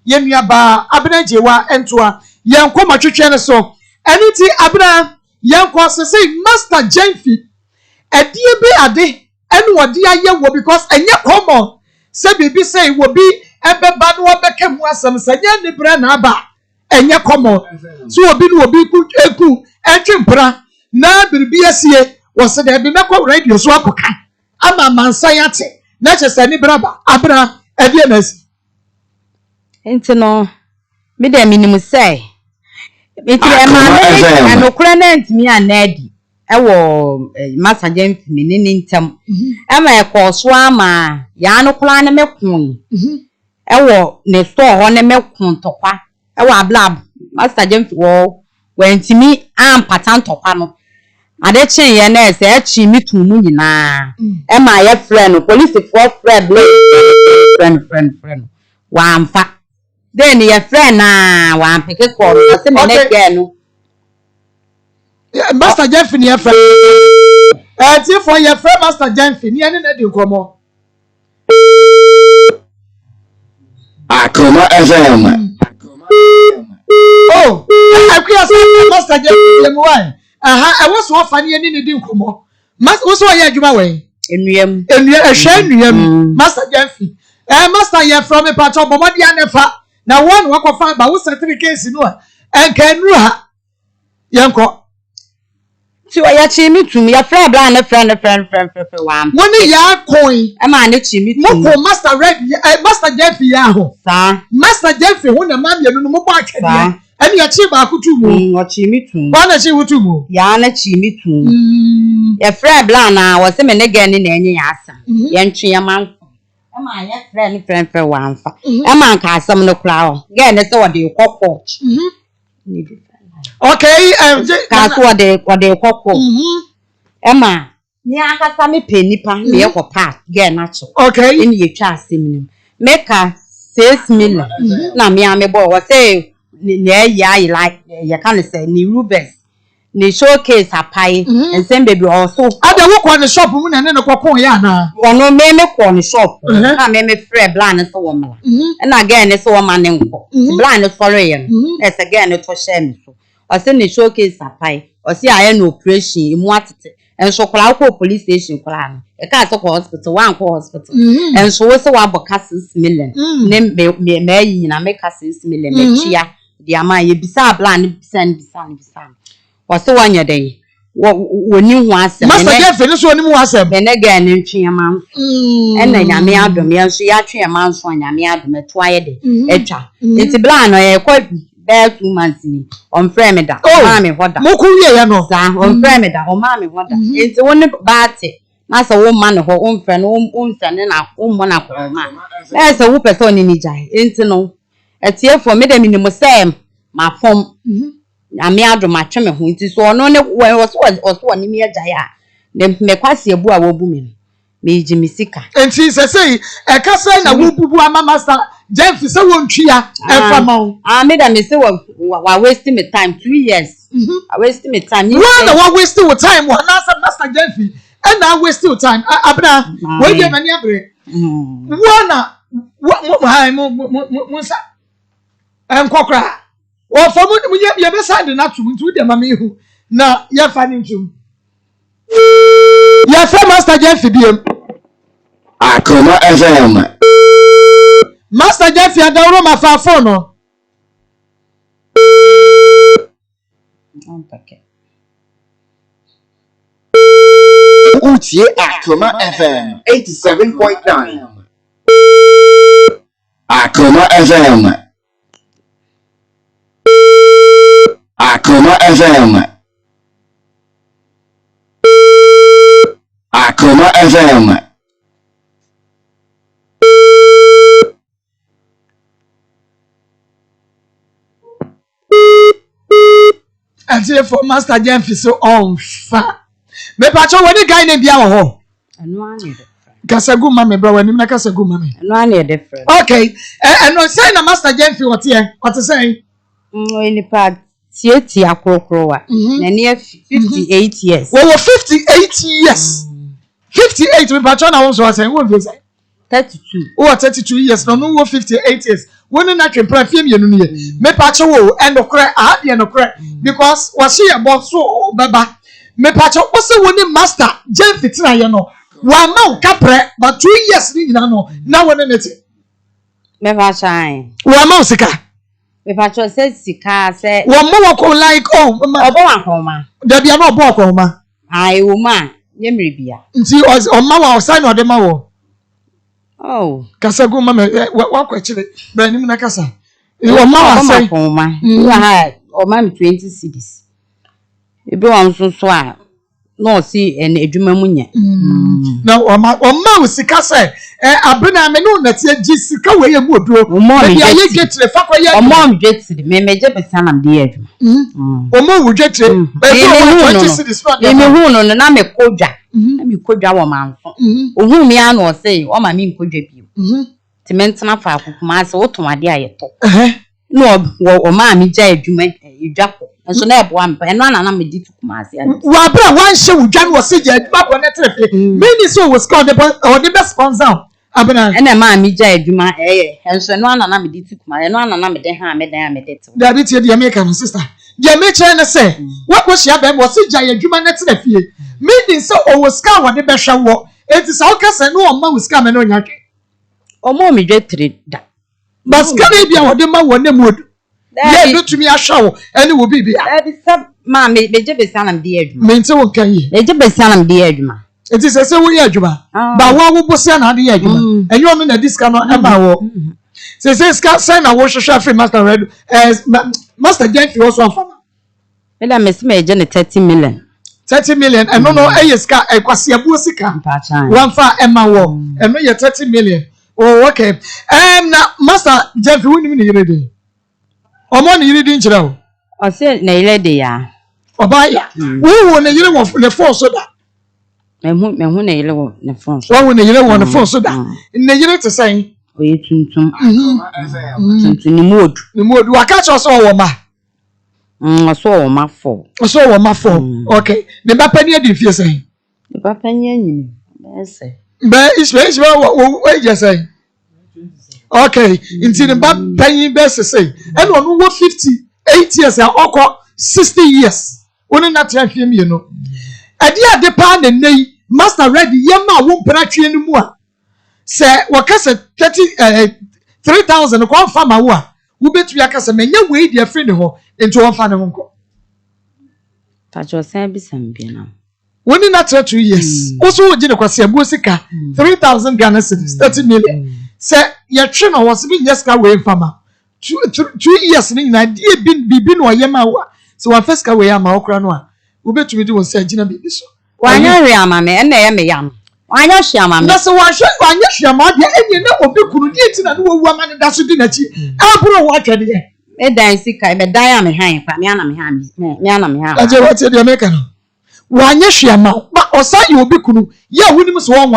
yenua ba abenajewa entoa yenkoma twetwe ne so eniti abena yenko sese master Jenfi edie be ade enu wode aye wo because enye common se bibi say wo bi ebeba no obeka mu asem sanye ne bra na aba enye common so obi no obi ku entwempra na biribi asie wo se de be mekọ radio so apoka ama mansan yate na chese ni braba abra edie nasi enti no me de minimum say enti e ma na nokura na ntimi anadi ewo Master Jenfi menini ntam ama e ko so ama ya nokura na mekun ewo ne store ho na mekun tokwa ewo ablab Master Jenfi wo ntimi ampatan tokwa no ade chen ye na ese echi mitu mu nyina e ma ye friend police for friend wa amfa then your friend na wa ampeke call say me next girl no Master Jenfi ni friend ti for your friend Master Jenfi ni ene na di nkomo Akoma FM oh akwa say Master Jenfi dem why aha e wo so fa ni ene ni di nkomo wo so ya adwuma we enuam ehwe enuam Master Jenfi Master ye from me patch bomodi anefa na one wakofa ba wo certificate no a enka nuru ha yenko ti o ya chi mi tum ya friend bla na friend wa woni ya coin e ma ne chi mi tum mo Master Red Master Jenfi ya ho sa Master Jenfi ho na ma mienu no mo ba twede ene ya chi ba kutu mu o chi mi tum ba na chi wutu mu ya na chi mi tum ya friend bla na wo se me ne ga ni na enye ya asa ye ntwe ya man Ama ya friend wa amfa. Ama nka asam no kra o. Ge ne se wode kokko. Okay, ka so wode kokko. Ama ni aka sa me penipa me ye kopa ge na cho. Okay. Eni ye twa asem nim. Meka 6 million. Na me amebo wo say ne ya I like ye kan say ni Rubens. Ni showcase apai ensem baby also ada wo kwa ne shop mu na ne kokon ya na wono me kwa ne shop na me free plan so wo mala na again ne so wo ma ne nko plan follow ye es again ne to share me so o se ni showcase apai o se aye no operation imu atete enso kula ko police station kula no e ka so ko hospital wan ko hospital enso wo se wa boka 6 million ne me yi na me ka 6 million me chia di ama ye bisa plan bisa Wase wanya dey woni hu asem Master Jenfi ni so woni hu asem be ne ga ne ntwe man ena nyame adom ye nso ya twe man so nyame adom to aye de etwa enti bla no ye kwa be 2 months ni on frame da ma me hoda mo ku wie ya no sa on frame da o ma me hoda enti woni baate na sa wo ma ne ho on frame no on sane na o mo na ko ma na sa wo person ni jai enti no etie for me de minimum sem ma fom Ami adom atwe me ho nti so ono ne wo so ni me agya ya me kwase ebu a wo bu me me ji me sika enti sesei e ka say na wo bubu ama Master Jenfi se wo ntwia e fa ma me da me se wa waste me time 2 years I waste me time why na wa waste your time wa na say Master Jenfi and na waste your time abna we dey mani abre wona Musa. And Kokra. Or for you ever signed enough to the mammy who now you're finding you. Your friend Master Jeffy, Akoma FM. Master Jeffy, I don't know my phone. Utie Akoma FM 87.9. Akoma FM. Akoma FM. Akoma FM. And therefore, Master Jeffy so on fat. Me pacho wani guy ne bia wo ho. Eno ane different. Kasagu mame bro wani na kasagu mame. Eno ane different. Okay. And say na Master Jeffy what here? What to say? Any part tieti akrokro wa. Na near 58 years. We were 58 years. 58 me pacho na won so say won fi say 32. Oh 32 years no 58 years. Woni na twempra fie mienu ne ye. Me pacho wo endokre a de endokre because was she about so baba. Me pacho wose woni Master Jeffy tina ye no. Wa ma kapre but 2 years ni nyina no na woni neti. Me pacho an. Wa ma sika. Me pacho say sika say. Wa mo ko like oh Obo akoma. Da bia no obo akoma. Ai wo ma ye mrebia. Nti o ma wa o sign o de ma wo. Oh. Kasagu mama wa kwa chire bra ni na kasa. O ma wa sign. Wa ha o ma 20 cedis. Ebe wan so a no si en adwuma mu nya. Na o ma wo sika say abena me no na tie gi sika we ye mu oduro. Ya ye getire fa kwa ye. O ma m getire me meje besa na me ye adwuma. O ma wo getire. E 20 cedis fa. Me hu no na me kodwa. Na me kodwa wo ma nso. Ohun mi an o say o ma me kodwa bi. Ti mentena fa akukuma se wo ton ade ayeto. No o ma mi ja adwuma edwako. Enso na ebo ampa eno ana na me di tukuma ase ade. Wa bra wan hye wo dwan wo se ja adwuma ko na trefe. Me ni so wo score the best sponsor. Abena. Ena ma mi ja adwuma enso eno ana na me di tukuma eno ana na me de ha me dan amede te. Da bi tie de America no sister. De me chere na say wa ko hye abem wo se ja adwuma na trefe. Me ni so o wo scar wo de be hwe wo. Enti sa wo kase no o ma wo scar me no nya twe. O mo mi dwetre da. Bas kare bia wo de ma wo na modu. Ye do tumi ahwa ene wo bibia. Abi sab ma me je besa na me di adwuma. Me nti wo kan yi. Me je besa na me di adwuma. Enti se wo yi adwuma. Ba wo bosia na de adwuma. Enyo ono na diska no e ma wo. Se ska sign na wo hwehwe free Master Red Master Jeffy was one farmer. Ela me se me je ne 30 million. 30 million eno no eyeska ekwase abu sika. One fa e ma wo. Eno ye 30 million. Oh okay. Na Master Jeffy woni mi ne yire de. Omo ne yire di nchira o. O se na ile de ya. Oba ya. Wo ne yire wo ne phone so da. Me hu na ile wo ne phone so. Wo ne yire wo ne phone so da. Ne yire te san. O ye tuntum. Tuntum ni modu. Ni modu wa ka cho so wo ma. So wo ma fo. So wo ma fo. Okay. Ne ba pani adi fie san. Ne ba pani anyini. Be se. Be is wo je san. Okay, until the bad penny best say, and on over 58 years and oko 60 years. Only not him, you know. A dear de pan and nay, Master Ready, Yama won't penetry anymore. Say, what can say 3,000 a farmer wa. We bet we are Cassaman, your way, dear friend, into one fan of uncle. Touch your service and be now. Only not 2 years. Also, did a Quasia Musica, 3,000 Ghana cities, 30 million. Say your trainer was being yes car way farmer. 2 years in idea been or yama. So I first car way am okranwa. We bet to me do say Gina be so. Why not yama me and me yam? Why not shama? That's why I shama and you know be could get in a woman that's dinner. I'll put a watch at the end. Me dan sika me dan am han pa me ana me han me ana me han. I just what the American. Why not shama? But or say you be kunu. Yeah, we must one.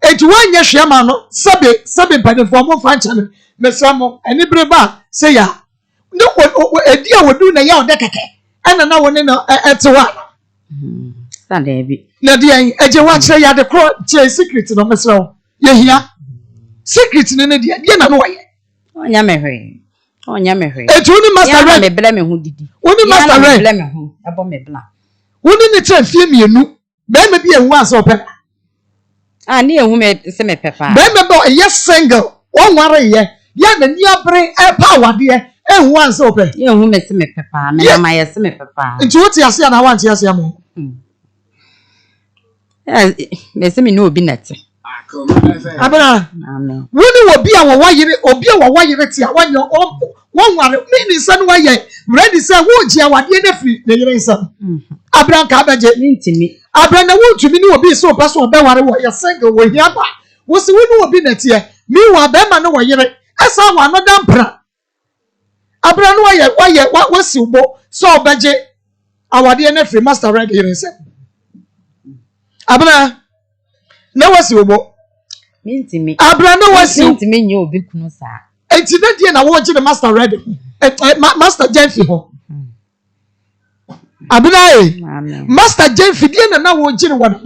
Eti wanya hwema no sabe pade for mo fan channel mesamo eni breba say ya no edi a wodu na ya odekeke ana na woni no etewa Sande bi na de eje wa kire ya de kro che secret no mesro ye hia secret ne ne de na no waye onya mehwe etu ni master red me bla me hu didi woni master red bla me hu abo me bla woni ne tre fie mienu be me bi ehu asa ope ni ehu me se me pepa be me bo yes single won ware ye ya na ni abre pa wade ehu asa ope ehu me se me pepa me na ma ye se me pepa nti woti ase na wanti ase mo me se me no obi nete abana amen woni obi a wo wayire ti a wanyo won ware me ni san waye ready say wo ji awade na firi ne yire nsam abran ka baje ntimi abran na wo tumi ni obi so paso obe ware wo ya single wo hia ba wo se woni obi na tie mi wa be ma no wo yire esa wa no dampra abran no waye wo si ubo so obeje awade na firi master red yire nsam abran na wo si ubo ntimi abran no wo si ntimi nye obi kunu sa enti na die na wo gye master red master Jenfi ho abinae master Jenfi die na wo gye ne wona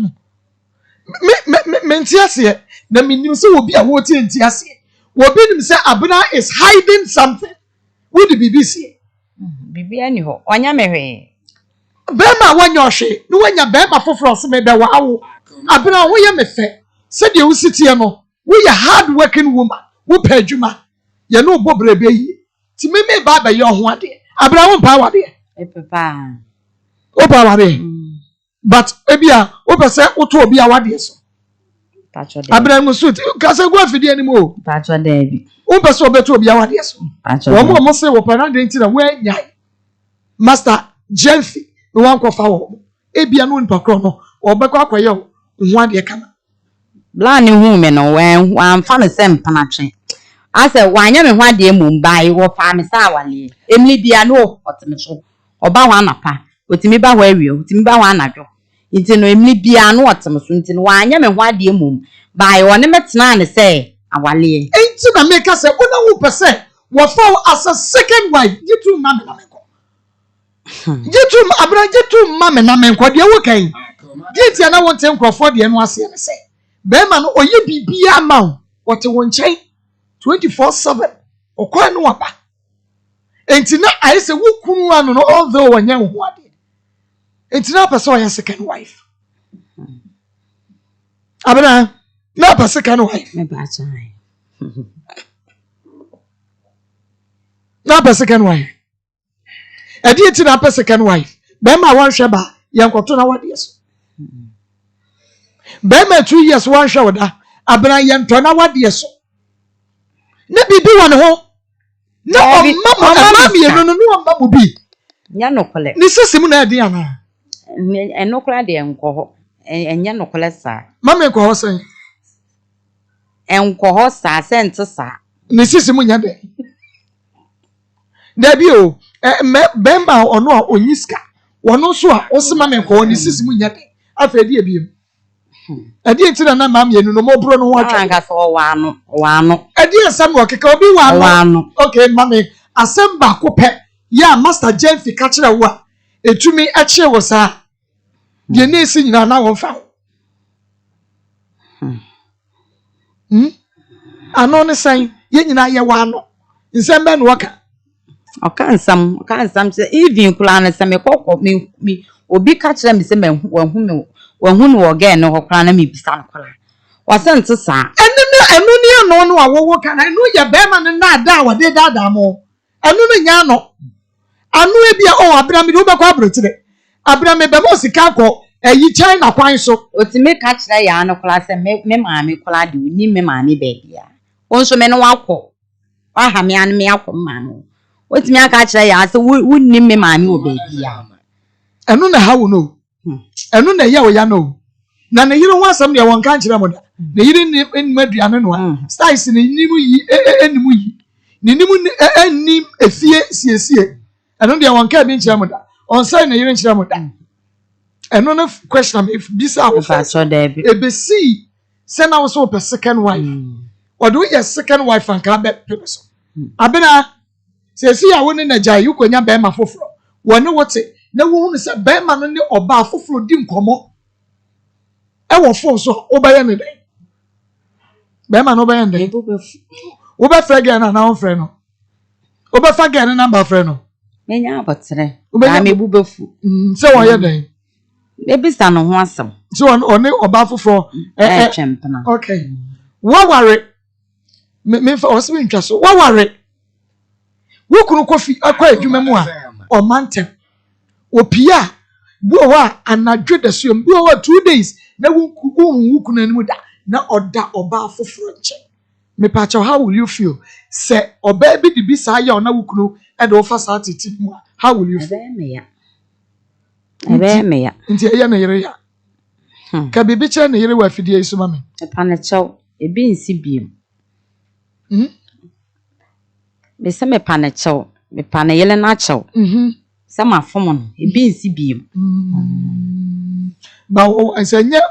me ntiase na menim se obi a wo tie ntiase obi nim se abina is hiding something with the BBC bibi ani ho onya mehwe bema wanya ohwe no wanya bema foforo se me be wa awo abina wo ye mefe se de wo sitie no wo ye hard working woman wo pa adwuma ye no bo brebe yi ti me ba ba ye ho ade abra wo pa wade papa wo pa wade but ebia wo pese wo to obi awade so pacho de abra mu suit ka se go afidi ani mo pacho de bi wo pese obeto obi awade so pacho wo mo se wo pa na de nti na wo anya master Jenfi no wan ko fa wo ebia no npa kro no obekọ akwaye ho ade kama bla ni hu me no wan fa me sem panatwe ase wanya me ho ade mu mbai wo fa me sa wale emli bia no otime so oba ho anapa otimi ba ho awie otimi ba ho anadwo nti no emli bia no otime so nti no wanya me ho ade mu bai wo ne metena ne se awale enti na make say una wo pese wo fa as a second wife yitu mama na menko yitu abra yitu mama na menko de wo kan giti na won ten crofo de no ase ne se be ma no oye bibia ma wo wote won chen 24/7 okwa no waba enti na ai se wo kunu anu no although wanya ho ade enti na pese oye second wife abra na pese second wife me ba chai na pese second wife edi enti na pese second wife be ma wan hwe ba yankoto na wade so be ma 2 years wan hwe woda abra yanto na wade so na bibi won ho na mama mi no no mama bi nya no kole ni sisimu na ade ana eno kole de enko ho enya no kole sa mama ko ho sen enko ho sa sente sa ni sisimu nya de da bi o bemba ono a onyiska wono so a osema me ko ni sisimu nya de afa di ebiem adi entira na mam yenu no mobro no ho atwa anga so wano adi asem wo keka obi wano okay mame asem ba ko pe ya master Jenfi ka kire wo a etumi a kire wo sa de na esi nyina na wo fa ano ne san ye nyina ye wano nsem be no waka okansam se even kula na se me kokko mi obi ka kire me se me wahu no ogen no hokra na me bisa no kula wasente sa enu ni ano no awowo kana enu ye be ma ne na da wade da mo enu no nya no anu ebia o abra me do be kwa abrotire abra me be mo sika ko eyi China kwan so otime ka kire ya no kula se me maame kula de ni me maame be bia onso me no wakọ aha me an me akọ ma no otime aka kire ya se wunni me maame o be bia enu na ha wo no enu na ye wo ya no na ne yire ho asem de won kan kire mo da ne yire ni maduane no styles ne nimu yi enimu yi ne nimu enim efie siesie enu de won kan bi kire mo da on say ne yire kire mo da enu na question am if this are so there be ebesi say na wo so per second wife or do your second wife and can be so abena se si ya woni na jai ukonya be ma foforo woni wote na wo hu se be ma no ne oba foforo di nkomo e wo fo so obaye ne den Be ma no be ende. Ebo be fu. Wo be frɛ girl na wo frɛ no. Wo be fa girl na number frɛ no. Menya abotre. Ubenya- Na me bu be fu. Sɛ wɔn yɛ den. Ebi sa no ho asem. So on oba foforo Twempena. okay. Waware me fa ɔsɛ ntwa so. Waware. Wo kunu kofi akɔ adwuma mu a ɔmantem. Opia bi wa anadwo da so bi wa 2 days na wo kunu anim da na ɔda ɔba foforo nkyɛn. Me pacha how will you feel? Say oba bi di bi saa ya na wo kunu e de wo fa saa titi mu a how will you feel? Ebe me ya. Nti eya na yere ya. Ka bibi che na yere wa afidie yi so ma me. Epa na chew. Ebi nsi biem. Me se me pa na chew. Me pa na yele na chew. Se ma fom no. Ebi nsi biem. Ba o ensenye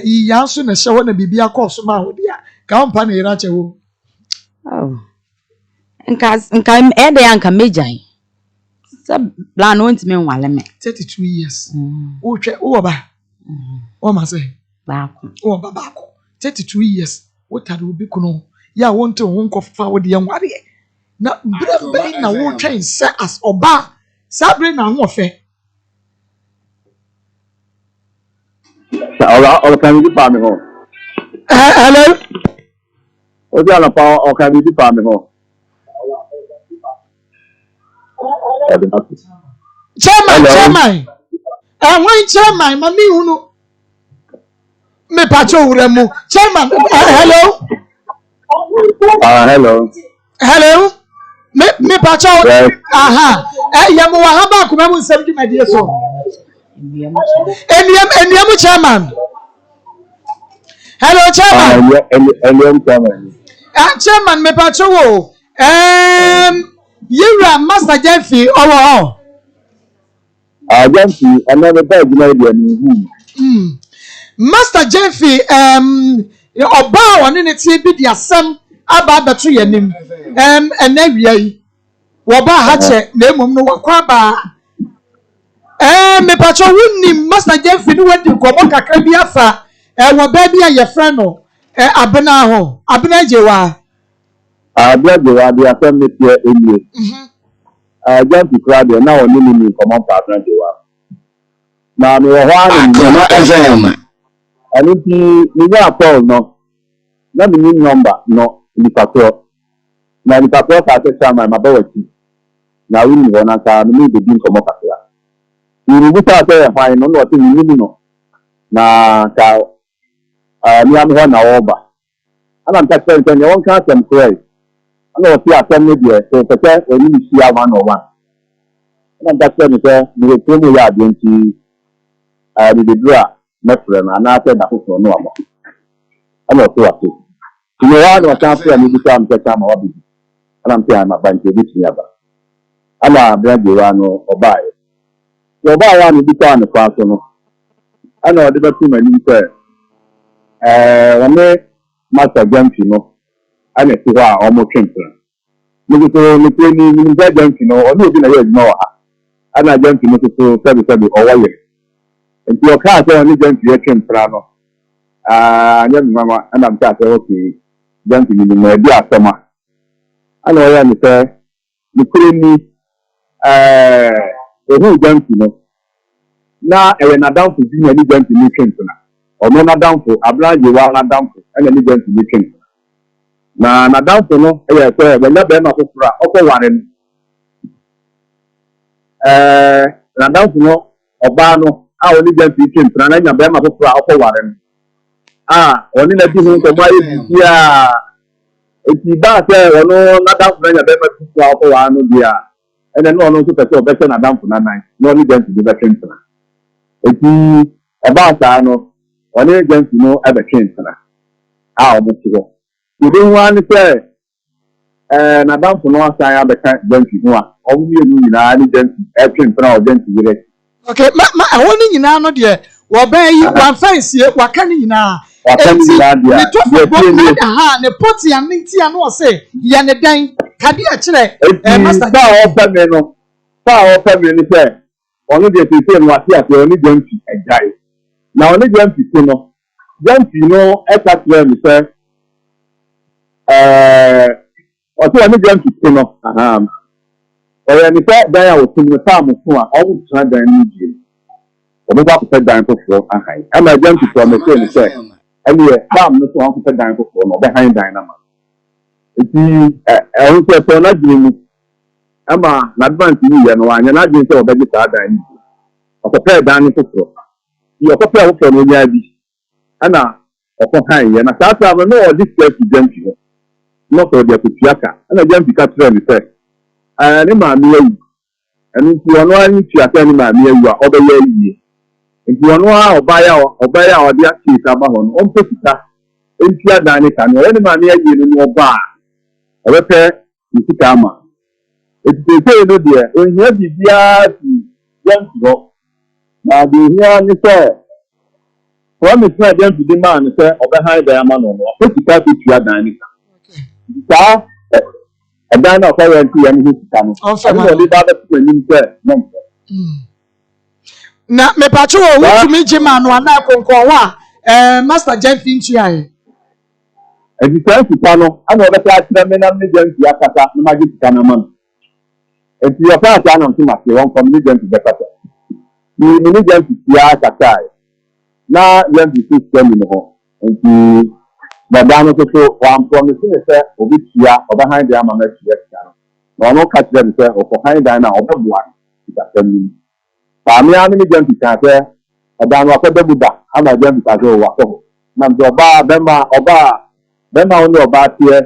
ya so na hye wo na bibi akọ ma wo dia. Ka on pa na yere ache wo. Oh. Nka ede ya nka mejai. Se bla no ntime nwale me. 32 years. Wo hwe wo ba. O ma say. Baako. Wo ba baako. 32 years. Wo tare obi kuno. Ya wo nte wo nkofa wo de nware. Na brembe na wo twen se as oba. Sabre na ho fe. Or can you palm home? Hello. Oja pa or can you palm home? Chairman. When chairman, mami hunu. Me pacho uremu. Chairman, hello. Hello. Hello. Me pacho. Yes. Aha. Yamu wahaba kumamu nsɛm my dear so. Eniemu chairman. Hello chairman. Eniemu chairman. Chairman me pacho wo. Yura Master Jeffy owo. Jeffy another bag na dia Master Jeffy oba woni ne tie bi di asem aba beto yanim enawia yi wo ba ha che na emom no wakwa ba me pacho wonni Master Jeffy no wadi kobo kakra bi afa wo ba bi aye friend no abena ho abena jewa jewa bi asem ne tie elie Jeffy crowd na woni ni common partner jewa na me wo ha Akoma FM. Ani ti ni ya Paul no na mi ni number no ni pato na ni pato ka se sama ma ba wati na wi ni wona ka mi de bin komo kakra ni bu ta te fa no no ti ni no na ka ni am ho na oba ana nta se nta ni won ka sem krai ana o ti asem ni de so pete o ni si a 101 ana nta se ni se ni ko mu ya de nti ni de dura na friend na ase da ko no amo ana to aso ni wa no ta fe ni bi ta am ta ma wa bi ana am ta ma ba nke bi ti aba ana bra de wa no obae wa ni bi ta no fa so no ana o de ba tu ma ni pe wa me Master Jamfi no ana ti wa o mo twempra ni ko ni ko ni Jamfi no o no bi na ye no ha ana Jamfi no to sabi o wa ye nti o ka se ni Jamfi ye twempra no anya mama ana mta se okay Jamfi ni mo bi asema ana o ya ni se ni kure ni ehu Jamfi no na ewe na down for junior ni Jamfi ni twempra ono na down for abraje wa na down for ene ni Jamfi ni twempra na down for no ewe se we nya be ma kokura okọ ware na down for no oba no a oni Jamfi twempra na nya be ma kokura okọ ware oni na di hu ko mai bia eti ba se ono na down for nya be ma kokura okọ wa no bia ene no ono so pese obese na down for na nine no ni Jamfi be twempra eti eba sa no oni Jamfi no ebe twempra omo tuo ibi nwa ni se na down for no asan ya be kan Jamfi hu a omo ni enu nyina ni Jamfi twempra o Jamfi dire okay ma woni nyina no de wo ban yi wan fansie waka ni nyina ne to fo na ha ne poti ya nti ya no se ya ne dan kade a kire Master ba o pa me no pa o pa me ni se onu de ti se no ati ati oni Jamfi ejai na oni Jamfi ko no Jamfi no e ka kire mi se ọtí wọn ní jẹun tuntun no ọ̀rẹ́ ní sẹ́ dan a òtún ní sáàmù fún a ọ̀hún tún dan ní ìdíyẹ ọ̀bẹ bá kọfẹ́ dan kọfọ́ ahàn ẹ̀ma jẹun tuntun ọmọ ẹ̀kẹ́ ní sẹ́ ẹ̀mí yẹ sáàmù ní sọ wọn kọfẹ́ dan kọfọ́ náà ọ̀bẹ hàn dan náà ma ètí ẹ̀hún sẹ́ ẹ̀fọ́ náà jẹ́ mu ẹ̀ma n'advance yìí yẹ no wànyẹ náà jẹ́ sẹ́ ọ̀bẹ gye sáà dan ní ìdíyẹ ọ̀kọ̀fẹ́ dan ní kọfọ́ yẹ ọ̀kọ̀fẹ́ ọ̀kọ̀fẹ́ ní onyaa bi ẹ̀na ọ̀kọ̀ hàn yẹ na sáà sáà náà ọ̀dí sẹ́ẹ̀tì jẹun tuntun not all the Kupiaka, and I jump to catch them. And in my meal, and if you are not in Chiaka, my meal, you are over here. If you are not buy our dear kids, Abahon, on Pekita, in Chia Danica, and any man near you in your bar. A repair, you see, Kama. If they say, no, dear, when you have the dear young go, now the young is there. One is not them to demand, sir, or behind the Amano, or Pekita to Chia Danica. Saa ẹ̀dá náà fẹ́ yẹn ti yẹn ní ìsìká ní. ọ̀fẹ́ ọ̀dí bá bẹ́ẹ̀ tó ní ìfẹ́ náà. na mẹ́pàtó wo wọ́n tún jí màá nù àná kọ̀ọ̀kan wà master jẹ́ fi ń tu àyè. ẹ̀dìsẹ́ ìsìká náà àná ọ̀bẹ tí a ti rẹ̀ mí náà ní jẹ́ ìsìká akata ní má jẹ́ ìsìká náà mọ́. ètò ọ̀fẹ́ àti àná tó máa ṣe wọn kọ́ ní jẹ́ ìsìká akata. ní jẹ́ ìsìká akata yìí náà jẹ́ ìsìká mi nìkan. Bàbá no so one promise ni sẹ obi tia ọba han de ama mẹsi ẹsẹ no na ọno ka kyerẹ mi sẹ ọkọ han dan na ọbẹ bua ìdásẹ mi paami ami ni jẹun pita sẹ ọba no akọbẹ buda ama jẹun pita sẹ ọwọ akọ na nti ọba bẹẹma ọni ọba tiẹ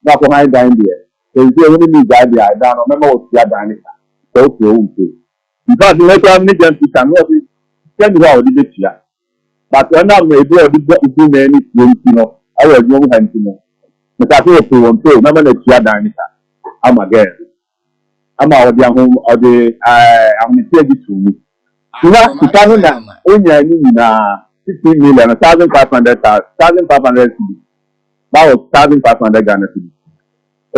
na ọkọ han dan deɛ èyí ẹni mi gba deɛ ẹdan no mẹma ọtia dan ni sa sẹ o fi owu nse nfa ti mẹsọ ami ni jẹun pita mi ọbi sẹni hɔ a ọdi bẹ tia bàtà ẹnna mi ebi ọdi bẹ ibi mẹ ni tiẹ nti no. Awo ẹ̀dùn ọ̀hún hàn tìmọ̀ nípa tí o fi wọn tó náà mẹ́lẹ̀ tí a dàn níta ama gẹ́ẹ̀ ama ọ̀dẹ ahomete ẹ̀dí tù mí. Ṣùgbọ́n ìta ní na ó nyà ní nyinaa $50 million $1,500 cedi báwo $1,500 Ghana cedi.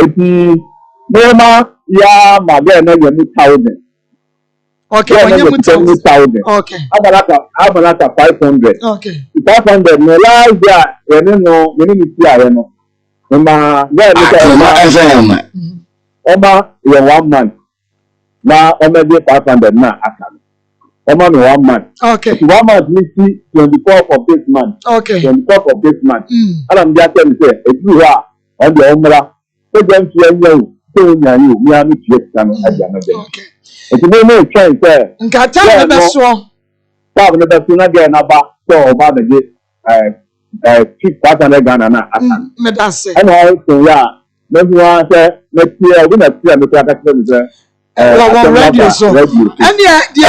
Eti mẹ́ẹ̀má yá ma gẹ́ẹ̀ náà yẹ ní 1,000. Okay, when you put 1,000. Okay. Abalaka 500. Okay. 500 no last year, no, many years no. Ma, there Oma, you 1 month. Now, Oma be 500 na akam. Oma no 1 month. Okay. 1 month means 24th of this month. Okay. 24th of this month. Alam just tell me say, if you are on the Omra, so then you me am okay. It's no chance there. Nkata na beso. Tab na beso na get na ba so oba na get 500 Ghana na aka. Me da say. And also ya, me wan say me tia we na tia me tia ka say me say radio so. And yo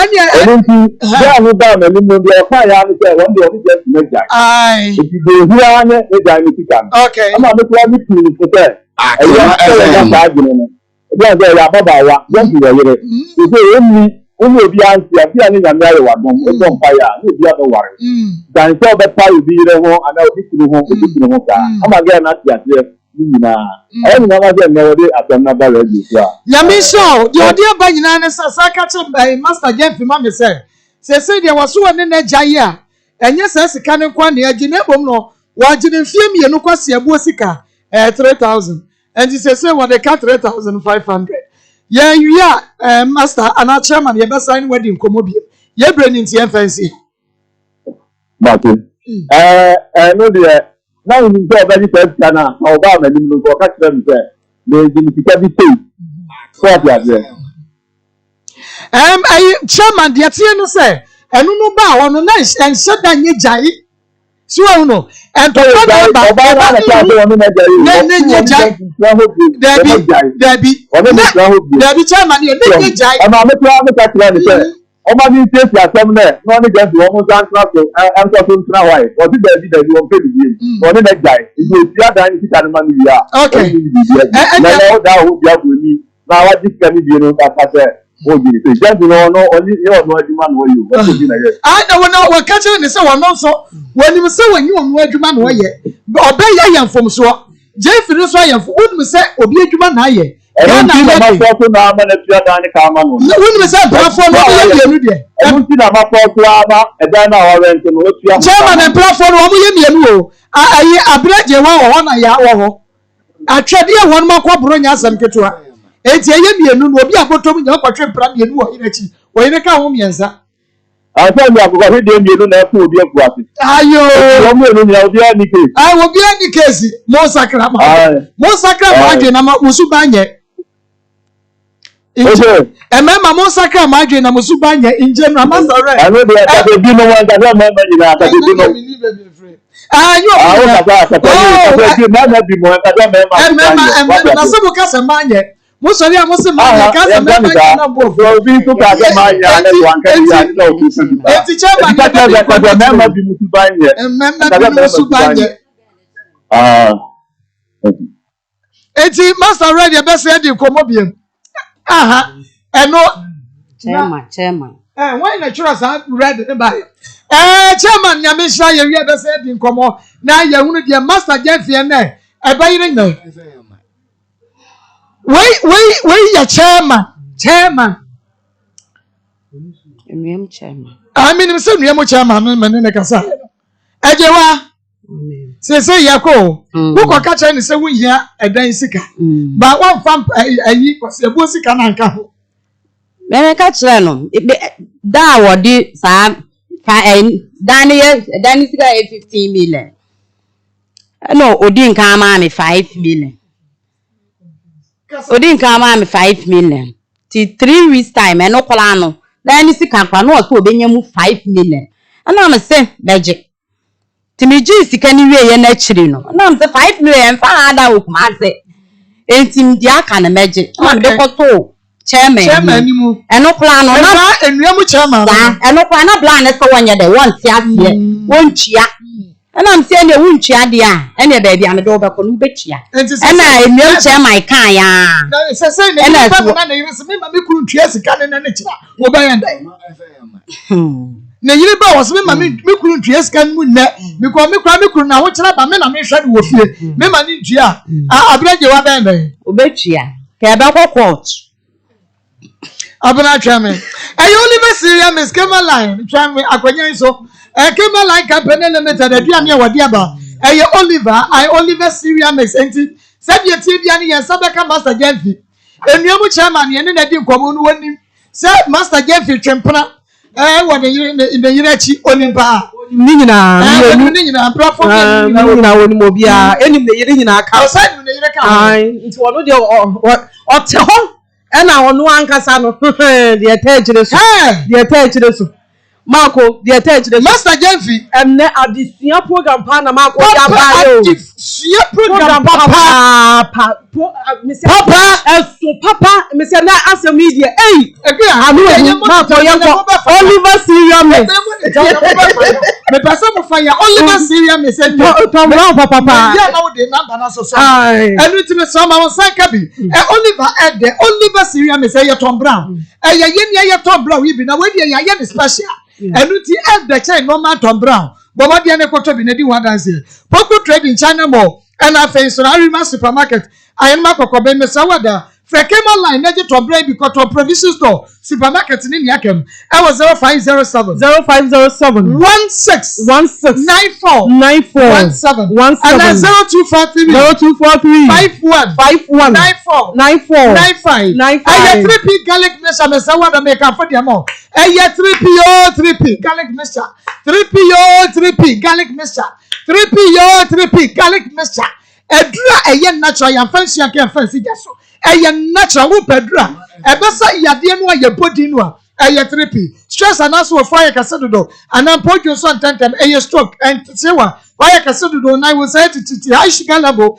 and ya no ba me no dey fa ya no say one day we just me jai. Ai. If you dey hear anya me jai me tika. Okay. Ama me tia me tia me say. Yes, they are Baba. Don't be worried. You say, only be answer, I need a marry one, don't fire, you'll be other worry. Then so that fire will be the home, and I'll be to the home. I'm again at the I don't know what never did at another radio. Yamiso, your dear Banana Sasaka by Master Jeff, Mamma said, say there was one in a Jaya, and yes, as a canon quantity, a Genebono, what didn't film you, no question, Bosika, 3,000. And he says, well, they cut 3,500. Yeah, you are, Master, and our chairman, you best sign wedding, Komobi. You're bringing to fancy. Martin, no, dear. Now you go very first, Ghana, how about and you go catch them there. They didn't pick everything. What are there? I chairman, the Atiano say, and no bow on a nice and shut down your jai. So no, and Debbie, chairman, you didn't jai. I'm not the Oma ni say for some there. No only get almost answer to answer to why. What did they do on pay the for the next guy? If you see that in the man we are. Okay. And now that would be up with me. Now what this can be no that oh you say just no only you know man where you. I don't know what catching is so one so when you say when you on where man where ye. Obey ya from so. Jeff no so ya for would say obi adwuma na ye. Ẹnu tí na ma fọ́ tó náà mẹ́lẹ̀ tí ọ̀dà ni ká máa nù. Wọ́n ní sẹ́ pẹ̀lẹ́fọ́ ní ọmọ yẹn mìíràn díẹ̀. Ẹnu tí na ma fọ́ tó náà ẹ̀dá náà wà rẹ̀ ntẹ̀ ní o tí a. Chairman ẹ̀ pẹ̀lẹ́fọ́ ní ọmọ yẹn mìíràn o. ayi abraje wa na ya wo atwede won makọ bro nya asem ketua enti eye mienu no obi abotom nya kwatwe mpra mienu wo irachi wo ire ka ho miensa asa mi akoko he de mienu na efu obi efu ase ayo wo mienu nya obi ani ke obi ani kesi mo sakra ma adwe na musu banye emema mo sakra ma adwe na musu banye in general master re anu de ta de bi no wan ta de ma nyina ta de bi no ayo na sebo kasa manye musori amose manye kasa manye na bo bi tu ka ga manye na wan ka ya ni no tu eti chema ka ta mema bi mutu banye bi musu banye eti master ready be say di komobiem eno chairman why na chura sa ready ne buy chairman nyame sha ye wi be say di nkomo na ye hunu de master jefie na e bayire na wait ya chairman Nuyem chairman I mean say nuyem chairman me ne kasa ejewa se yako wo ko ka cha ni se wo hia edan sika ba wan fam ayi kwase bo sika na nka ho me ka kire no da wodi sa dan sika 15 million no odi nka ma me 5 million odi nka ma me 5 million ti 3 weeks time no kola no dan sika kwa no so obenya mu 5 million ana me se beje ti me ji sika ni wie ye na chiri no ana me se 5 million fa ada okuma se enti di aka na meje na de ko to chairman ni mu eno plan no na enuamu chairman eno plan na plan so wonye de won ti ase wontua ena mse ne wontua de a ene ba bia me do be ko no betua ena enuam chairman kan ya se ne na ne yiri se me ma me kuru ntua sika ne na kira wo ba yan dai na yiri ba wo se me ma me kuru ntua sika mu ne me kuru na wo kira ba me na me hwa de wo fie me ma ni ntua abraje wa ba yan dai obetua ka ba ko court abuna twame ayo Oliver Syria Miss Kemeline twame akwanya so Kemeline company limited aduane ya wadi aba Oliver Syria Miss enti sabie tie bia ne yensabeka Master Jenfi enuamu chairman ye ne na di nkomo no wani se Master Jenfi twempena wo ne yire chi onimpa ni nyina platform ni nyina woni mo bia enim ne yire nyina aka outside ne yire ka ai nti wono de o te ho ena onu ankasa no de etechire so Marco de etechire Master Jenfi emne adisia program pa na Marco ya ba yo adisia program papa me say na asem media anu Marco yanko Oliver Syria me pesa mo fa ya Oliver Syria me say Tom papa ya na wo de number na so enu ti me so ma won san ka bi Oliver Syria me say ya Tom Brown ye Tom Brown we bi na we de ya ye special enu ti the chain normal Tom Brown but what de ne kwoto bi na di one dance Poco Trade in China Mall and afen so Arima supermarket ayenma kokobe me sawada Frekema line na je Tom Brown bi koto provision store supermarket ni niakem e was 0507 16 94 17 and 0243 51 94 95 aya 3p garlic mixture me sawada me ka for dem all aya 3p garlic mixture 3p garlic mixture 3p garlic mixture edura eye natural ya fancy ya fancy jaso eye natural wo pedura ebesa yade no aye body no a eye 3p stress anaso fire kasedodo anan pojo so antantem eye stroke and sewa fire kasedodo na we say titi high sugar level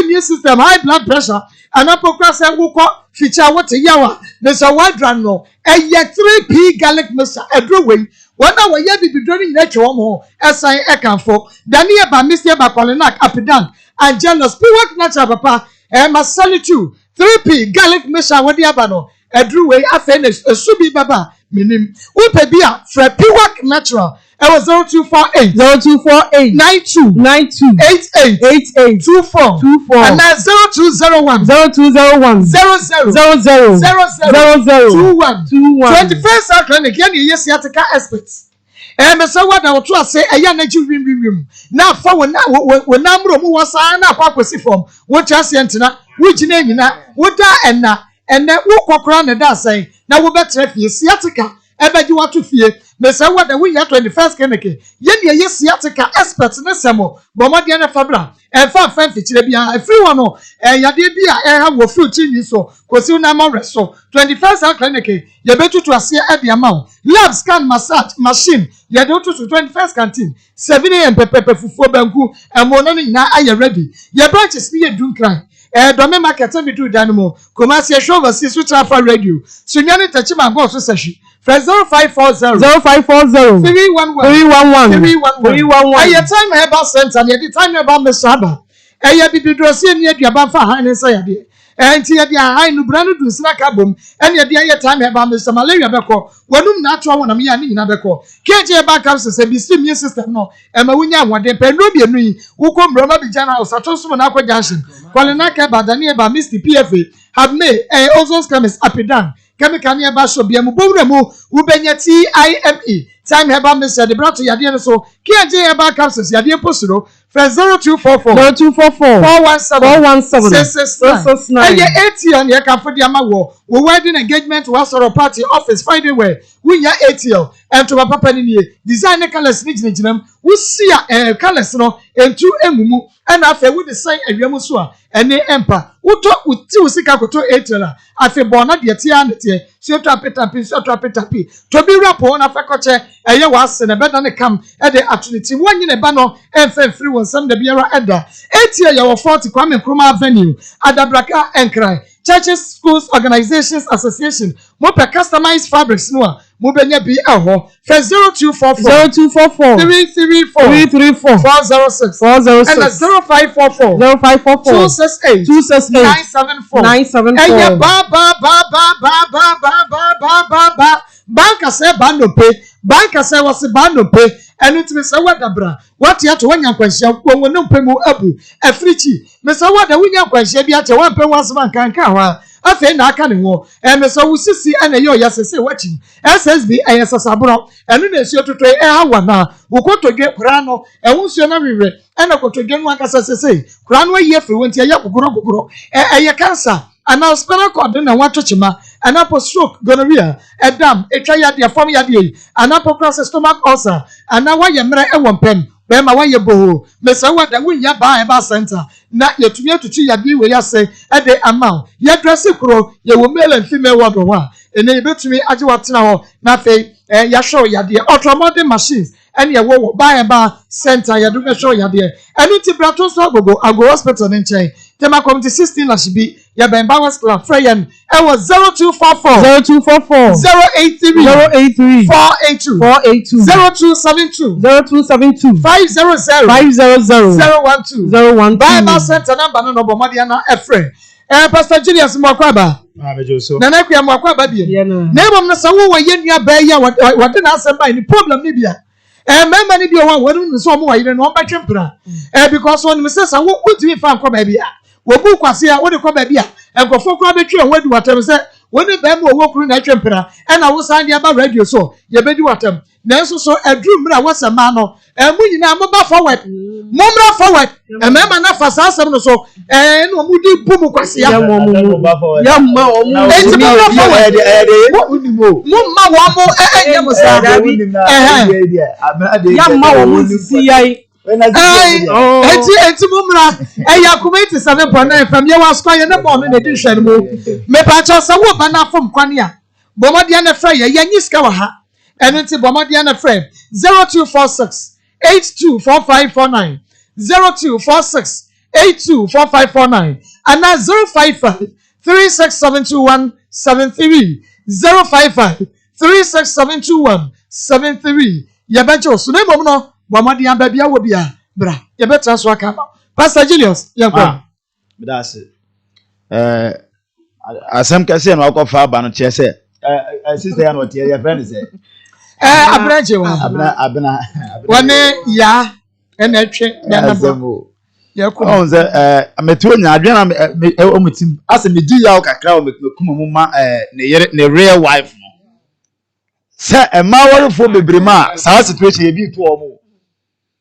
immune system high blood pressure anan pokra wo ko feature what yawa the so wadran no eye 3p garlic mixture edro we wona we ye bibidro ni nature wo esan ekanfo dani eba misia ba kolenak apidan Angelos Piwak natural papa Masalitu 3p garlic mixture wadi abano edru we afene subi baba minim upe bia fra Piwak natural it was 0248 92 88 24 and 0201 00 21 21st clinic yani yes yatika experts me say what na to ase eya na ji wim na fa wo na mro mu wasa na kwakwesi form wo chase entina wo gina nyina wo da enne wo kokora ne da asen na wo betre fie siatica ebeji watu fie me say what we ya 21st clinic ye ne ye siatica expert ne semo bomode na fabra fa fichire bia everyone no yade bia ha wo fruit ni so kosi na ma reso 21st clinic ye betutu ase e bia ma lab scan massage machine ye de to 21st canteen 7 am pepe fufuo banku emo no nyina aye ready ye branches bi ye dunkran Dome market we do danimo commercial show overseas switch alpha radio sunyani tachima go so sashi fresh 0540 311 aye time herbal center na the time herbal mesaba eye bibidrosi ni aduaba fa han nsa yade enti ye dia han no branu du sina kabom ene dia ye time herbal mesaba malaria beko wonum na atwa wona me ya ni nyina beko keje herbal capsules se bi immune system no ema wunya nwade pendo bienu yi wuko mbroma bi jana osatoso na akwa junction Kolinaka Badani ba Mr. PFA have made ozone chemist apidan chemical near basho biamu bowremu ubenya TIME time heba Mr. the brought to yade so KJ heba capsules yade posuro fresh 0244 417 eye ATL ye ka fodi ama wo wedding engagement was or party office Friday where we ya ATL and to papa ni design colors ni ginam we see colors no entu emumu and afa we design awiamu so a ene empa uto uti usika koto ATL afa bona de tia ne tie so to apetapi to be rapo na fa koche eye wase na beda ne kam e de opportunity wonyi ne ba no emfa free won sam da biara eda ATL ya wo 40 Kwame Nkrumah Avenue Adabraka Enkrai churches, schools, organizations, association. Mo per customized fabrics no. Mo benya bi eho. First 0244 334 406 and 0544 268 974. Eye ba. Banka se ba no pay. Banka se wasi ba no pay. Enu ti me se wadabra. What ya to wanya kwanhia wo no pemu abu africhi. Me se wada wanya kwanhia bi ache wan pe wasman kanka ha. Afi na aka ne ho. Me se wusisi ana ye oyasese wachi. SSB ayesasabro. Enu na esuo totoy ha wana. Ukotoge kura no. Ewusuo na wiwe. Ena kotoge no aka sesese. Kura no ye firi wonti ya kokoro. Eye cancer. Ana spinal cord na watchima anapo stroke gonorrhea edam etwa yade form yade anapo cross stomach ulcer ana waye mra ewompem be ma waye boho mesa wada wunya ba eba center na yetumi atutu yade we yase e de amount ye dress kro ye wo male and female ward wa ene betumi age watena ho na fe ya show yade ultramodern machines and ye wo ba eba center ye do show yade enu ti brato so ago hospital nchen tema community 16 na shibi ya ben Bowers Club Freyan it was 0244 083 482 0272 500 012 Bible Center number no bomadi na efre Pastor Julius Mwakwaba na na kwa Mwakwaba bie na ebom na sawo wa yenua ba ya wade na asem ni problem ni bia member ni bia wa wonu so mo wa yire no ba twempra because when me say sawo utimi fa kwa ba bia wobu kwase a wode kwa ba bia enkofo kwa betwe wadu watem se woni ba ma owokuru na twempra e na wo san dia ba radio so ye bedi watem na enso so adru mra wasama no mu nyina mo ba forward mo mra forward mema na fa sasem no so no mu di bumu kwase ya mo ya ma o mu enti mo forward mo ma wo mo enye mo sa ya ma wo mu sisi yai eti mumra Akoma 87.9 FM ye was kwa ye ne bo me di hwe mo me pa cha sa wo ba na fom kwane a bomode na fra ye nyiska wa ha eno ti bomode na fra 0246 824549 0246 824549 and 055 3672173 055 3672173 ye ba cho so ne mom no bomadi amba bia wo bia bra ye betra so aka Pastor Julius ye kwa bidase asem kase no akọfa aba no che se sister ya no tie ye friend se abraje wa abna wane ya ena twe na bo ye ko on ze ametu nya adwena omutim ase me di ya o kakra o mekuma mu ma ne real wife no Say a mawari for bebrema saa situation ye bi to omo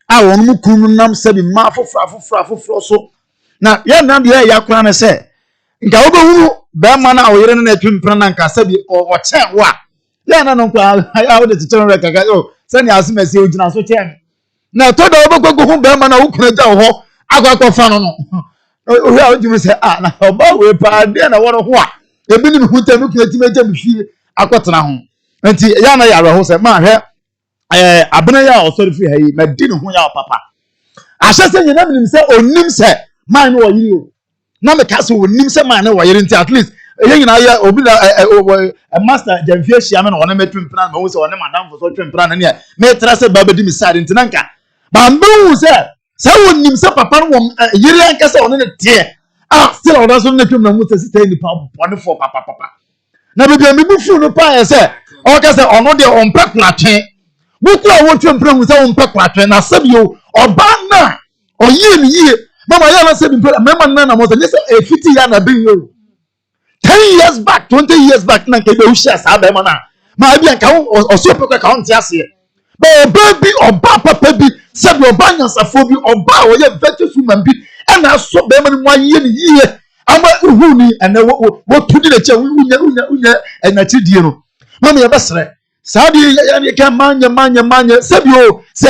a won mu kunu nam se bi ma fofra so na ye nam de ya kura na se nka wo behunu be ma na wo yere na twempra na nka se bi o chen wa ye na no kwa ya wo de tete re kaka o se ni asema se ogina so chen na to da wo gogo hu be ma na wo kuna ja ho akwa fa no o ya o jimi se na oba we pa de na wo no ho a ebi ni hu tanu kuna ti meja mi fie akotena ho nti ya na ya ho se ma hwe abena ya osori fi ha yi ma di ne ho ya papa ahye se nyina minim se onim se man no yiri o na me ka se onim se man no yiri nti at least ye nyina ya obi na master jamfie hia me no wona metwem plan ma wo se wona madam fo so twem plan na ne me tra se baba di mi side nti nanka ba mbewu se onim se papa no yiri anka se wona ne tie still wona so ne twem na mu se sita ni pa bone fo papa na bibia mi bu fu no pa ye se o ka se ono de on pe kwatwe buku a wo twem plan mu se on pe kwatwe na sabio oba na oyi ni yie mama ya na se bi mama na mo se ne se efiti ya na bin yo 10 years back 20 years back na ke be ushia sa ba na ma bi anka o so pe ka on ti ase ba baby oba papa bi se bi oba nyansafo bi oba wo ye virtuous woman bi e na so be ma ni mo aye ni yie ama uhu ni ene wo tudi le che unya na chidie no mama ya besre sa di ya ke manya se bi o se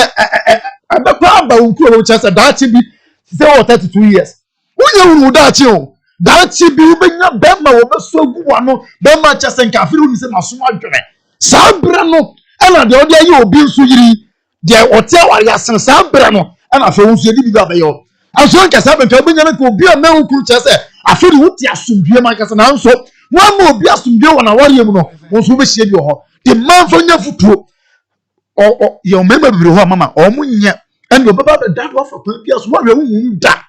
abekwa aba unkuro wo chese da chi bi se wo 32 years unya unu da chi o da chi bi ubenya bema wo beso gu wano bema chese nka afiri uni se maso adwene sa bra no ana de odi aye obi nso yiri de ote awari asen sa bra no ana fe wonso edi bi ba yo aso nka sa bentwa ubenya na ko obi a na unkuro chese afiri wuti asumdue man kase na nso mo ma obi asumdue wona wari mu no wonso be hie bi ho de man fo nya futuo o yo member bi ho mama o munya and obaba be dad wa for bi aso wa wu da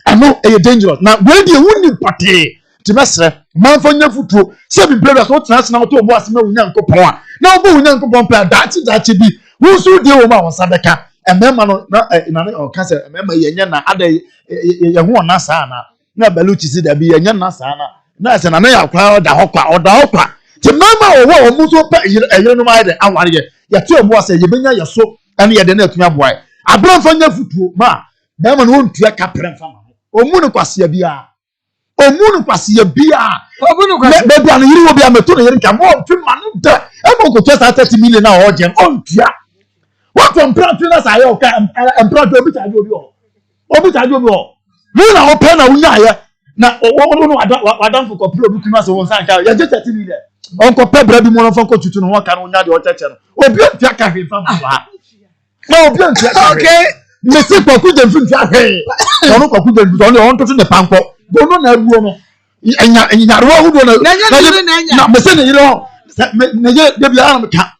ano e dangerous na we dey wuni pate ti mesre man fo nya futuo se bi brother so tena na to obo asema wunya nkopon a na obo wunya nkopon pa dachi bi wonso dey wo ma won sabeka emema no na o ka se emema ye nya na ada ye ho na sa na baluchi si da bi ye nya na sa na se na ya kwa da hokwa ti mama wo mu so pa eyire no ma de aware ye ti obo ase ye benya ye so ane ye de na atumi aboa abranfo nya futuo ma be ma no ontua kapren fa ma omu no kwase bia be bia no yiri wo bia meto no yiri nka mo twi ma no da e mo ko 30 million na o je ontua what compare to us ayo ka employer obi charge obi o no na o pe na unya ye na wo no wadan for couple obi tuma so won san ka ye je 30 million onko pe bra bi mo no fo ko tutu no won ka no unya de o cheche no obi ontua ka hwe fa ma no obi ontua okay me se kwaku de mfintua hwe ono kwaku de ono on to ne panko gono na abuo no enya ro hu do na me se ne yiro ne ye de bia na ka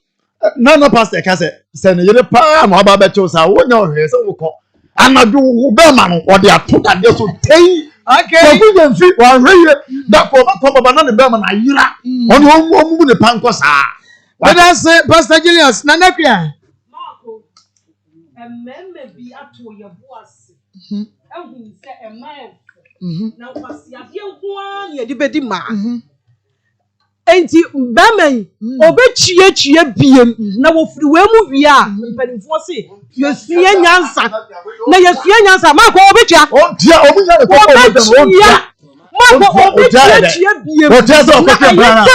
na pastor ka se ne yire pa no aba be cho sa wonya ohwe se wo ko anadu wo be ma no wo de ato da de so tei okay kwaku de mfi wa hwe da ko baba na ne be ma na yira ono omu ne panko sa wada se Pastor Julius na nakua Ememe bi ato ye boase ehun se emae na kwasi ade hoa ne de bedi ma enti bamen obechie biem na wo firi we mu wi a mpanimfo se yesua nyansa na yesua nyansa ma ko obechia ontia omunya ne ko ontia ma ko obechie biem ontia so ko tempana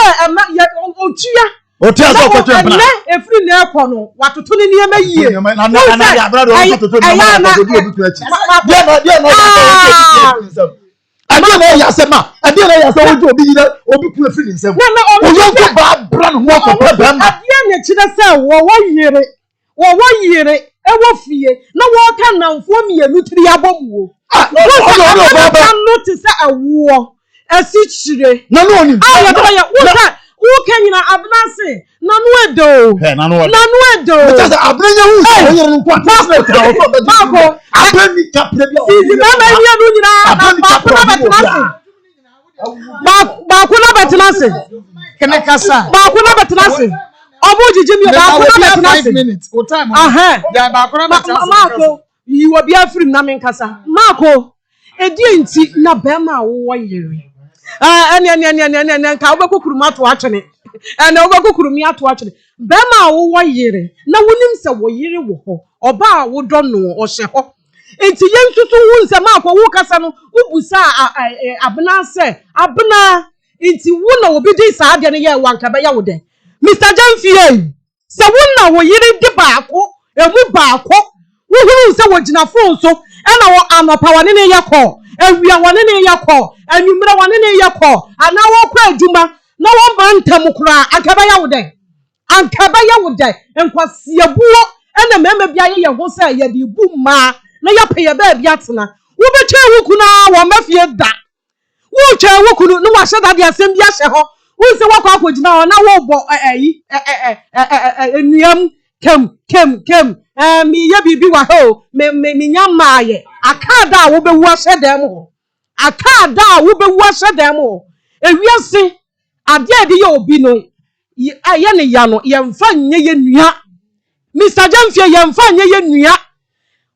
otia so ko tempana na efiri na ekono watoto ne niam yie na ya brado o tototo na ma ko do obi tuachi dia no ade na ya sema ade na ya so ojo obi yira obi ku efiri nsem o yo ko ba bra no mo ko ba ma ade na kire se wo yire e wo fie na wo ka namfo mienu tiri abomuo no te se awo esi chire na no oni wo ka nyina abnase na no edo because abnanya hu so yire nko mako abani kapre bi si na na wi anu nyina ba ko na betenase kene kasa ba ko na betenase obo jijimi ba ko na betenase 5 minutes o time ya ba ko na betenase mako yi wo bia film na men kasa mako edi enti na be ma wo yiri ene ka wo be kokuru mato atwene and over Kurumi to actually. Bema wo yere, na wonim se wo yere wo ho, oba wo do no o hye ho. Enti yensusu wu nse ma akwa wo kasa no, ubusa abena se, abena enti wo na obi di sa ade ne ye wanka be ya wo den. Mr. Jamfie, se wo na wo yere di baako, emu baako, wo huru se wo gina phone so, e na wo anopa wane ne ye call, ewia wane ne ye call, anwumra wane ne ye call, ana wo kwa adwuma, na wo ba ntam kura, anka be ya wo den. Ankaba ya wo dai enkwase buo ena mema bia ye ho se ye di bu ma na ya pe ye ba bia tena wo be twa wuku na wo mafie da wo twa wuku no wa hye da de asem bia hye ho wo se wakọ akogina ho na wo bo enuam kem mi ye bibi wa ho me nyama ye akada wo be wu hye da mo akada wo be wu hye da mo ewiase ade ade ye obi no aye ne ya no ye mfa nye ye nua Mr. Jamfie ye mfa nye ye nua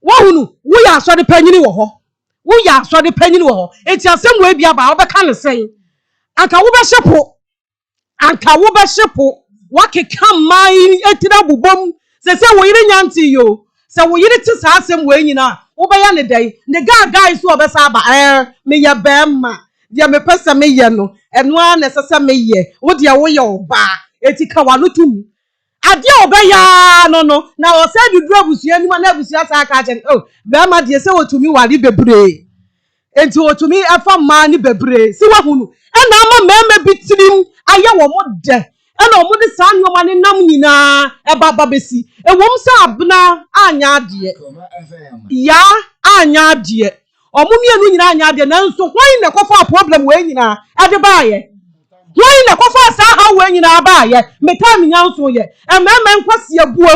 wo hunu wo ya asode panyini wo ho wo ya asode panyini wo ho enti asem we bia ba obeka ne sen anka wo be hyepo wakeka mai etira bubom se wo yire nyanti yo se wo yire ti sa asem we nyina wo be ya ne dai ne guy so obesa ba me ye bemma dia me pesa me ye no eno a ne sesa me ye wo dia wo ye oba eti ka wa no tum ade obeya no na o se dudru abusua ni na abusua sa aka je be ma de se wotumi wari bebre enti wotumi afa ma ni bebre si wa hunu e na ama meme bitirim aye wo mo de e na mo de sa nyoma ne nam nyina e baba besi e wom sa abna anya ade ya anya ade omumienu nyina anya ade na nso hwan na kofa problem we nyina ade ba ye why na kofa sa ha we nyina ba ye meta me nyanso ye emema nkwase abuo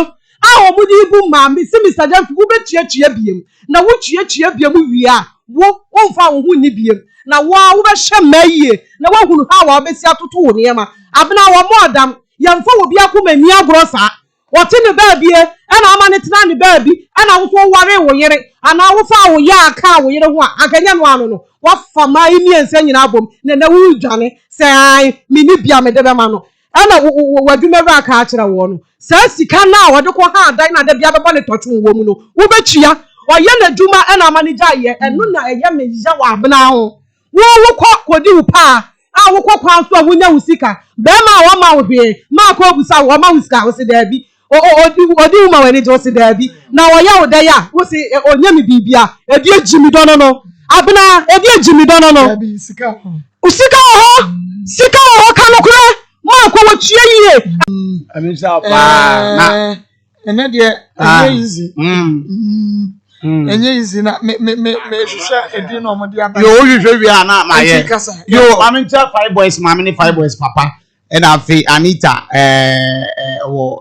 a omudi bu ma me si Mr. Jamfi wo betuatua biem na wo tuatua biem wi a wo onfa wo hu ni biem na wo be hye maye na wo hunu ha wo be si atoto wo ne ma abena wo modam ye mfa wo bia ko mani agro sa wote ne ba bie e na ama ne tena ne ba bi e na wo so ware wo yere ana wo fa wo ya aka wo yere ho akanya no ano no wafa mai miense nyina abom na wo dwane sai mini bia me de be ma no ana wadwuma ba aka akira wo no sa sika na wo de ko ha dan na de bia be ba ne totun wo mu no wo betua oye na dwuma ana manager ye eno na eye me ya wa abena ho wo kodi wo pa a wo kwan so wo nya wo sika be ma wo ma wo hwe ma ko busa wo ma wo sika wo se da bi odi wo ma wani je wo se da bi na wo ya wo da ya wo se onya mi bibia edi ejimi dono no abena edi ejimi dono no sika ho kanokure ma ko wo tue yie amisa pa na ene de easy enye easy na me hwehwe edi no mo de aba yo hwehwe wi ana ma ye yo amincha 5 boys mama ni 5 boys papa and afi Anita wo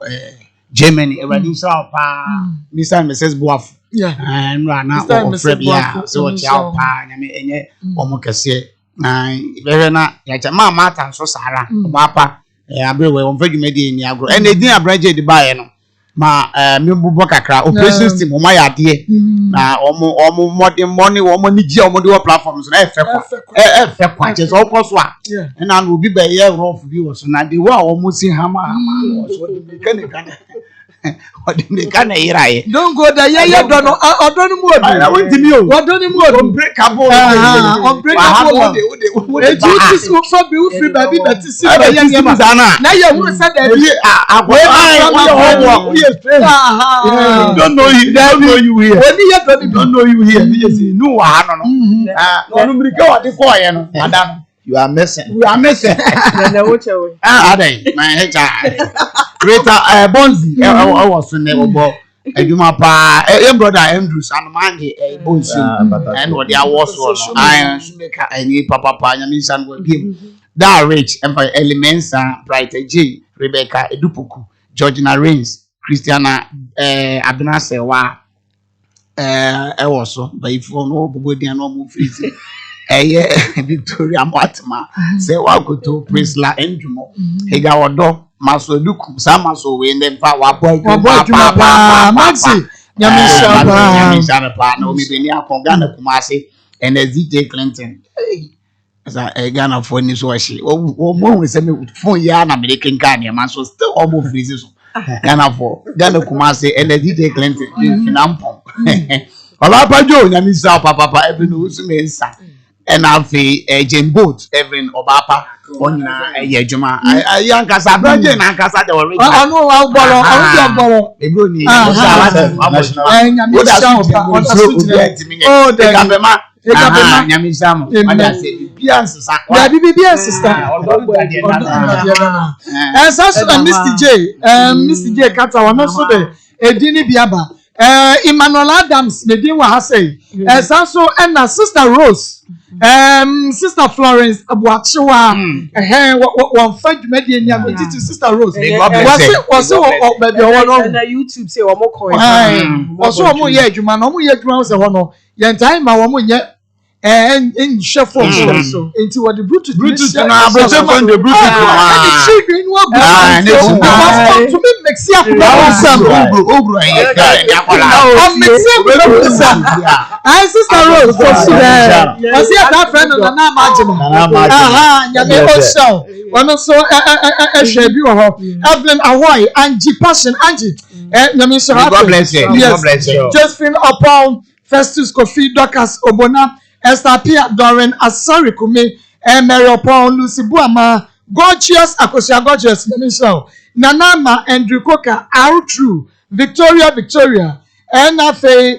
Germany everybody saw pa Mr. and Mrs. Boaf and rana o Frebia so cha pa nyame enye omo kese na bere na ya cha mama ata so sara papa abrewe on fadwuma de ni agro and edin abraje de bae no ma me bubo kakra operation system o ma ya de na omo modern money omo ni gi omo de wo platforms na efe kwa che so okoso a na no obi ba ye rough bi wo so na de wo a omo si hama so de kana iraye don't go there ye dono odoni mu obi na wonti mi o odoni mu obi unbreakable unbreakable e ti so so bi u free baby beti si ba ye nyama na ye huru sa da bi don't know you here when you don't know you here you say no wa no no mrika wa de ko ye no madam you are missing na woche we adai my head greater Bonzi I was in the obo eduma pa brother Andrews and Mandy Bonzi and what there was one iron maker and papa nyami san go give that rich and elements bright J Rebecca Edupuku Georgina Reigns Christiana Abena Sewa I was so but if you know body and no move easy Victoria Matma say wa go to praise la Endrumo he ga odo maso duku sama so we ndem fa wa boy papa maxi nyamisha pa no mi beni akonga na kumase and DJ Clinton Asa Ghana for ni so ahye. O mo hu se me phone ya na American kan ya man so still almost freeze so. Ghana Kumasi energy take Clinton finampon. Baba Pajo nyami sa papa every no so me nsa. And afi Jemboat every obapa onyina adwuma. Ayan kasa branje na kasa de already. Anu wa gboro. Ebro ni nyami sa oh the gabema nyami sa mo. Mada say bibians sa. Ya bibians sister. Mr. J Kata wa no so de edini biaba. Emmanuel Adams the din wa ha say. So and Sister Rose. Sister Florence Abuachiwa one fight media nyam to Sister Rose was baby na YouTube say omo coin also omo ye adwuma na omo ye adwuma say hono ye time ma omo ye in chef so into what the Bluetooth na abroche from the Bluetooth children wa Bluetooth to me mix ya ogro Sister Rose was that friend on na margin nyame also one so ehwe bi ho Evelyn Ahoy Angie Passion Angie nyame so God bless you. God bless you. Josephine upon Festus Kofi Dokas Obona Esther Pia Doren Asari Kume Mary upon Lucy Buama Gorgeous Akosia Gorgeous nyame so Nanama Andrew Koka Outru Victoria and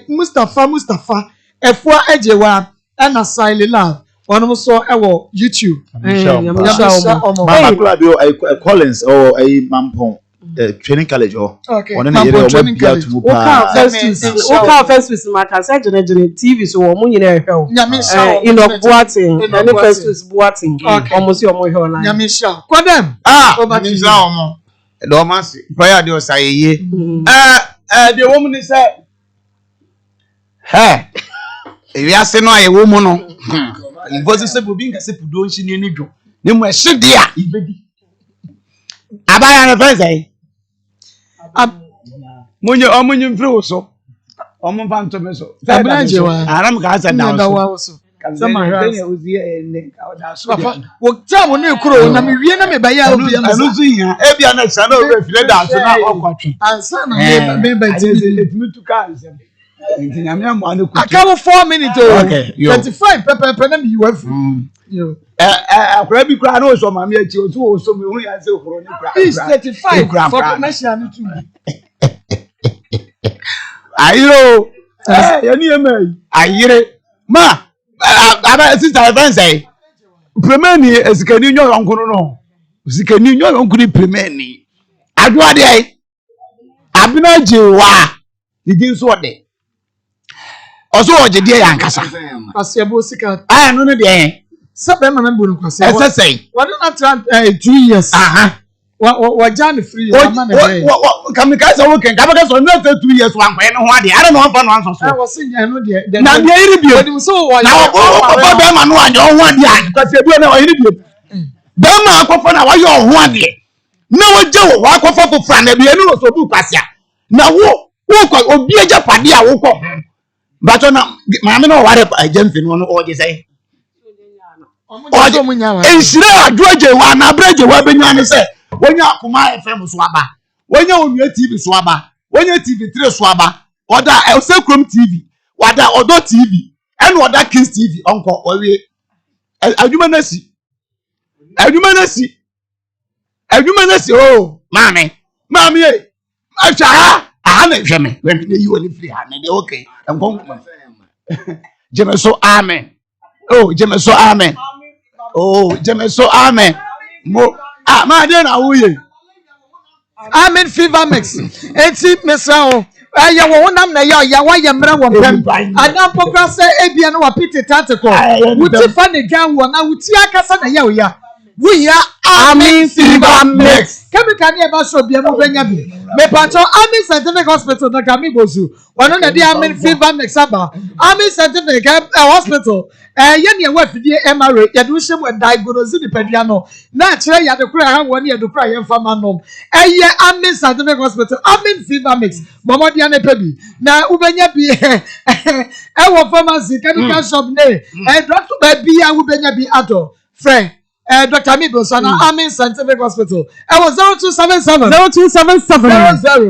Mustafa Efwa Ejewa and Asile Love one so ewo YouTube Mama Collins or a Mampong training college or one training college first with Mark as TV so omo nyina ehwe in of boating and first boating almost your mo here online Nyamisha kwadem nyamisha omo do masi prayer dey osaye the woman is ewi ase no aye wo mu no invoice se bobi nka se pudo nshi ni nidwo ne mu ehye de a ibedi abaya na fense munye omunye mfiri wo so omumfa ntome so abranje wa aram ka asa down so sama ya ozi ene ka oda so wo tam no ekuro na me wie na me ba ya obi na so ya ebia na sa na o file down so na okwatwe ansa na me ba ti etimi tu ka nsem ntinyamya mo anu ku akawo 4 minutes o okay 25 pepe na me yuafu yo akura bi kura na o so ma me achi o so o so me hu ya se okoro ni kura is 35 for commercial ni too ayiro yani eme ayire ma aba sister events premeni esikani nyo yonkunu no esikani nyo yonkunu premeni adu ade ai abina jewa digin so ode oso oje de yankasa asiabo sika no ne de sabe ma membu no kwase esesei what not 2 years wa jan free ama na dey kamikaze wo ken kabaka so na 2 years wan kwen no ho ade ara no fa no anso so wo se nya no de na de iri bio odi so wo na wo be ma no anya ho ade a kasi bio na wo iri bio be ma akofo na wo yo ho ade na wo je wo akofo fofra na bio no so bu kwase na wo ko obi eja pade a wo ko bato na ma me no ware ajemfi no no oje sai ensire adroje wa na breje wa benyane se wonya Akoma FM so aba wonya Onua TV so aba wonya TV3 so aba oda Elsekrom TV wada Odo TV and oda Kings TV onko owie adwuma nasi oh mame e acha na hweme when you only free ha na dey okay enko jemeso amen oh jemeso amen oh jemeso amen mo ma dey na wuye amen fever mix enti mesao ya wo nam na ya wa ya mra wo pem adam pokra se ebia na wa piti tactical wuti fa ne gan wo na wuti akasa na ya we are Army Fever Mix. Chemical never show be a moving abi. Me patcho Army Scientific Hospital na kami bozu. One of the Army Fever Mix aba. Army Scientific Hospital. Yen ye wa fidie MRA. Ya do shemu diagnose ni pedua no. Na kire ya de kura ha woni ya do kura ye mfa manom. Eye Army Scientific Hospital. Army Fever Mix. Momodi ane pebi. Na ubenya bi ewo pharmacy chemical shop ne. Doctor baby ya ubenya bi ato. Friend Dr. Amibo Sana Army Scientific Hospital. I was 0277 00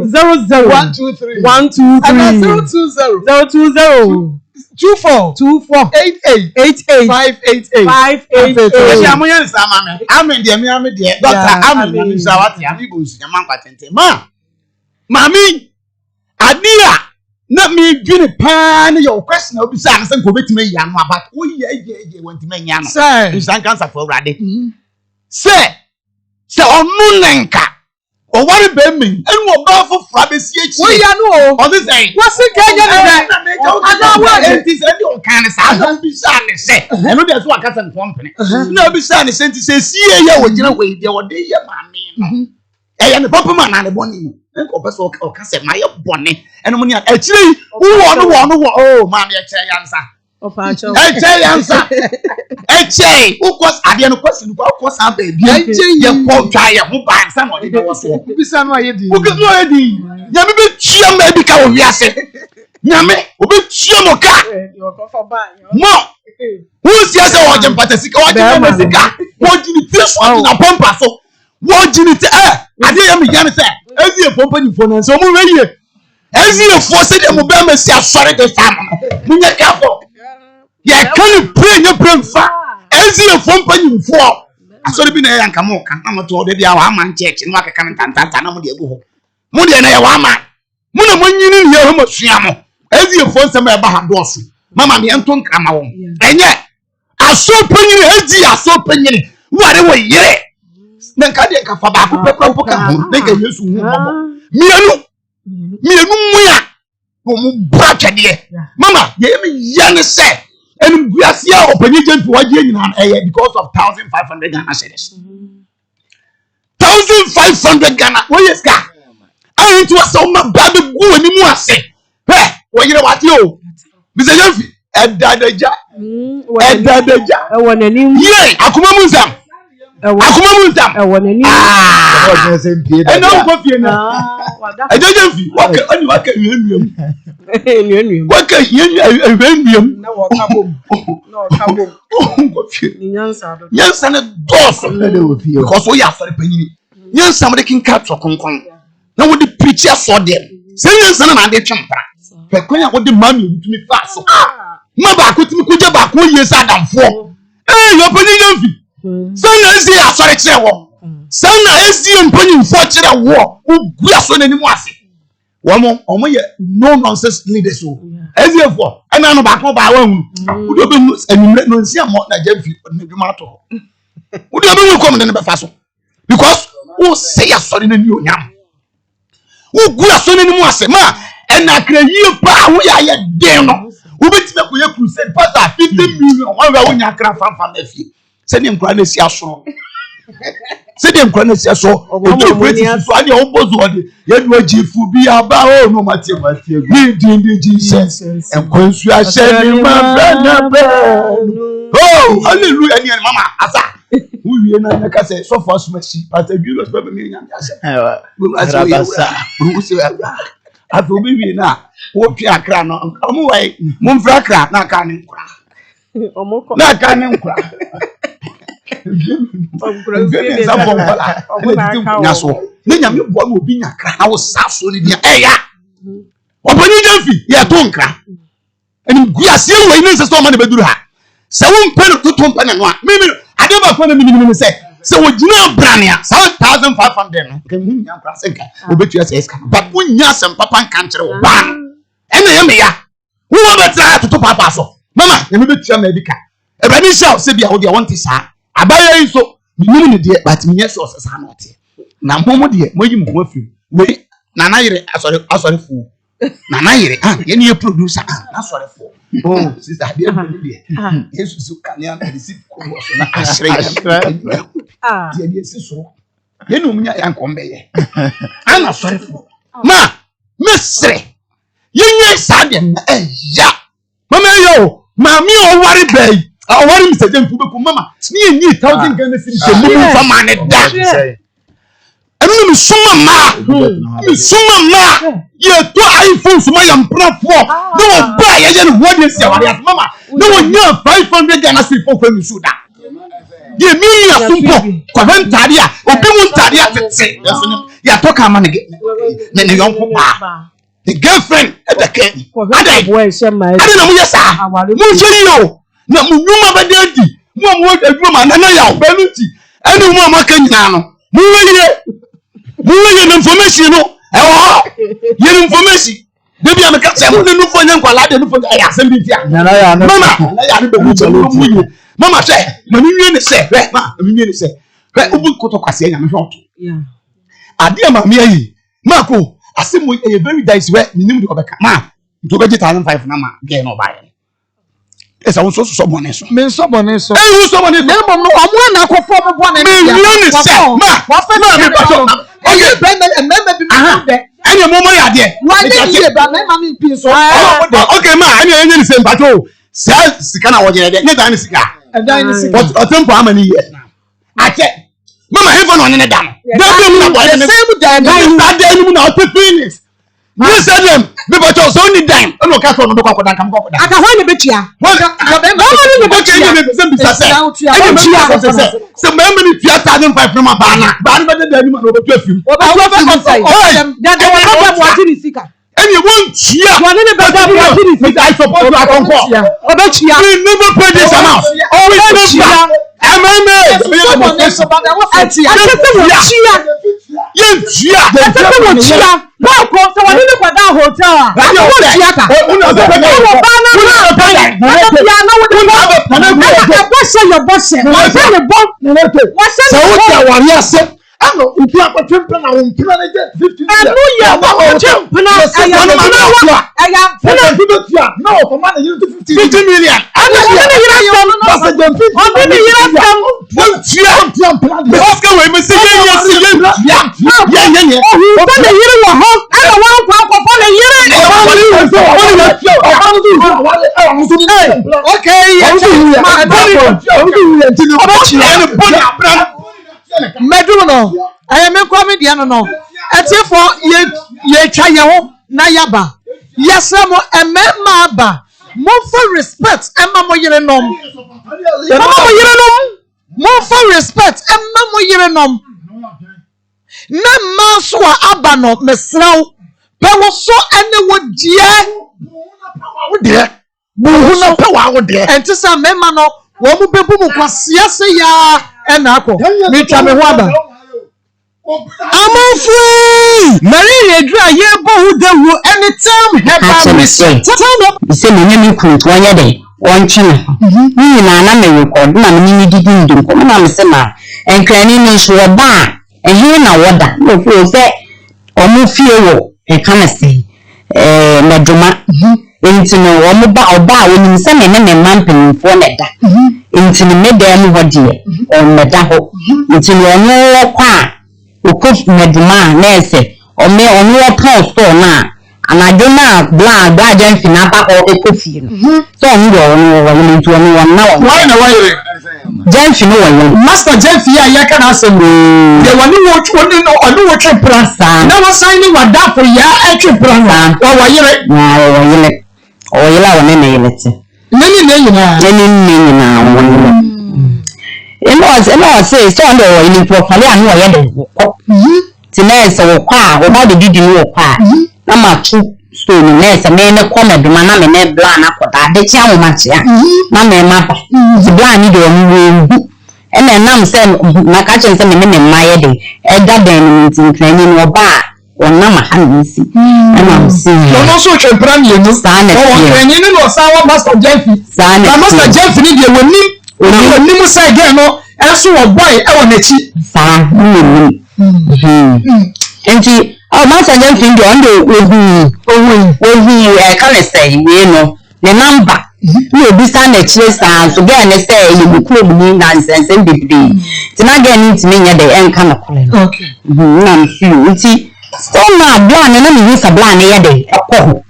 123 and 020 24 88 588. Amen dear me dear Dr. Amen Sawati Amibo Yaman Patente. Mami Adia na me dwene pan your question obi say anse ko betime yan no about wo ye want me yan no say san cancer for rade say onu nenka o wari be mi enu oba fo fra be sie chi wo ya no o this say what say kenya no ada wa enti say di o kan sa don bi sa ne say enu de so akasa nkompene na bi sa ne senti say sie ye wo gina wo de wo de ye mami no e ne papa man na ne boni mu enko pese o kase ma ye boni enu mu ni akire wo oh mami e che yansa o pa cho e che yansa e che o kos ade no kwasi no kos am be bia ye ko twa ye ho ban sa no de wo so bi sa no aye di o ke no aye di nyame be tua ma bi ka wo wiase nyame o be tua mo ka yo ko for ban mo who sia se wo je mpata sika wo je mo sika wo jini tiso na pompa so wo jini te ade ye mi jani se ezi e pompa ni fo na so mo weye ezi e fo se de mo be ma si asore de fam munye kafo ye kan pray nye pray fa ezi e fo pompa ni fo asore bi na ya nka mo kan na mo to de bia wa man church no aka kan tantanta na mo de egu ho mo de na ya wa man mo na mo nyini ye ho mo sua mo ezi e fo nsem e ba ha do so mama me ento nkrama wo enye aso panyini ezi aso panyini ware wo yere na nka de nka fa ba ko pepo ka ho na ga Yesu hu bobo mienu muya wo mu bra twede mama ye me yane se enu guase a opanyi jempi waje nyina eye because of 1500 Ghana cedis 1500 Ghana wo yes ka ayi to so ma ba be gu ani mu ase wo yire wate o bize yemfi edadaja e wonani ye akoma munzam wonani eno ko fie na ejeje mfi waka ani waka nnuam waka nnuam na wo kabom ko fie ni nyansa do nyansa na doso na de wo fie because we afare panyini nyansa mo de kinka to konkon na wo de preach for them say nyansa na de twempra pe kwanya wo de mami bitumi fa so ma ba ko timi ko je ba ko yesa adamfo yo panyini mfi sana ezi asore kire wo sana ezi mpanyimfo kire wo ugu aso nani mu ase omo ye no nonsense leaders o ezi efo ana no ba ko ba wa hu udo be animre no nsi amo na jamfi na bi ma to udo be hu kom de ne be fa so because o say asore nani onyam ugu aso nani mu ase ma ena kra yie pa wo ya ye den no ubetime ko ye crusade pastor 50 million wa wa wonya kra fanfan na fie se dem kwa na si aso se dem kwa na si aso ojo breti so ani o bozu ode ye du ajifu bi aba o no mate ni din Jesus enkonsu ahye ni ma bena be oh hallelujah ni mama asa uwie na na kase so for smasi pastor Julius be me nyam ase rabasa rusi aso bi wi na wo twa akra no omo wai mo mfra akra na aka ne nkura omoko na aka ne nkura ni nyame bo na obi nyakra na wo saso ni dia eya obani jamfi ye to nkra eni guase we ni se so ma na beduru ha se wo mpe no to mpe no a mimi ade ba fa na mimi se wo gina brania 1500 no ke mi nyakra se nka obetu ase eska but wo nya sem papa nka nkere wo ba ene ye me ya wo betra to papa so mama ye me betua ma edika ebani sha se bia wo dia won ti sa abaya iso minimum ne de but me yes osesa na ote na momo de moyi mo afi we na na yire asori fu na na yere ye ne producer na sore fo oh sister dia be yesu su kan ya na receive ko so na ashre dia dia si so ye no munya ya nkombe ye ana sore fo ma mesre yenye sade na ya mama yo mami o wari bay o wari Mr. James be ko mama ni yenyi 1000 Ghana cedis se mu fa ma ne da enu mi suma ma ye to iPhone suma ya mprafo no ba ye ne wodi sia wari as mama no wonya 500 Ghana cedis for kwemi suda ye mi ya sumpo kwa ventari a obi mu ntari a tete ya to ka ma ne yonko pa the girlfriend at the ken ade na mu yesa mu je yo na mu nyuma ba dedi mu adwuma na na ya ba nuti ene mu amaka nyina no mu ye information no ye information debi amaka se mu no fo nya nkwala de no fo ya asem bi tia mama na ya de be mu mama say mami wie ne se mami wie ne se ubu koto kwase nya me hwoto ade mami ayi mako asem e very dice we minim de obeka ma to be 1005 na ma ge no ba ye esa won so bone so me so bone so who so bone me mom no omo na akofo me bone me wie ne se ma wa fe na me ba so okay ben me bi me de anya momo ya de wa ne ye ba me ma me pin so okay ma anya ne se mpato sika na wo je de ne dan ne sika o tempo amani ye ate mama heaven on ne dan da be mu na boy ne same dan da mu na o finish you said them be but so ni dan no ka so no ko dan kam ko dan aka ho ne betua ka be ma ne betua ne be se bi sase e bi tua se me me ni tua 1005 from ba na be da ni ma no betua fim o ba wo fa sai da wo ba mo ati ni sika eni won tua won ne be da mo ati ni sika I support you akonko o be tua we never pay this amount always tua Meduno, I am a comedian. No, at if for ye chayo na yaba. Yes, a member. More for respect, and Mamma Yerenom. More for respect, and Mamma Yerenom. No maswa abano, Messrow. Power so anyone, dear. Buhuna power, dear. And to some memano, what would be Bumu, ya and Ako. Mitramewaba. I'm free. Maria, dry your bow, the wood, anytime have I say. You say, me could 1 day, 1 channel. Me and I may record, Mammy didn't do, come on, Sema, and cranny is your bar, and here now water, no fool say, or move fear, and come and say, Madroma, into no one bar when you send a man for letter, into the middle of dear, or Madaho, into your car. Ukuf meduma nese o me onu open store na anadona bla jenfi na ba o ekofi no so ndo onu wo ntu onu won na why jenfi no wo master jenfi ya yaka na asem de woni wo chwoni no onu wo twe prasa na wo sign ni wadapo ya etwe prasa wo yire o yila woni ne yilete neni na won say so ndo wo ni profile anu wo ye de ti nurse wo kwa wo ba de didi wo kwa na ma tu so ni nurse me ne ko meduma na me ne bla na koda de tia wo ma tia na me ma ba ti bla ni de wo wu ene nam se na ka chen se me ne ma ye de e da den ni tin ni no ba wona ma han si na si no so che plan ye no sa na o ni no sa wa master Jeffy sa na master Jeffy ni de woni mu sa ge no eso wo boy e wo na chi sa enti oh man say dem fin dey on ohu kind of say we know the number no be stand the chase and so get and say you go club ni nonsense and be dey ti na get ni ti me nya dey en kan ko okay na feel nti so na bla na me use bla na ye dey akọ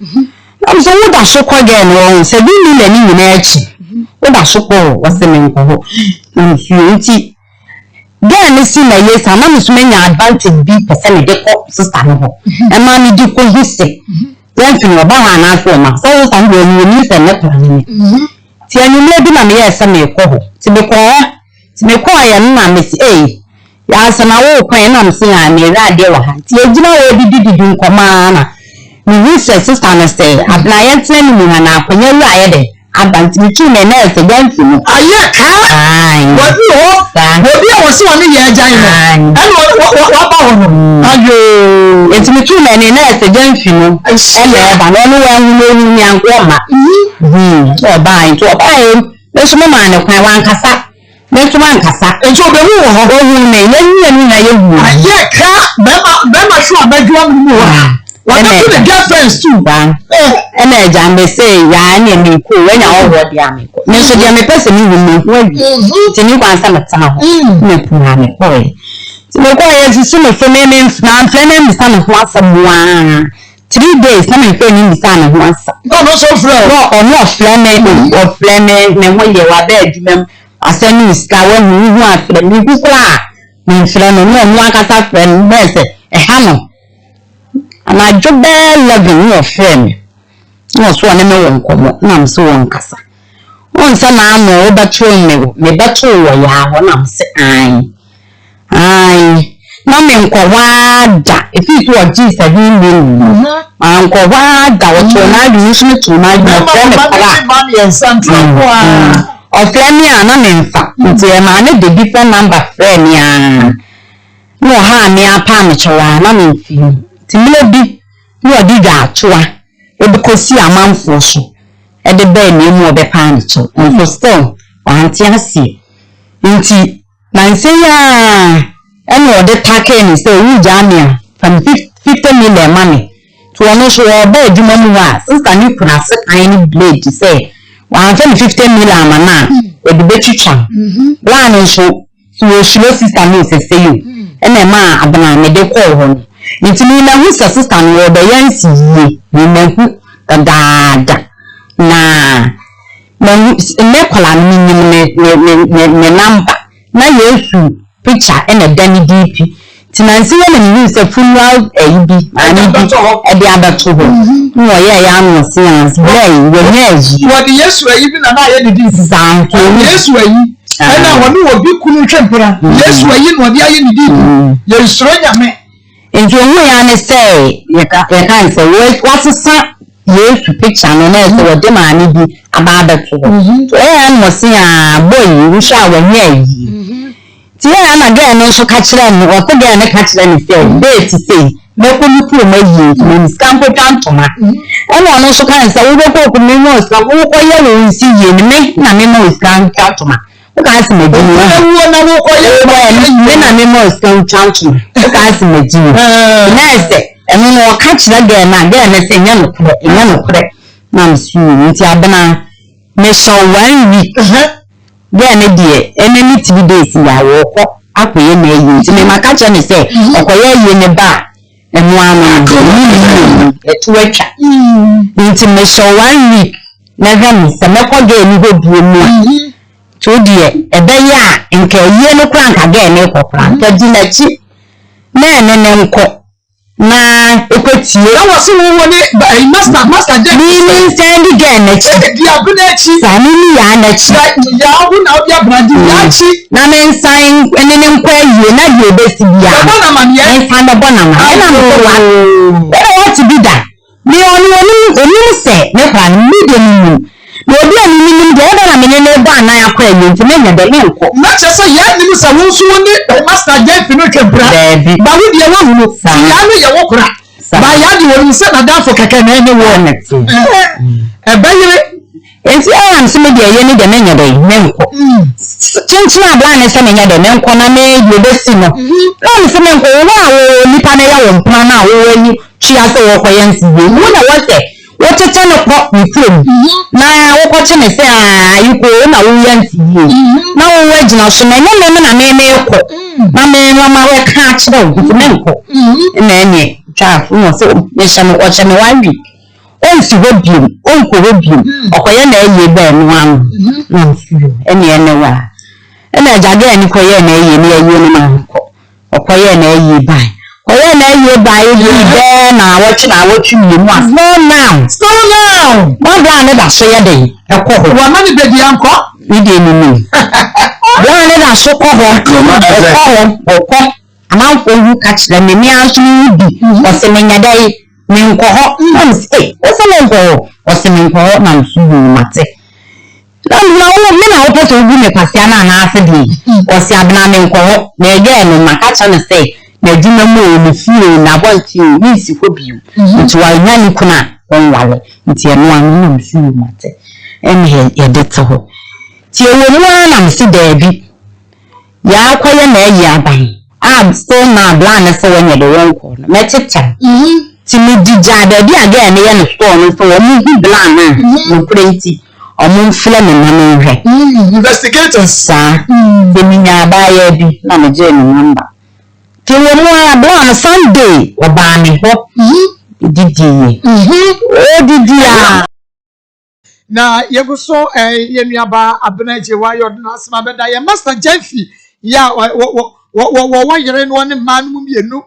am so wo da so kwa get no say bi ni na ni na echi wo da so ko wo se me nko na feel nti get ni si na yes na me so me nya advantage bi person dey ko sister no e ma mi di ko hisse then to ba ha na so ma so so ndo ni se na to ni ti anu le bi na me yes me ko ho ti me ko ya na me si ya sana wo kwan na me si ya me ra de wa ha ti ejina wo didi nkoma na me hisse sister na say abna ye tena ni mu na akonya ru aye de abanti mi tu me na se dan fi mu aye ka wodi ho wodi wo si woni ye ajan no and wa ba wo no ayo enti mi tu me ni na se dan fi mu e le ba no wa hu no ni ankoma o ba yin to ba yin me so ma na kwan wan kasa me so man kasa enti o be hu ho o hu me ye ni na ye hu aye ka be ma sure abadwa mu wa what do the girlfriends too and I jambe say ya ni me ko when ya owo dia me ko me so dia me pese ni wu me wa wi ti ni kwa sa meta ho me puna me ko ti me ko ye si me fe me na fe me sa na ho asabua 3 days na me fe ni sa na ho asa no so friend no friend me ho ye wa ba adwuma asani ska wa hu afre ni kukura me friend no akasa friend me se ha no and I job there loving your friend. No, so I never won't come. I'm so uncassa. Once an arm over train me better when I'm saying, I no me wada if it were Jesus, I mean, Uncle Wada, what you're not using to my money and something. Of Flemia, no, in fact, it's a man, the different number, Flemia. No harm, me a pamature, no mean few. Timebi no odiga atoa e be kosi amanfo so e de ba ni mu obe pan cho and still wanti ase nti nanse ya e no de take ni say wu jamia from 50 million money to ono so oba adwuma mu wa sister ni kuna se kan ni blade say wan 50 million mana e de betwitwa la no so so shilo sister ni se say you e na ma abana me de call ho nti mi na hu sister no be yansi yi mi na hu dada na me kwala mi ne number na yesu picture e na dani dp ti na nsi ya na mi se funeral bi ani bi e bi abato ho no ye ya no science play we neji what yesu ayi bi na na ye didi zanto yesu ayi e na woni obi kunu twempera yesu ayi no de ayi didi ye suro nyame nti ohu ya ne say ye ka say wasesa yesu picture no na say we de ma ni bi ababato so e no se a boy wi sha wa nya yi ti ya na ga no so ka kire no o to ga ne ka kire ni say date say me ko lu pro ma yi ni skampo tantoma e no so ka say we ko ko me mo ska ko ye wo si ye ni me na me mo skampo tantoma o ka se me di ni na wo ko ye me na me mo skampo tantoma o ka se me di na say eno no ka kire ga na say nya no kure na msu nti abana me so 1 week then e die enemy 3 days ya wo ko akoye na yi nti me maka che ne say okoye yi ne ba enu anu etu atwa nti me so 1 week na gam se me ko ga ni go buo mu to die e be ya nke yi no kra nka ga ne ko kra nka di na chi na ne nko na ekwetie na wose wo ne master je ni send again na chi di abuna chi sani ni ya na chi ya hu na obi abradi ya chi na men sign enene nkwa yie na ye besi bia bona ma ye na bona ma na mo wa what be that ni oni se ne kwa ni de ni no obi ani ni de na me ne ba na ya kwa yie nti me nya de ne nko na che se ya ni sa wo so ni master je fi no twempra ba wo de wa hu no ya no ye wo kura ba ya di wo se na da fo keke na ne wo na ti e bayire enti am se me de ye ni de me nya de menko chinchin abla ne se me nya de menko na me ye besi no na se menko wo a nipa na ya wo mpana na wo ani chia se wo koyensi ye wo na wo se wo tete no ko ntim na wo ko che me se ayiko na wo yansi ye na wo wagina so na nya na me ko na me mama we ka che do menko na enye cha fu no se me sha me o che me wa wi onsi hobium onko hobium okoye na eye ba enu an na nsuo ene ene wa ene ajage ani koye na eye ni eye no ma okoye na eye ba koye na eye ba eye na wochi mi mu as slow now mo bra ne da so ye de ekoho wa ma ni bedi anko ni de ni ni bra ne da so ko ho ekoho amanfo hu ka kire me mi anso ni bi o se menya dai minkoho nam say o se menko o se minkoho nam subu mate na wo me na wo pese ogu me kwase na na ase di o se abna minkoho na ege no maka cha ne say na djuma mu ni fie na bonti ni si ko biu nti wa nya ni kuna won wale nti eno anu nam subu mate em ye de to ho ti ewo mu nam si da bi ya kwaye na eyi aban am so na bla na se wonye de won ko na mechicha ti mi dija da bi aga na ye no store no so wo hu bla na no prenti omo mfle me na me hwe investigators sa de mi nya ba ya bi na me je ni number ti wo mu abla na Sunday oba mi ho didi o didi a na yeguso yenuaba abenaje wa yodna asma beda ye master Jeffy ya wo yere no ne man mu mienu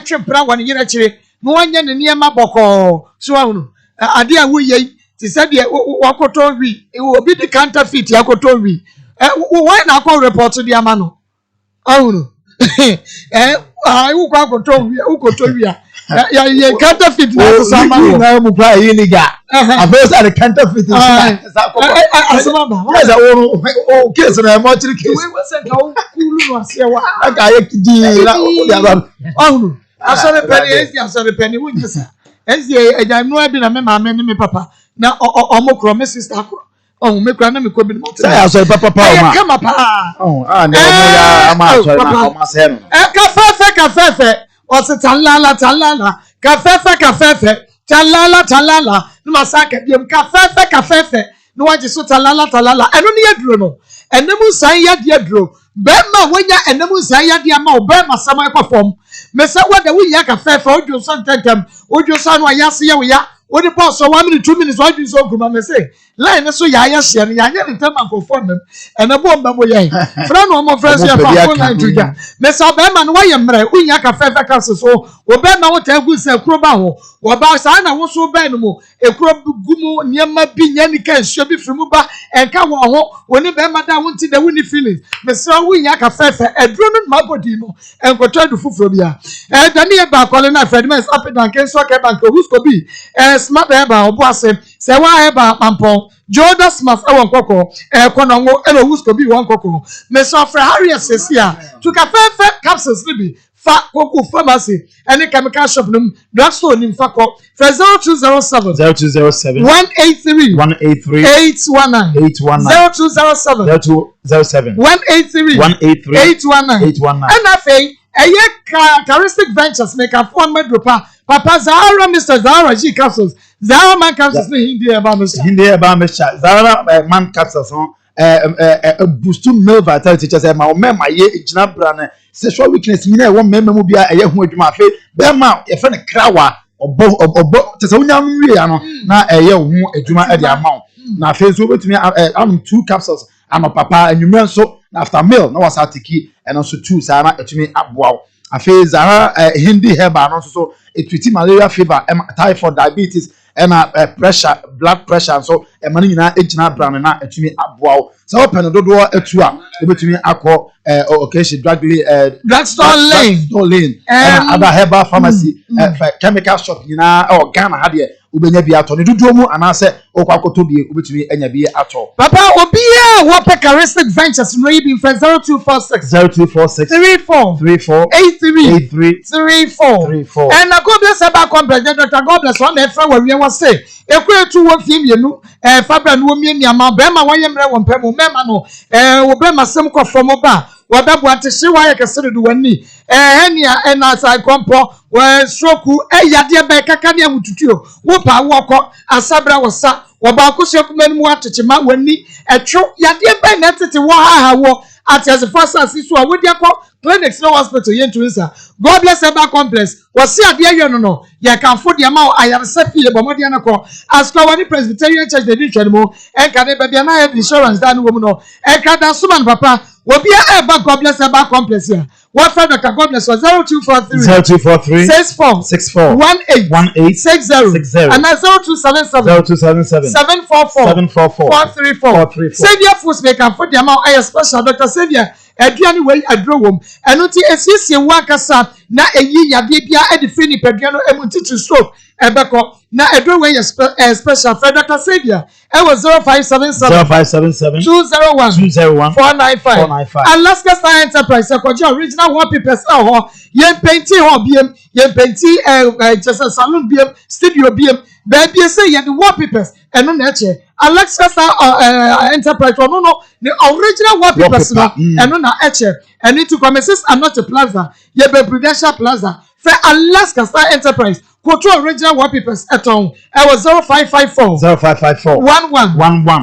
twempra won yere kire no wanya ne niema boko so ahunu ade a wo yei ti se de wakoto wi obi de counterfeit yakoto wi why na call report di ama no ahunu wo kwa koto wi ukoto wi ya counterfeit na sama na mu kwa illegal abes at counterfeit asama ba what's that o case na mo chiri case we was say go kulu no ase wa aka ye kidi la o dia ba ahunu asore penny wo nyesa ezi eja no abi na me mama ne me papa na omokro me sister akro me kra na me ko bi mo say asore papa o ma kama pa na mo ya ama asore na o ma se no kafefe o se talala kafefe talala no masaka biem kafefe no waje so talala eno ne yaduro no enemu san yade aduro bema wonya enemu san yade ama o bema sama ekofom mesa wada wunya kafefe ojo so ntentem ojo so no ayase ye wo ya odi boss 1 minute 2 minutes why do so kuma me say line so ya ya hye no ya nya ntem akofo nem enebo mbabo ye fra no mo fra se fa ko na ntuja me say be ma no waye mre unya ka fefe ka so wo be ma wo ta gu se kuro ba ho wo ba sa na wo so be no mo ekuro gumu niema bi nya ni ka hye bi frimu ba enka wo ho woni be ma da wo nti da woni feelings me say unya ka fefe edro no ma body no enkoto adu fufuro bia dani e ba kole na fedments up and can so ke bank who's ko bi smart eba obo ase se wa eba pampon Jordan Smith e won kokko kono ngo e no wusko bi won kokko me so fra Harriet sesia to ka fefe capsules bi fa kokko pharmacy any chemical shop num drugstore nim fa ko 0207 183 819 0207 819 and afei characteristic ventures make a form medropa Papa Zara Mr. Zara G capsules Zara man capsules ni hindi eba Mr. Zara man capsules boost to male vitality just say ma me ye gina bra sexual weakness ni na e won mema mu bia eye ho adwuma afi be ma ye fe ne krawa obo tese unya nwie ya no na eye ho adwuma e de ama na afi so betumi am 2 capsules ama papa anwumre nso after meal na wasa tiki and also 2 sana etumi aboa afi Zara hindi herba no so etwiti malaria fever typhoid diabetes and pressure blood pressure so e mani nyina ejina brand na etumi aboa so open dodo etu a obetumi akọ occasion drugstore lane and other herbal pharmacy chemical shop nyina o Ghana ha de ubenya bi ato ne dodo mu anase okwakoto bi obetumi enya bi ato papa obia wo characteristic ventures no yi bi 0246 34 83 and I go bless about complex Dr. God bless one e fra wa wi say ekwetu wo fie mienu fabra no mi niama be ma wayɛ mrɛ wɔ mpɛ mu mema no wo be ma sem kɔ fam ba wabɛbo atehye wayɛ kɛsere do wani henia ɛna sai kompo wo stroku yade be kaka ne amututuo wo pa wo kɔ asabra wo sa wo ba akosua kuma mu atechema wani ɛtwo yade be na tete wo ha wo at as first assist so we dey call clinics no hospital yentu nsa God bless Eba complex was see ade aye no ye kan fo de ma ayarese fie bomode na ko asko wani Presbyterian church de di twedemo enka de bia na insurance da no wo mu no enka da suman papa obi Eba God bless Eba complex here what friend Dr. God bless 0243 64 18 60 and 0277 744 434 Savior Foods make am for the amount I special Dr. Savior aduane wey adrowom eno ti esiesie wankasa na eyi yade bia e de free ni peduano emuti to stroke ebeko na edro wey special for Dr. Savior e was 0577 201 495 Alaska Star Enterprise ekoje original wallpapers ho yen painting ho biem yen painting just salon biem studio biem baby say yen wallpapers eno na eche Alaska Star Enterprise no the original wallpapers no eno na eche and it to commences are not a plaza ye be Prudential Plaza for Alaska Star Enterprise control original wallpapers at home. I was 0554 11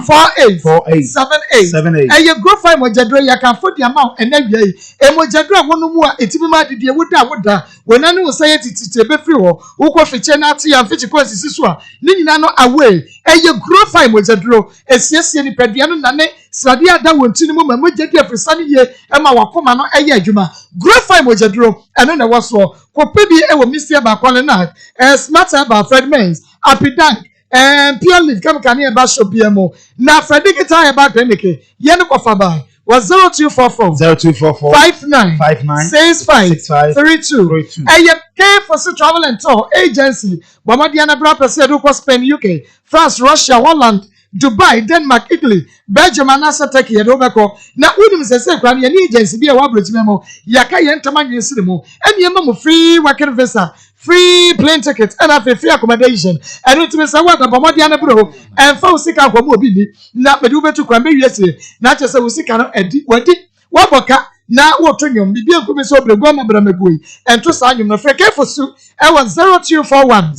48 78 and you go find Mojadro you can put the amount and then you Mojadro one more etima de woda when I know say it be free who go fi chenati and fi chikosi siswa ni nyina no away and you grow find Mojadro esiesie ni pediano nane srade ada wontini mu Mojadro afrisani ye e ma wakoma no eye adwuma grow find Mojadro eno na waso kope bi e wo misia ba kwale na smarter about Fred Mens Apidank pure leaf come can hear about shop BMO na Fred Guitar about clinic yen kofa by was 0244 59 65 32 care for travel and tour agency Bomadiana Bra Person who Spain UK France Russia Holland Dubai, Denmark, Italy, Belgium, and Nasa Turkey, and Obeko. Now, we say, Crani, an agency be a wablet memo, Yaka Yentaman Cinemo, and Yamamo free working visa, free plane tickets, and a free accommodation. And it was a word about Modiana Bro, and Fosika Mobibi, not Meduba to Crambe yesterday, not just a Usika, and Waboka. Now, what you be able to so Goma Bramegui and to sign you no free for Sue. I was 0241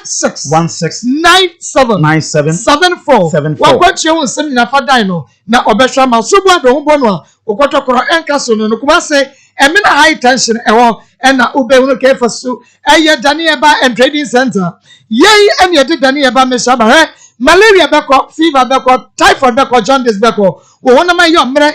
16 97 74. What you will send in a Fadino now Obesha Masuba don't bono or Kotokoro and Castle no Kumase and Mina high tension and Ube care for Sue. Aya Danieba and Trading Center. Yea, and you did Danieba Meshaba. Malaria beko, fever beko, typhoid beko, jaundice beko. One of my young men,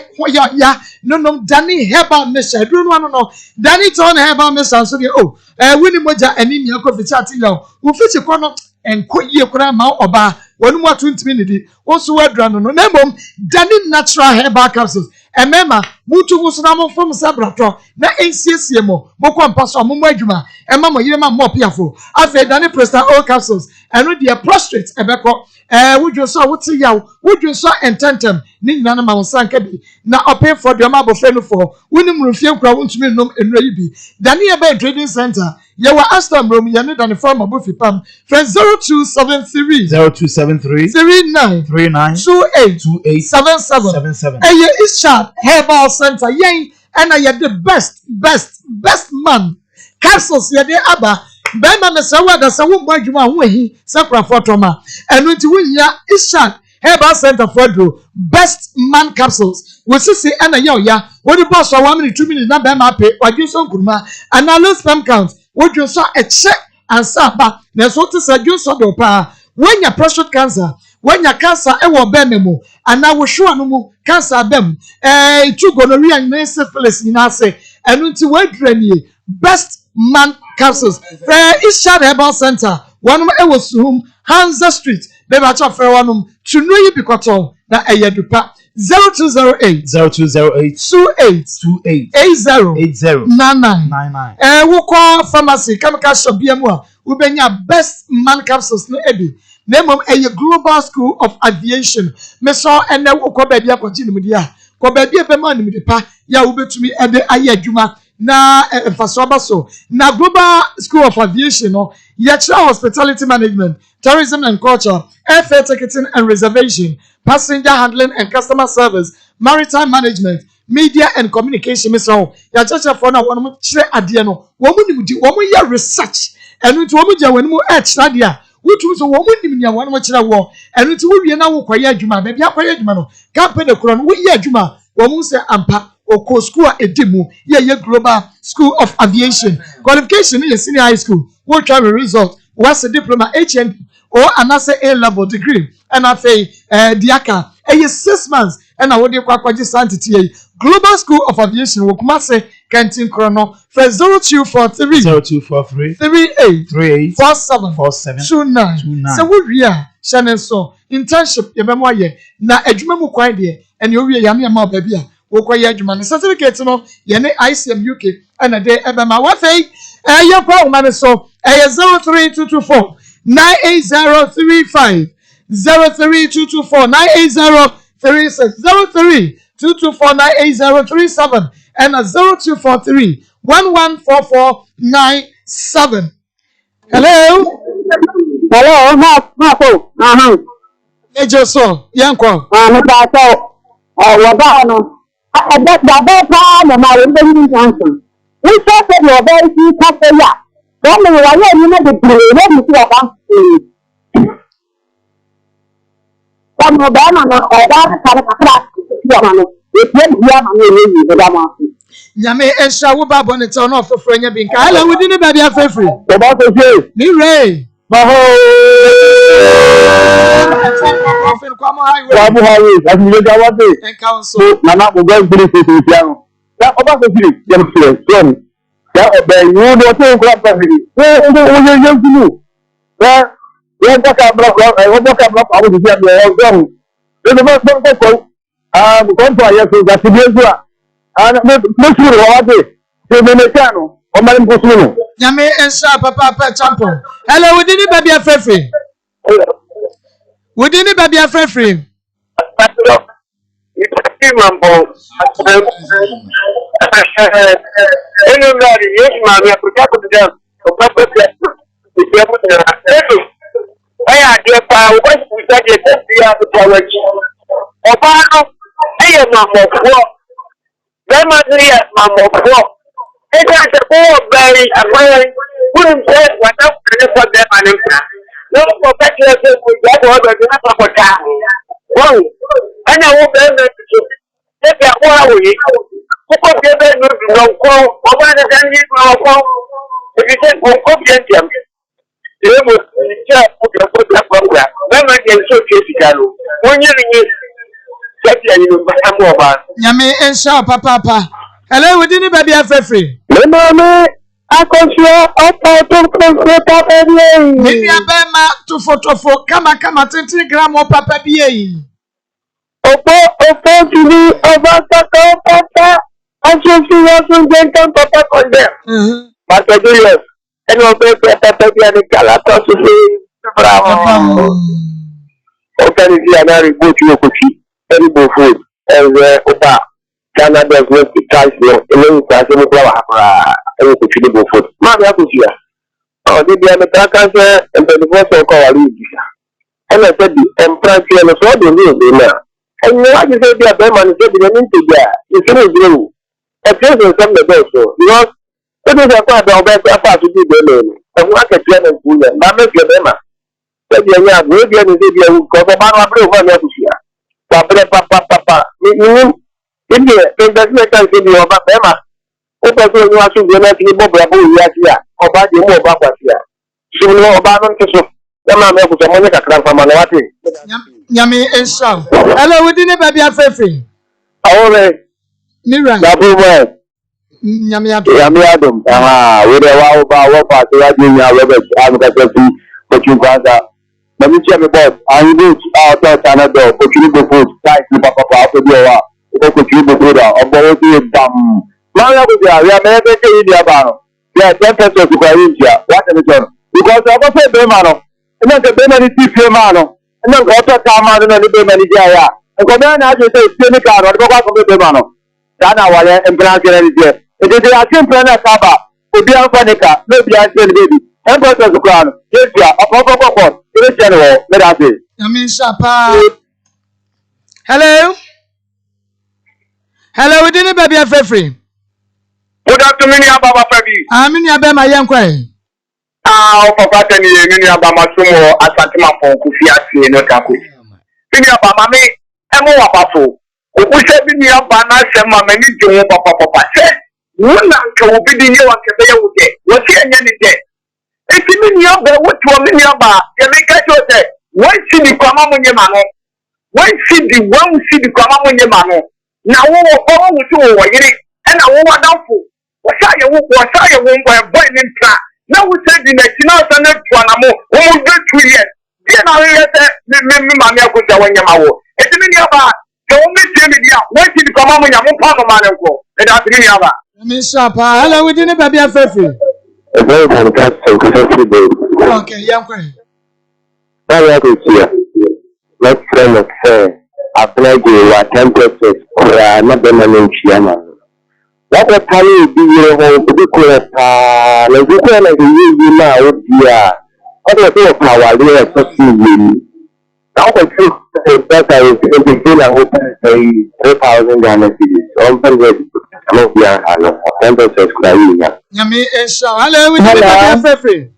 no, Danny Heba Misha, no, Danny Ton Heba Misha, so oh, Winnie Moja and in your coffee chatting, who fits a corner and quit your grandma or bar, 1 more 20 minutes, also a drano, no, Danny natural Heba capsules. And remember, Mutu Musunamo from Sabrato, na NCCMO, Mokwan Paso, Mumwajuma, and Mamma Yema more piaful. I've Danny Presta all capsules, and with the prostrate, Ebeko, would you saw what see you, would you saw and tentem, Nina Mount Sankabi, now I'll pay for the amount of friend for, William Rufio Crown to me, no, and Raby, Dania Bay Trading Center, you were Aston Room, you need an form of Buffy Pam, friend 0273 39 28 77, and you is sharp. Herbal Center, yay, and I had the best man. Capsules, yeah, they abba. Bema Mesawa, that's a woman, you want way, Sakra Fotoma, and when to win ya is sharp. Herbal Center for best man capsules. We see and a ya, what the boss for 1 minute, 2 minutes, not Bema pay, or you so good man, and now let's spam count. Would you saw a check and saba? That's what is a juice of the power. When your prostate cancer, when your cancer ewo bememo and now we show no cancer bem two gonorrhea and syphilis in ase and until we drain best man capsules is Shad Herbal Center one ewo suhum Hansa Street baby acha fe wanum to know you because na eyedupa 0208 28 80 99 we call pharmacy chemical shop biamu we benya best man capsules no ebi name a global school of aviation me so ene wo ko baby akoti ni mudia ko baby e be man ni mudipa ya wo betumi e de aye adwuma na Fasobaso, na Global School of Aviation, no, Yachra Hospitality Management, Tourism and Culture, Airfare Ticketing and Reservation, Passenger Handling and Customer Service, Maritime Management, Media and Communication. Mr. Yachacha for now, one chere adiano, woman, woman, research, and with woman, when more at Stadia, which was a woman in your one much war, and it will be an hour quiet Juma, maybe a quiet man, Captain the Crown, we ya Juma, woman say Ampa. Oko school edimu ye Global School of Aviation qualification in senior high school what travel result was a diploma HND or another A-level degree and I say diaka 6 months and I would kwaji santity Global School of Aviation wo kuma se Kentin Chrono for 0243 38 47 29 so we ria channel so internship ye memo ye na adwuma mu kwan de and you ya me ma ba bia Wokoya Jumani certificate no yene ICM UK and a day ebema wafe your problem so 03224 98035 03224 98036 03224 98037 and 0243 114497. Hello Marco Major so yanko that time of my living Johnson. We said that you're very few couple ya. Don't know why you know the play. Let me see about it. Some of them are not all that kind of class. If you have a Yame Esha Wuba Bonnet on off for Frenya Binka. Hello, we didn't be a free. About the day. Ni Ray. Baho. And council. Nana will go to the piano. That about the city, young friend. That obey you don't think that family. Where you do? Where the camera, I hope the camera, I will get the whole done. Then the first one go, come for yes, that's the deal. And make sure what they say, Mecano, or Madame Cosuno. Yame Esha Papa Champion. Hello, we didn't be a free. We didn't be a free. Mambo. Anybody, yes, ma'am, I forgot to them. I get power. What we said is that we have the power. Obama, I am Mambo. Then my dear Mambo. It has a poor very acquiring. Wouldn't say what else can you put them on him? No professional we get all the different for time. Whoa, and I won't be able to get that one away. People get that no call, or when the can you know, if you said, well, come get them. You must put that program. Then I can show you, when you get you more about Yame Esha Papa. Hello, we didn't be a free. Mama, I can show up Maybe a bema to photo for Kama 20 gram or Papa BA. Opo to me over Papa. I should see what you get on Papa on them. But I do yes. And I'll be Papa and Galata to say, Bravo. Okay, if you are not able to cook edible food and Opa. Canada was the price of any edible food. Mamma, I could hear. Oh, did the Americans and the divorce of our league? And I said, and Frank, and so I don't know now. And what you say, dear Berman is getting an integer. It's in a dream. A person from the best, because it is a part of that part to do the name. And what a plan and fool, and Mamma Gemma. Said the young lady and the video who got a man of money to hear. Papa, India, then that's not going to be about Bema. Open to you to be like you, Bob, here, or by the more about here. She will know about them to the man of the Monica Clan from Manawati. Yami Esha. Hello, we didn't be a free. All Mira. Yami Adam. With a wow about what they are doing now, Robert, I'm going to see what you got. Let me check about. I go out of Canada, but you go food, like the Papa after the Oko Cuba Buddha, or Boroti Dam. Maya, we are never taking the Abano. They are 10 pesos to India. What is it? Because I was a Bemano, and then the Bemani Tifemano, and then Otta Kaman and the Bemani Jaya. And Command, I just say, Seneca, or go back of the Bemano. Dana, and Branch, It is a simple Saba, Obi Anfanica, no be answer baby. And what was the crown? Yes, yeah, a pop, general, let us say. I mean, Shapa. Hello? Hello, we didn't baby a free. Good afternoon, Baba Fabi. I'm in your bed, my young quay. Papa Tani, Bama Sumo, Asantima for Kufiasi, no Taku. Minia Bama me, Emo Wapafu. We said Minia Bana Sema, many Joe Papa said, one uncle will be the new one can be was here any day. If you mean your bed, what you mean your bar, you make a choice. Why see the Kwama Munyamano? Why see the Kwama Munyamano? Now, all with you, and I want downfall. Was I a woman by a boy named Pra? Now we said in the China Senate to Anamo, who will 2 years. Then I let me, Mamma, go to Wanyamawo. It's in the other. Don't miss media. Why did you come on when you're part of my uncle? And that's the other. Miss Shapa, hello, we didn't baby a free. A very fantastic day. Okay, young quay. Now, here. Let's friend of her. After you attempted to not the man in Chiama. What a tiny be home to be correct. Like you can like you now, dear. What a power, they are succeeding. Now, I think that I was between a open 3,000 Ghana cities. Open with Colombia and Temperature crying. Yami, hello, we didn't baby a free.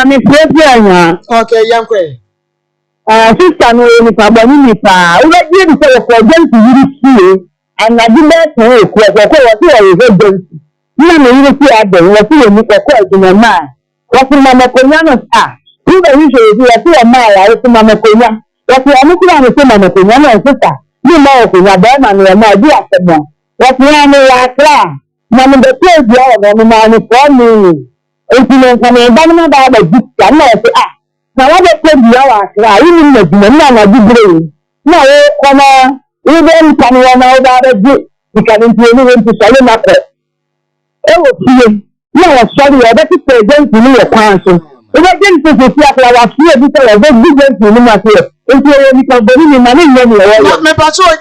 Miss President. Okay, young quay. Sister, no, if I believe it, we are here to say for them to really see. And I did not know what you know, see at them, what you need to call in your mind. What in Mamma Coyanos are. Who the usually see a mile, I see Mamma Coyan. What you are looking at the Mamma Coyan and sister. You know, if you are them and you are my dear someone. What you are like that. Mamma the place you are, Mamma for me. If you know, come in, Mamma, about the gift, I know, now what they say you are, you mean the man I did. No, come on. Even can one out of it, you can implement to sell market. Oh, you are sorry, I better present to me a council. If I didn't put the flat, I was here because I don't business to me here. If you can believe me, money, My patrol,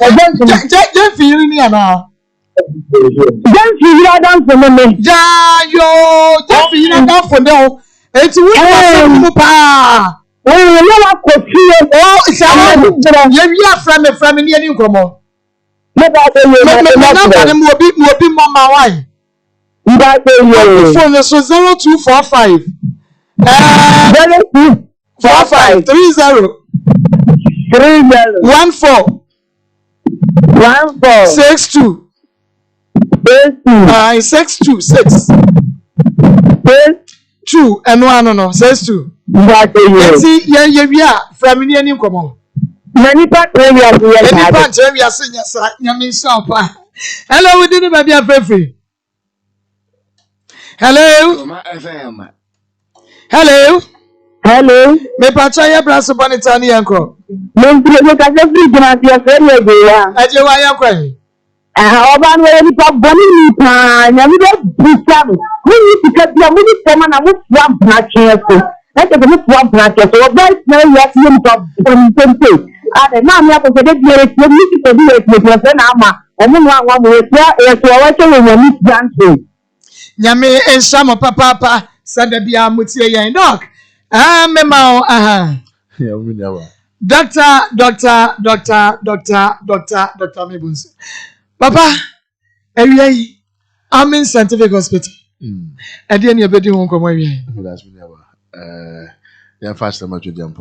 just feeling me now. Don't you hear down for me? Ja, yo, just feeling down for now. It's a Oh, you know what could feel? Oh, it's a from any Komo. Never will be Mama. Why? Phone is 0245 45 30 62 626 2 and 1 no 62. See, yeah, from any Komo. Many part where we are saying, yes, hello, we didn't have your free. Hello. Hello. Hello. Me pachaya braso panitani yanko. Look at the free grant your friend. I do why I'm Oban where you talk bonny pan, you don't do some. We need to get your money from and I would swap branches. That's a good swap branches. So, right now, you have to talk from the and now you have to get your need to do it with your friend Ama. And then one will if you're watching when you meet dancing. Yame and Shama Papa said the Bia Mutia and dog. Memo, Doctor Mibuns. Papa, I'm in scientific hospital. I didn't hear better won't come away. That's me. Young fast, much of them.